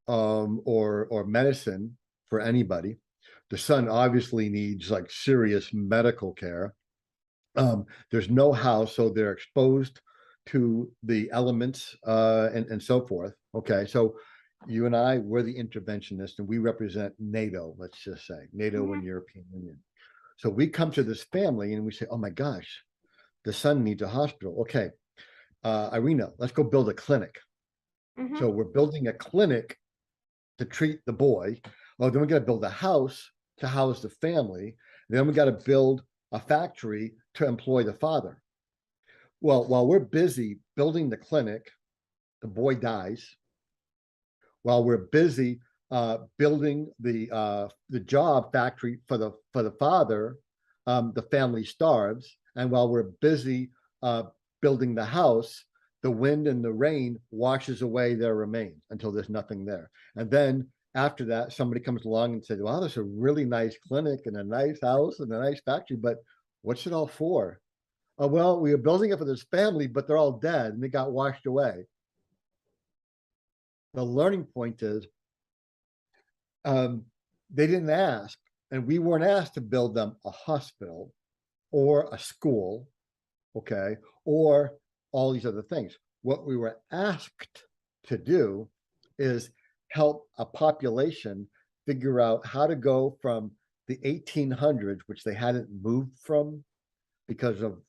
Speaker 4: or medicine for anybody. The son obviously needs like serious medical care. There's no house, so they're exposed to the elements and so forth. Okay, so you and I, we're the interventionists, and we represent NATO. Let's just say NATO and European Union. So we come to this family and we say, "Oh my gosh, the son needs a hospital." Okay, Irina, let's go build a clinic.
Speaker 3: Mm-hmm.
Speaker 4: So we're building a clinic to treat the boy. Oh, then we got to build a house to house the family. Then we got to build a factory to employ the father. Well, while we're busy building the clinic, the boy dies. While we're busy building the job factory for the father, the family starves. And while we're busy building the house, the wind and the rain washes away their remains until there's nothing there. And then after that, somebody comes along and says, "Wow, there's a really nice clinic and a nice house and a nice factory, but what's it all for?" "Oh, well, we were building it for this family, but they're all dead and they got washed away." The learning point is they didn't ask, and we weren't asked to build them a hospital or a school, okay, or all these other things. What we were asked to do is help a population figure out how to go from the 1800s, which they hadn't moved from because of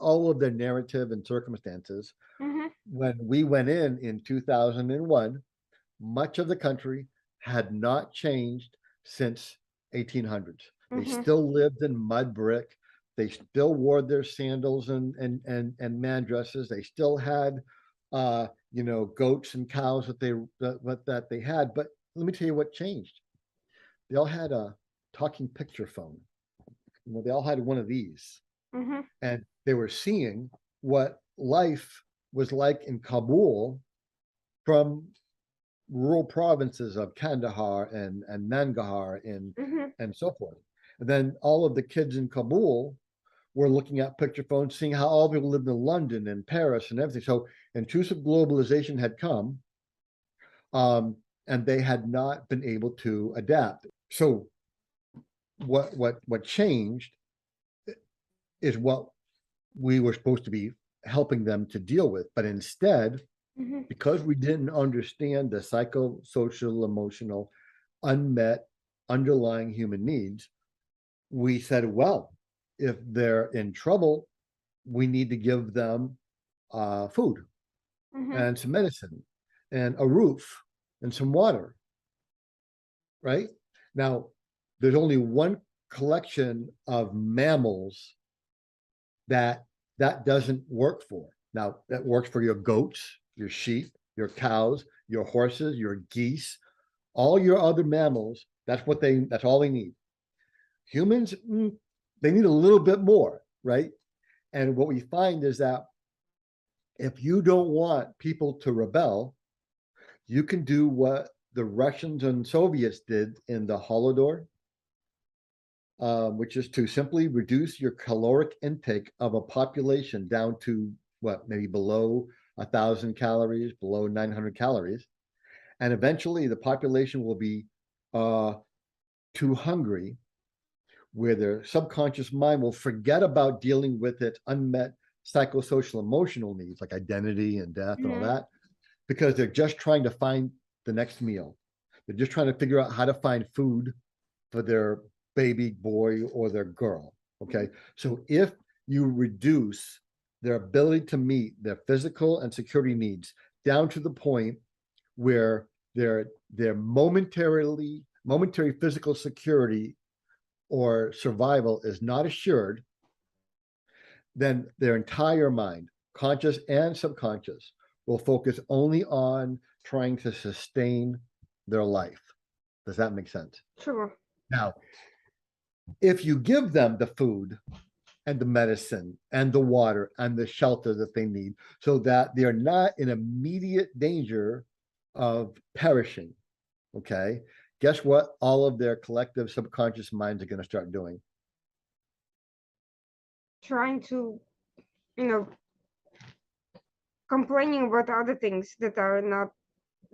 Speaker 4: all of their narrative and circumstances.
Speaker 3: Mm-hmm.
Speaker 4: When we went in 2001, much of the country had not changed since 1800s. They
Speaker 3: Mm-hmm.
Speaker 4: still lived in mud brick. They still wore their sandals and man dresses. They still had goats and cows that they had. But let me tell you what changed. They all had a talking picture phone. They all had one of these.
Speaker 3: Mm-hmm.
Speaker 4: And they were seeing what life was like in Kabul from rural provinces of Kandahar and Nangarhar
Speaker 3: Mm-hmm.
Speaker 4: and so forth. And then all of the kids in Kabul were looking at picture phones, seeing how all people lived in London and Paris and everything. So intrusive globalization had come, and they had not been able to adapt. So what changed is what we were supposed to be helping them to deal with, but instead,
Speaker 3: Mm-hmm.
Speaker 4: because we didn't understand the psychosocial, emotional, unmet, underlying human needs, we said, well, if they're in trouble, we need to give them food
Speaker 3: Mm-hmm.
Speaker 4: and some medicine and a roof and some water, right? Now, there's only one collection of mammals that doesn't work for. Now, that works for your goats, your sheep, your cows, your horses, your geese, all your other mammals. That's all they need. Humans, they need a little bit more, right? And what we find is that if you don't want people to rebel, you can do what the Russians and Soviets did in the Holodomor, which is to simply reduce your caloric intake of a population down to maybe below 1,000 calories, below 900 calories. And eventually the population will be too hungry, where their subconscious mind will forget about dealing with its unmet psychosocial emotional needs like identity and death and all that, because they're just trying to find the next meal. They're just trying to figure out how to find food for their baby boy or their girl. Okay. So if you reduce their ability to meet their physical and security needs down to the point where their momentary physical security or survival is not assured, then their entire mind, conscious and subconscious, will focus only on trying to sustain their life. Does that make sense?
Speaker 3: Sure.
Speaker 4: Now, if you give them the food and the medicine and the water and the shelter that they need so that they're not in immediate danger of perishing, okay, guess what all of their collective subconscious minds are going to start doing?
Speaker 3: Trying to, you know, complaining about other things that are not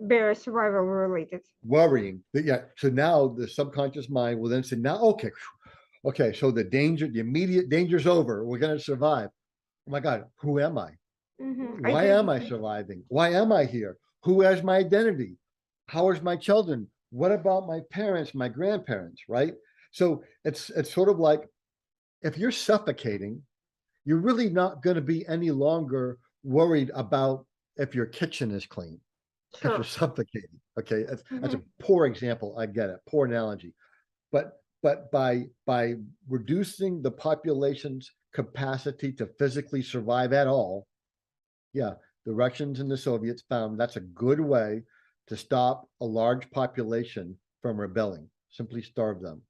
Speaker 3: bare survival related.
Speaker 4: Worrying. Yeah. So now the subconscious mind will then say, now, okay, so the immediate danger's over. We're going to survive. Oh my God, who am I? Why am I surviving? Why am I here? Who has my identity? How is my children? What about my parents, my grandparents, right? So it's sort of like if you're suffocating, you're really not going to be any longer worried about if your kitchen is clean because you're suffocating. Okay, that's a poor example. I get it, poor analogy, but by reducing the population's capacity to physically survive at all, yeah, the Russians and the Soviets found that's a good way to stop a large population from rebelling. Simply starve them,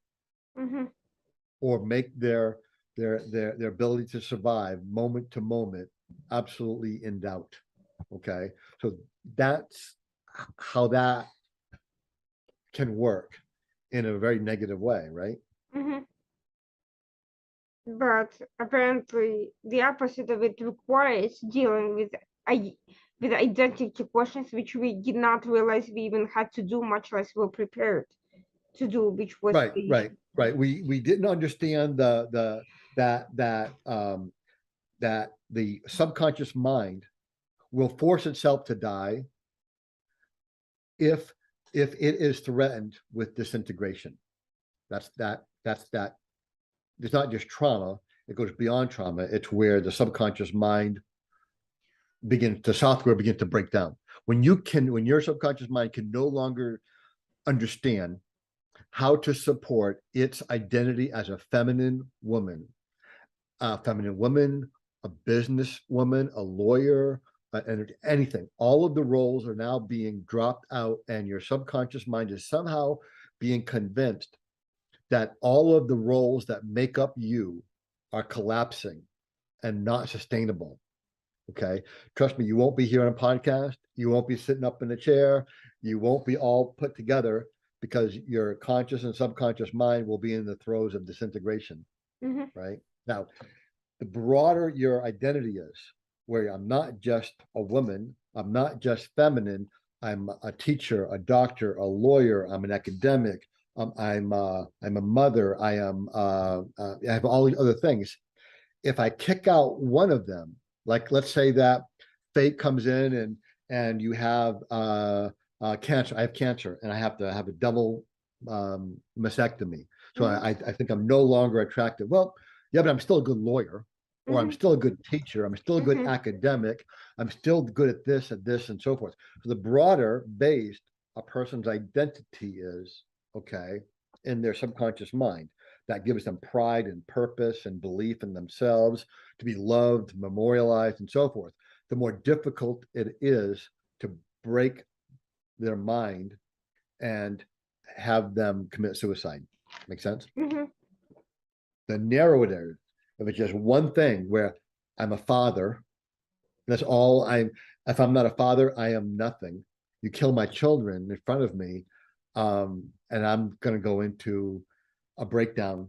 Speaker 4: or make their ability to survive moment to moment absolutely in doubt. Okay, so that's how that can work in a very negative way, right?
Speaker 3: But apparently the opposite of it requires dealing with identity questions, which we did not realize we even had to do, much less were prepared to do, which was
Speaker 4: right. We didn't understand that the subconscious mind will force itself to die if it is threatened with disintegration. That's that. It's not just trauma, it goes beyond trauma. It's where the subconscious mind software begins to break down. When your subconscious mind can no longer understand how to support its identity as a feminine woman, a business woman, a lawyer, and anything. All of the roles are now being dropped out, and your subconscious mind is somehow being convinced that all of the roles that make up you are collapsing and not sustainable. Okay. Trust me, you won't be here on a podcast. You won't be sitting up in a chair. You won't be all put together because your conscious and subconscious mind will be in the throes of disintegration. Right. Now, the broader your identity is, where I'm not just a woman, I'm not just feminine, I'm a teacher, a doctor, a lawyer, I'm an academic, I'm a mother, I have all these other things. If I kick out one of them, like let's say that fate comes in and you have cancer. I have cancer and I have to have a double mastectomy. So I think I'm no longer attractive. Well, yeah, but I'm still a good lawyer, or I'm still a good teacher. I'm still a good academic. I'm still good at this, and so forth. So the broader based a person's identity is, okay, in their subconscious mind, that gives them pride and purpose and belief in themselves, to be loved, memorialized, and so forth. The more difficult it is to break their mind and have them commit suicide. Make sense? The narrower it is, if it's just one thing where I'm a father, that's all if I'm not a father, I am nothing. You kill my children in front of me, and I'm going to go into a breakdown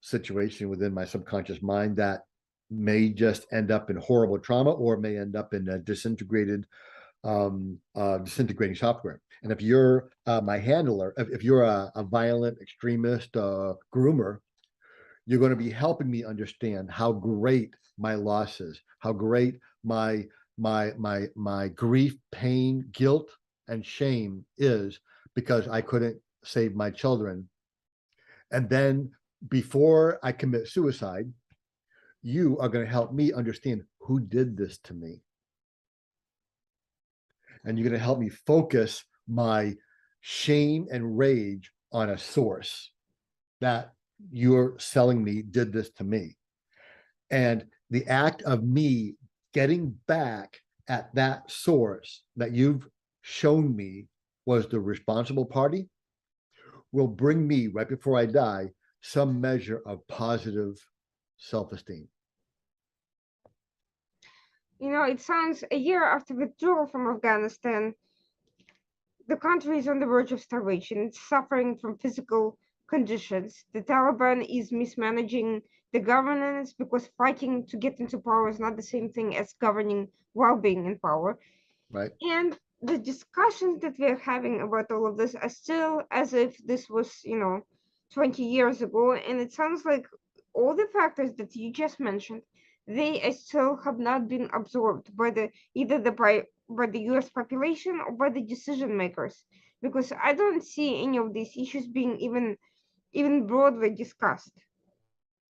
Speaker 4: situation within my subconscious mind that may just end up in horrible trauma, or may end up in a disintegrating software. And if you're my handler, if you're a violent extremist groomer, you're going to be helping me understand how great my loss is, how great my grief, pain, guilt, and shame is because I couldn't save my children. And then before I commit suicide, you are going to help me understand who did this to me. And you're going to help me focus my shame and rage on a source that you're selling me did this to me. And the act of me getting back at that source that you've shown me was the responsible party will bring me, right before I die, some measure of positive self-esteem.
Speaker 3: You know, it sounds a year after withdrawal from Afghanistan, the country is on the verge of starvation. It's suffering from physical conditions. The Taliban is mismanaging the governance because fighting to get into power is not the same thing as governing while being in power.
Speaker 4: Right.
Speaker 3: And the discussions that we're having about all of this are still as if this was, 20 years ago. And it sounds like all the factors that you just mentioned, they still have not been absorbed by by the US population or by the decision makers. Because I don't see any of these issues being even broadly discussed.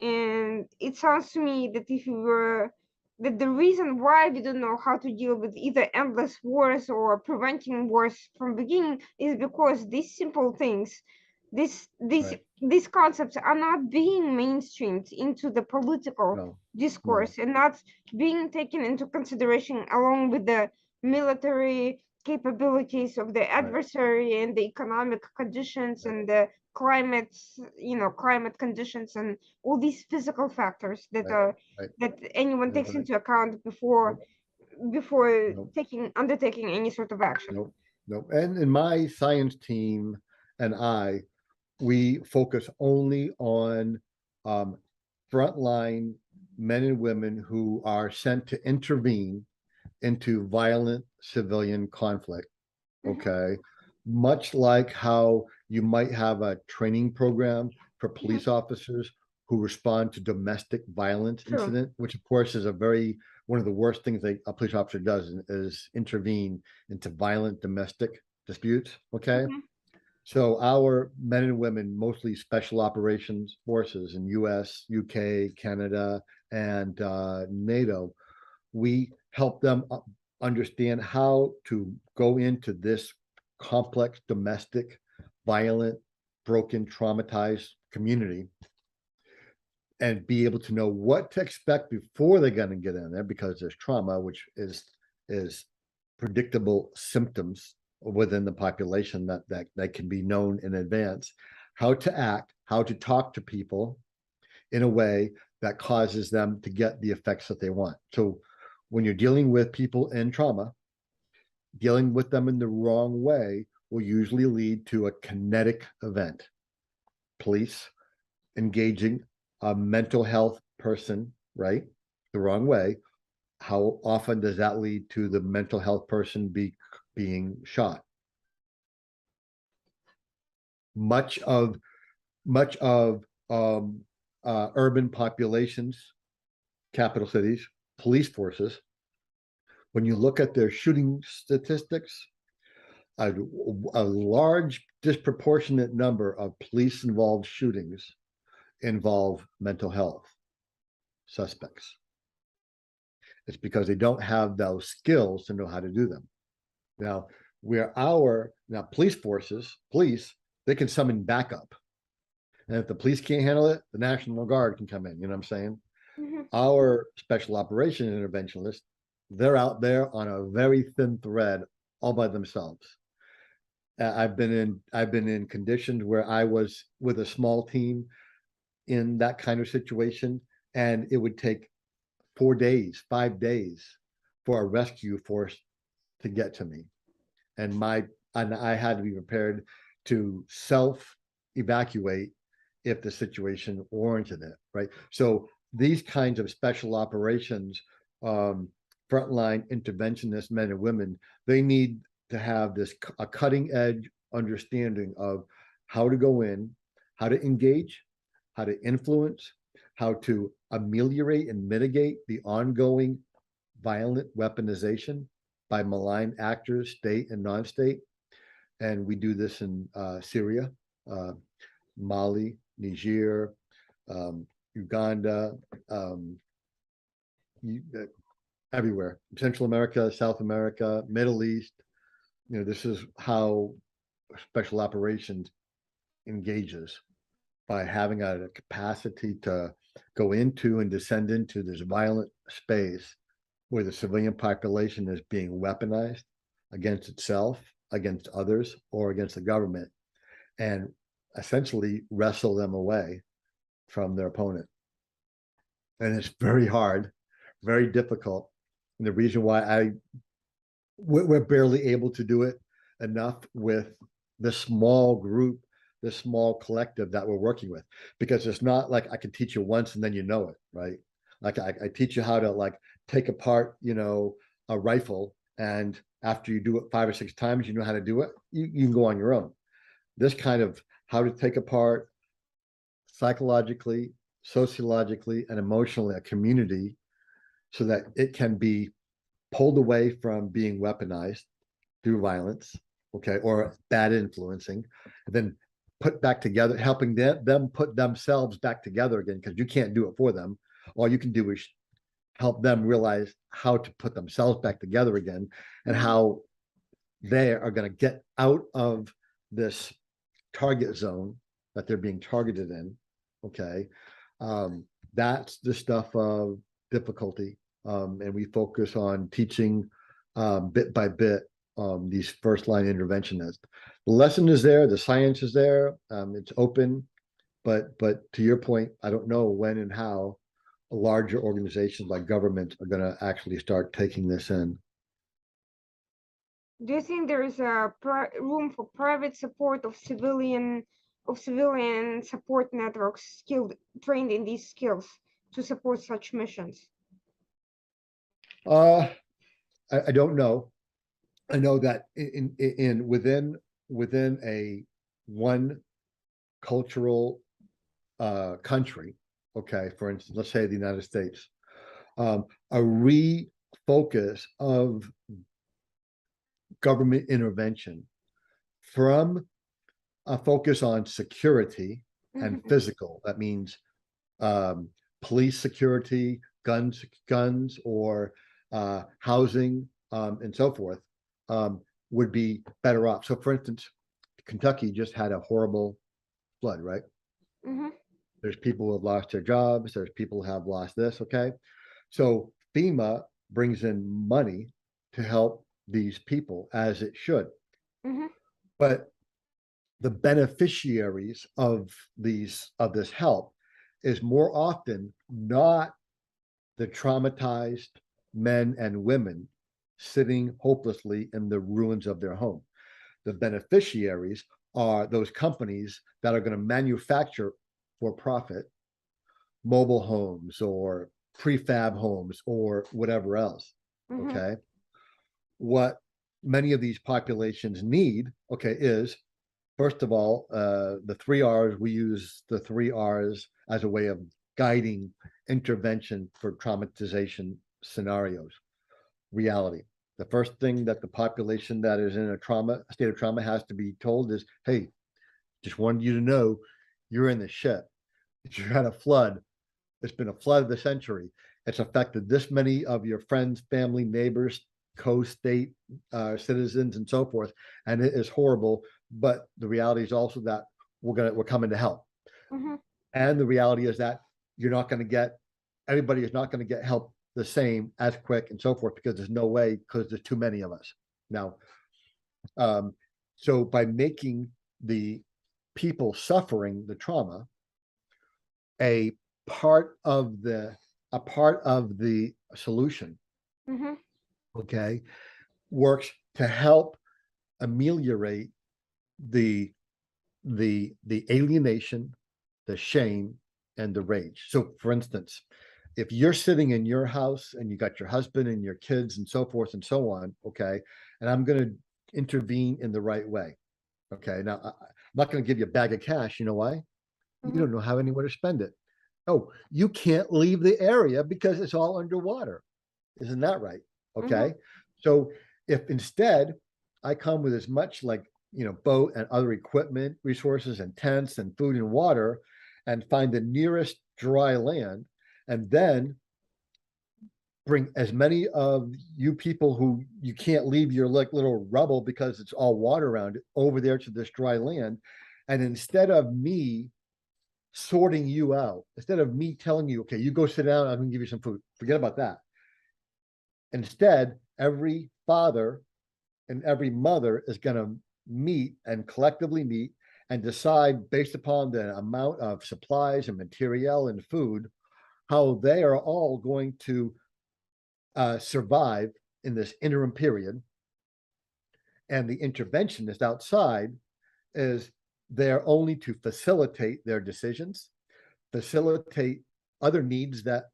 Speaker 3: And it sounds to me that if you were that the reason why we don't know how to deal with either endless wars or preventing wars from beginning is because these simple things,
Speaker 4: Right.
Speaker 3: these concepts are not being mainstreamed into the political
Speaker 4: No.
Speaker 3: discourse and not being taken into consideration along with the military capabilities of the adversary and the economic conditions and the climate conditions and all these physical factors that
Speaker 4: Right.
Speaker 3: are
Speaker 4: Right.
Speaker 3: that anyone
Speaker 4: That's
Speaker 3: takes
Speaker 4: right.
Speaker 3: into account before
Speaker 4: Nope.
Speaker 3: undertaking any sort of action.
Speaker 4: Nope. Nope. And in my science team and we focus only on frontline men and women who are sent to intervene into violent civilian conflict. Okay. Much like how you might have a training program for police officers who respond to domestic violence
Speaker 3: True.
Speaker 4: incident, which of course is one of the worst things a police officer does is intervene into violent domestic disputes. Okay. So our men and women, mostly special operations forces in US, UK, Canada, and NATO, we help them understand how to go into this complex domestic, violent, broken, traumatized community and be able to know what to expect before they're going to get in there, because there's trauma, which is predictable symptoms within the population that can be known in advance, how to act, how to talk to people in a way that causes them to get the effects that they want. So when you're dealing with people in trauma, dealing with them in the wrong way will usually lead to a kinetic event. Police engaging a mental health person, right, the wrong way. How often does that lead to the mental health person being shot? Much of urban populations, capital cities, police forces, when you look at their shooting statistics, a large disproportionate number of police involved shootings involve mental health suspects. It's because they don't have those skills to know how to do them. Now, police forces, they can summon backup. And if the police can't handle it, the National Guard can come in, you know what I'm saying? Our special operation interventionists, they're out there on a very thin thread all by themselves. I've been in conditions where I was with a small team in that kind of situation, and it would take 4 days, 5 days for a rescue force to get to me. And I had to be prepared to self-evacuate if the situation warranted it, right? So these kinds of special operations, frontline interventionist men and women, they need to have a cutting edge understanding of how to go in, how to engage, how to influence, how to ameliorate and mitigate the ongoing violent weaponization by malign actors, state and non-state. And we do this in Syria, Mali, Niger, Uganda, everywhere, Central America, South America, Middle East. This is how special operations engages, by having a capacity to go into and descend into this violent space where the civilian population is being weaponized against itself, against others, or against the government, and essentially wrestle them away from their opponent. And it's very hard, very difficult. And the reason why we're barely able to do it enough with the small group, the small collective that we're working with, because it's not like I can teach you once and then you know it, right? Like I teach you how to like take apart, a rifle, and after you do it 5 or 6 times, you know how to do it. You can go on your own. This kind of how to take apart psychologically, sociologically, and emotionally a community so that it can be pulled away from being weaponized through violence, okay, or bad influencing, and then put back together, helping them put themselves back together again, because you can't do it for them. All you can do is help them realize how to put themselves back together again, and how they are going to get out of this target zone that they're being targeted in. Okay. That's the stuff of difficulty. And we focus on teaching bit by bit these first line interventionists. The lesson is there, the science is there, it's open, but to your point, I don't know when and how larger organizations like government are going to actually start taking this in.
Speaker 3: Do you think there is a room for private support of civilian support networks trained in these skills to support such missions?
Speaker 4: I don't know. I know that within a one cultural country, okay, for instance, let's say the United States, a refocus of government intervention from a focus on security and physical. That means police security, guns, or housing, and so forth, would be better off. So, for instance, Kentucky just had a horrible flood, right? There's people who have lost their jobs. There's people who have lost this. Okay, so FEMA brings in money to help these people, as it should. But the beneficiaries of this help is more often not the traumatized men and women sitting hopelessly in the ruins of their home. The beneficiaries are those companies that are going to manufacture for profit mobile homes or prefab homes or whatever else. Okay. What many of these populations need, okay, is first of all, the 3 R's. We use the 3 R's as a way of guiding intervention for traumatization scenarios. Reality. The first thing that the population that is in a state of trauma has to be told is, hey, just wanted you to know you're in the shit. You're at a flood. It's been a flood of the century. It's affected this many of your friends, family, neighbors, co-state citizens, and so forth. And it is horrible. But the reality is also that we're coming to help. And the reality is that everybody is not going to get help the same as quick and so forth, because there's no way, because there's too many of us now. So by making the people suffering the trauma a part of the solution, okay, works to help ameliorate the alienation, the shame, and the rage. So, for instance, if you're sitting in your house and you got your husband and your kids and so forth and so on, okay, and I'm going to intervene in the right way, okay. Now, I'm not going to give you a bag of cash. You know why? You don't know how anywhere to spend it. Oh, you can't leave the area because it's all underwater. Isn't that right? Okay. So if instead I come with as much boat and other equipment, resources, and tents and food and water, and find the nearest dry land, and then bring as many of you people who you can't leave your little rubble because it's all water around it over there to this dry land. And instead of me sorting you out, instead of me telling you, okay, you go sit down, I'm gonna give you some food, forget about that. Instead, every father and every mother is gonna meet and collectively meet and decide based upon the amount of supplies and material and food, how they are all going to survive in this interim period. And the interventionist outside is there only to facilitate their decisions, facilitate other needs that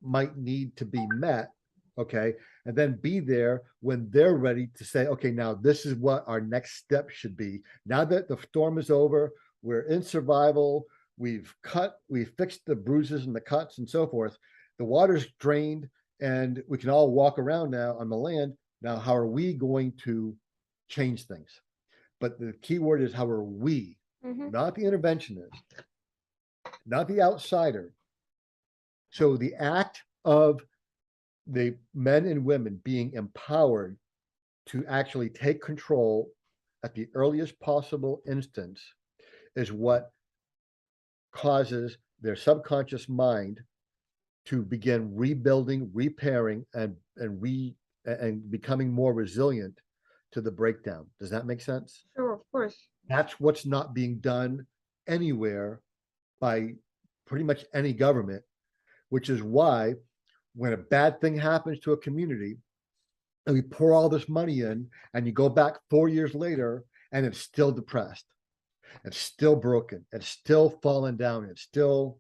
Speaker 4: might need to be met, okay, and then be there when they're ready to say, okay, now this is what our next step should be. Now that the storm is over, we're in survival, we've fixed the bruises and the cuts and so forth, the water's drained, and we can all walk around now on the land. Now, how are we going to change things? But the key word is how are we, not the interventionist, not the outsider. So the act of the men and women being empowered to actually take control at the earliest possible instance is what causes their subconscious mind to begin rebuilding, repairing, and becoming more resilient to the breakdown. Does that make sense?
Speaker 3: Sure, of course.
Speaker 4: That's what's not being done anywhere by pretty much any government, which is why when a bad thing happens to a community and we pour all this money in and you go back 4 years later and it's still depressed, it's still broken, it's still fallen down, it's still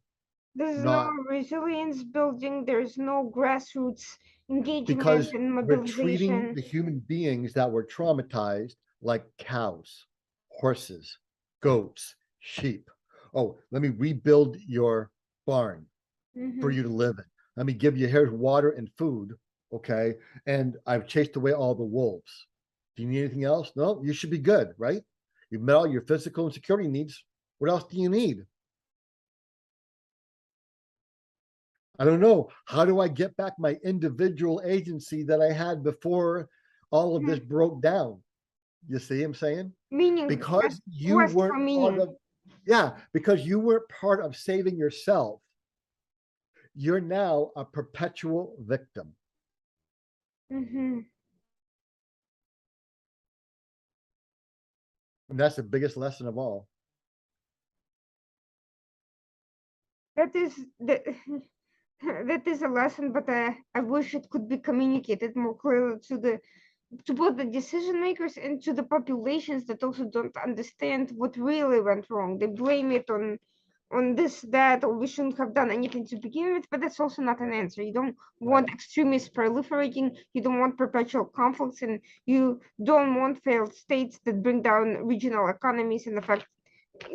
Speaker 3: There's
Speaker 4: not,
Speaker 3: no resilience building, there's no grassroots engagement
Speaker 4: because
Speaker 3: and
Speaker 4: we're treating
Speaker 3: mobilization.
Speaker 4: the human beings that were traumatized like cows, horses, goats, sheep. Oh, let me rebuild your barn for you to live in. Let me give you, here's water and food, okay? And I've chased away all the wolves. Do you need anything else? No, you should be good, right? You've met all your physical and security needs. What else do you need? I don't know. How do I get back my individual agency that I had before all of this broke down? You see what I'm saying?
Speaker 3: Meaning,
Speaker 4: Because you
Speaker 3: quest for
Speaker 4: weren't part
Speaker 3: meaning.
Speaker 4: of, yeah, because you weren't part of saving yourself. You're now a perpetual victim. And that's the biggest lesson of all.
Speaker 3: That is the that is a lesson, but I wish it could be communicated more clearly to both the decision makers and to the populations that also don't understand what really went wrong. They blame it on this, that, or we shouldn't have done anything to begin with, but that's also not an answer. You don't want extremists proliferating, you don't want perpetual conflicts, and you don't want failed states that bring down regional economies and affect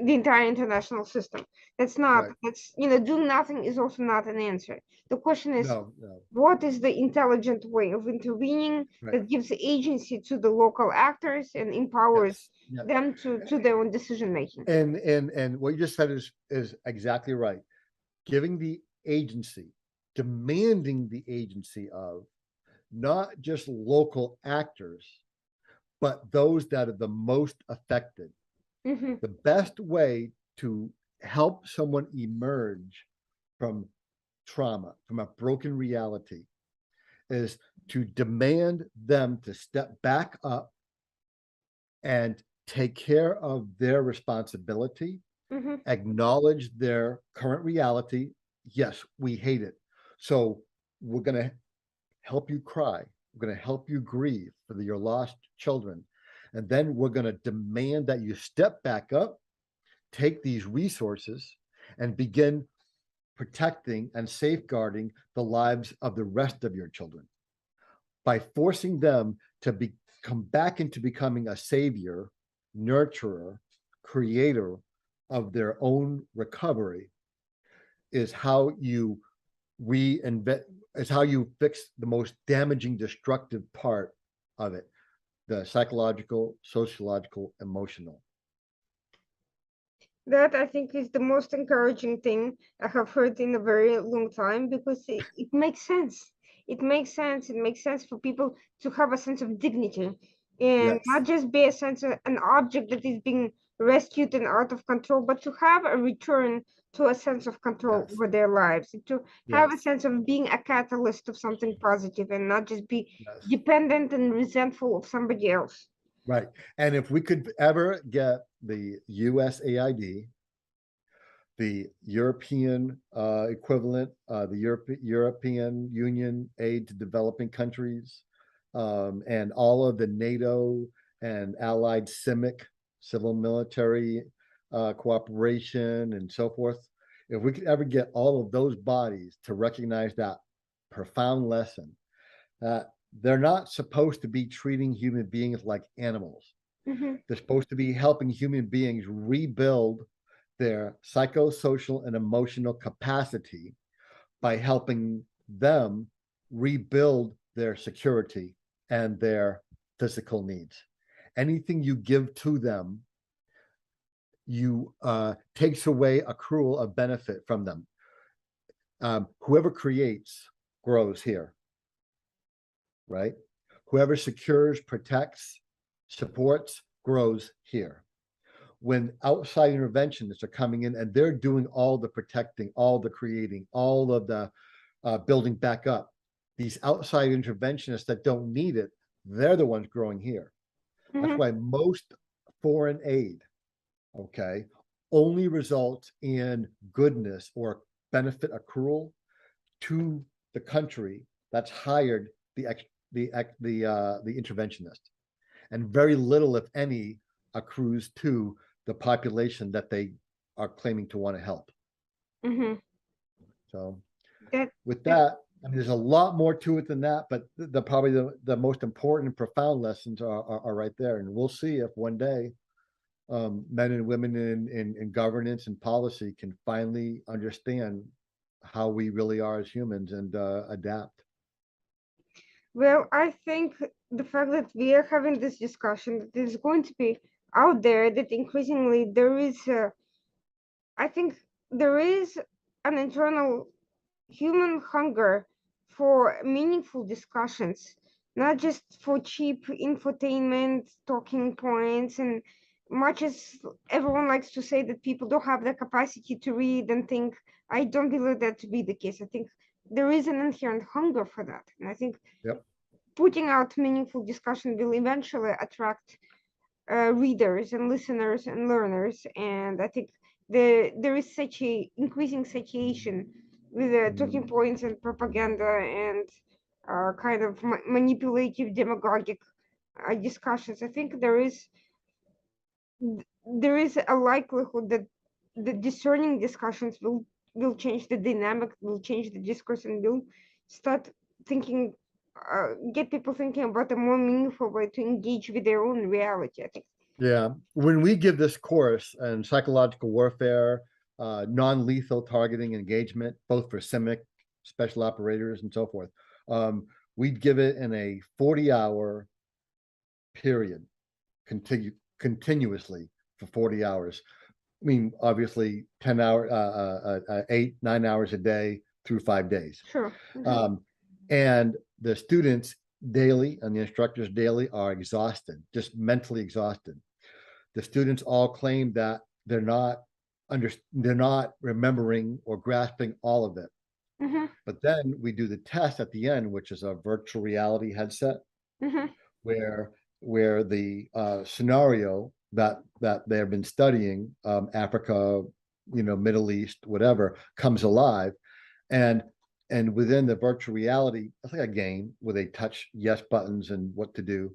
Speaker 3: the entire international system. That's not, that's, doing nothing is also not an answer. The question is,
Speaker 4: No.
Speaker 3: what is the intelligent way of intervening that gives agency to the local actors and empowers them to their own decision making?
Speaker 4: And what you just said is exactly right. Giving the agency, demanding the agency of not just local actors, but those that are the most affected. The best way to help someone emerge from trauma, from a broken reality, is to demand them to step back up and take care of their responsibility, acknowledge their current reality. Yes, we hate it. So we're going to help you cry. We're going to help you grieve for your lost children. And then we're going to demand that you step back up, take these resources, and begin protecting and safeguarding the lives of the rest of your children by forcing them to come back into becoming a savior, nurturer, creator of their own recovery. Is how you reinvent, is how you fix the most damaging, destructive part of it. The psychological, sociological, emotional.
Speaker 3: That I think is the most encouraging thing I have heard in a very long time, because it makes sense. It makes sense. It makes sense for people to have a sense of dignity and not just be a sense of an object that is being rescued and out of control, but to have a return to a sense of control over their lives, to have a sense of being a catalyst of something positive and not just be dependent and resentful of somebody else.
Speaker 4: Right. And if we could ever get the USAID, the European equivalent, the European Union aid to developing countries, and all of the NATO and allied CIMIC, civil military cooperation and so forth, if we could ever get all of those bodies to recognize that profound lesson, that they're not supposed to be treating human beings like animals.
Speaker 3: Mm-hmm.
Speaker 4: They're supposed to be helping human beings rebuild their psychosocial and emotional capacity by helping them rebuild their security and their physical needs. Anything you give to them, you takes away accrual of benefit from them. Whoever creates grows here, right? Whoever secures, protects, supports, grows here. When outside interventionists are coming in and they're doing all the protecting, all the creating, all of the building back up, these outside interventionists that don't need it, they're the ones growing here.
Speaker 3: Mm-hmm.
Speaker 4: That's why most foreign aid, okay, only results in goodness or benefit accrual to the country that's hired the interventionist, and very little, if any, accrues to the population that they are claiming to want to help.
Speaker 3: Mm-hmm.
Speaker 4: So
Speaker 3: That
Speaker 4: with that, I mean, there's a lot more to it than that, but probably the most important and profound lessons are right there. And we'll see if one day men and women in governance and policy can finally understand how we really are as humans and adapt.
Speaker 3: Well, I think the fact that we are having this discussion that is going to be out there, that increasingly there is, I think there is an internal human hunger for meaningful discussions, not just for cheap infotainment, talking points, and much as everyone likes to say that people don't have the capacity to read and think, I don't believe that to be the case. I think there is an inherent hunger for that. And I think
Speaker 4: Yep.
Speaker 3: putting out meaningful discussion will eventually attract readers and listeners and learners. And I think there is such a increasing satiation with talking points and propaganda and kind of manipulative demagogic discussions. I think there is a likelihood that the discerning discussions will change the dynamic, will change the discourse, and will start thinking, get people thinking about a more meaningful way to engage with their own reality, I think.
Speaker 4: Yeah. When we give this course on psychological warfare, non-lethal targeting engagement, both for CIMIC, special operators, and so forth, we'd give it in a 40-hour period, continuously for 40 hours. I mean, obviously 10 hours, 8-9 hours a day through 5 days.
Speaker 3: Sure. Mm-hmm.
Speaker 4: And the students daily and the instructors daily are exhausted, just mentally exhausted. The students all claim that they're not remembering or grasping all of it.
Speaker 3: Mm-hmm.
Speaker 4: But then we do the test at the end, which is a virtual reality headset,
Speaker 3: Mm-hmm.
Speaker 4: where the scenario that they have been studying, Africa, Middle East, whatever, comes alive, and within the virtual reality, it's like a game where they touch yes buttons and what to do.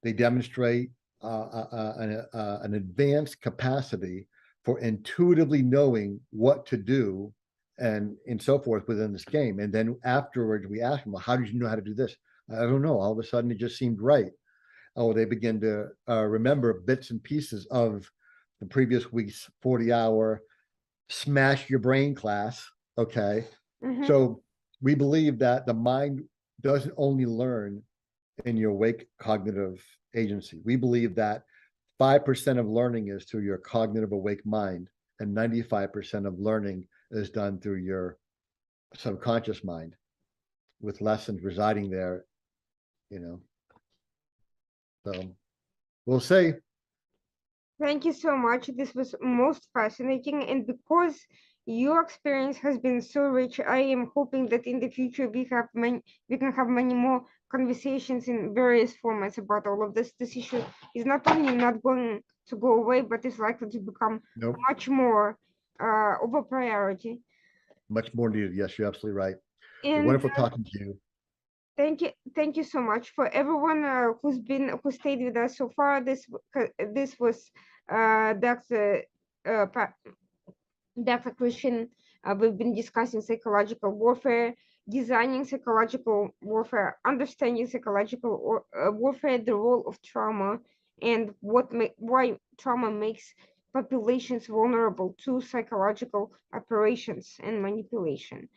Speaker 4: They demonstrate an advanced capacity for intuitively knowing what to do and so forth within this game. And then afterwards, we ask them, well, how did you know how to do this? I don't know. All of a sudden, it just seemed right. Oh, they begin to remember bits and pieces of the previous week's 40-hour smash your brain class. Okay.
Speaker 3: Mm-hmm.
Speaker 4: So we believe that the mind doesn't only learn in your awake cognitive agency. We believe that 5% of learning is through your cognitive awake mind, and 95% of learning is done through your subconscious mind, with lessons residing there, So we'll see.
Speaker 3: Thank you so much. This was most fascinating. And because your experience has been so rich, I am hoping that in the future we can have many more conversations in various formats about all of this. This issue is not only not going to go away, but is likely to become
Speaker 4: Nope,
Speaker 3: much more of a priority.
Speaker 4: much more needed. Yes, you're absolutely right.
Speaker 3: And
Speaker 4: Wonderful talking to you.
Speaker 3: thank you so much for everyone who stayed with us so far. This was Dr. Dr. Christian. We've been discussing psychological warfare, designing psychological warfare, understanding psychological warfare, the role of trauma, and why trauma makes populations vulnerable to psychological operations and manipulation.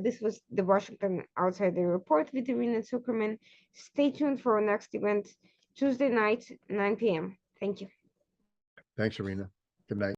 Speaker 3: This was the Washington Outsider Report with Irina Zuckerman. Stay tuned for our next event, Tuesday night, 9 p.m. Thank you.
Speaker 4: Thanks, Irina. Good night.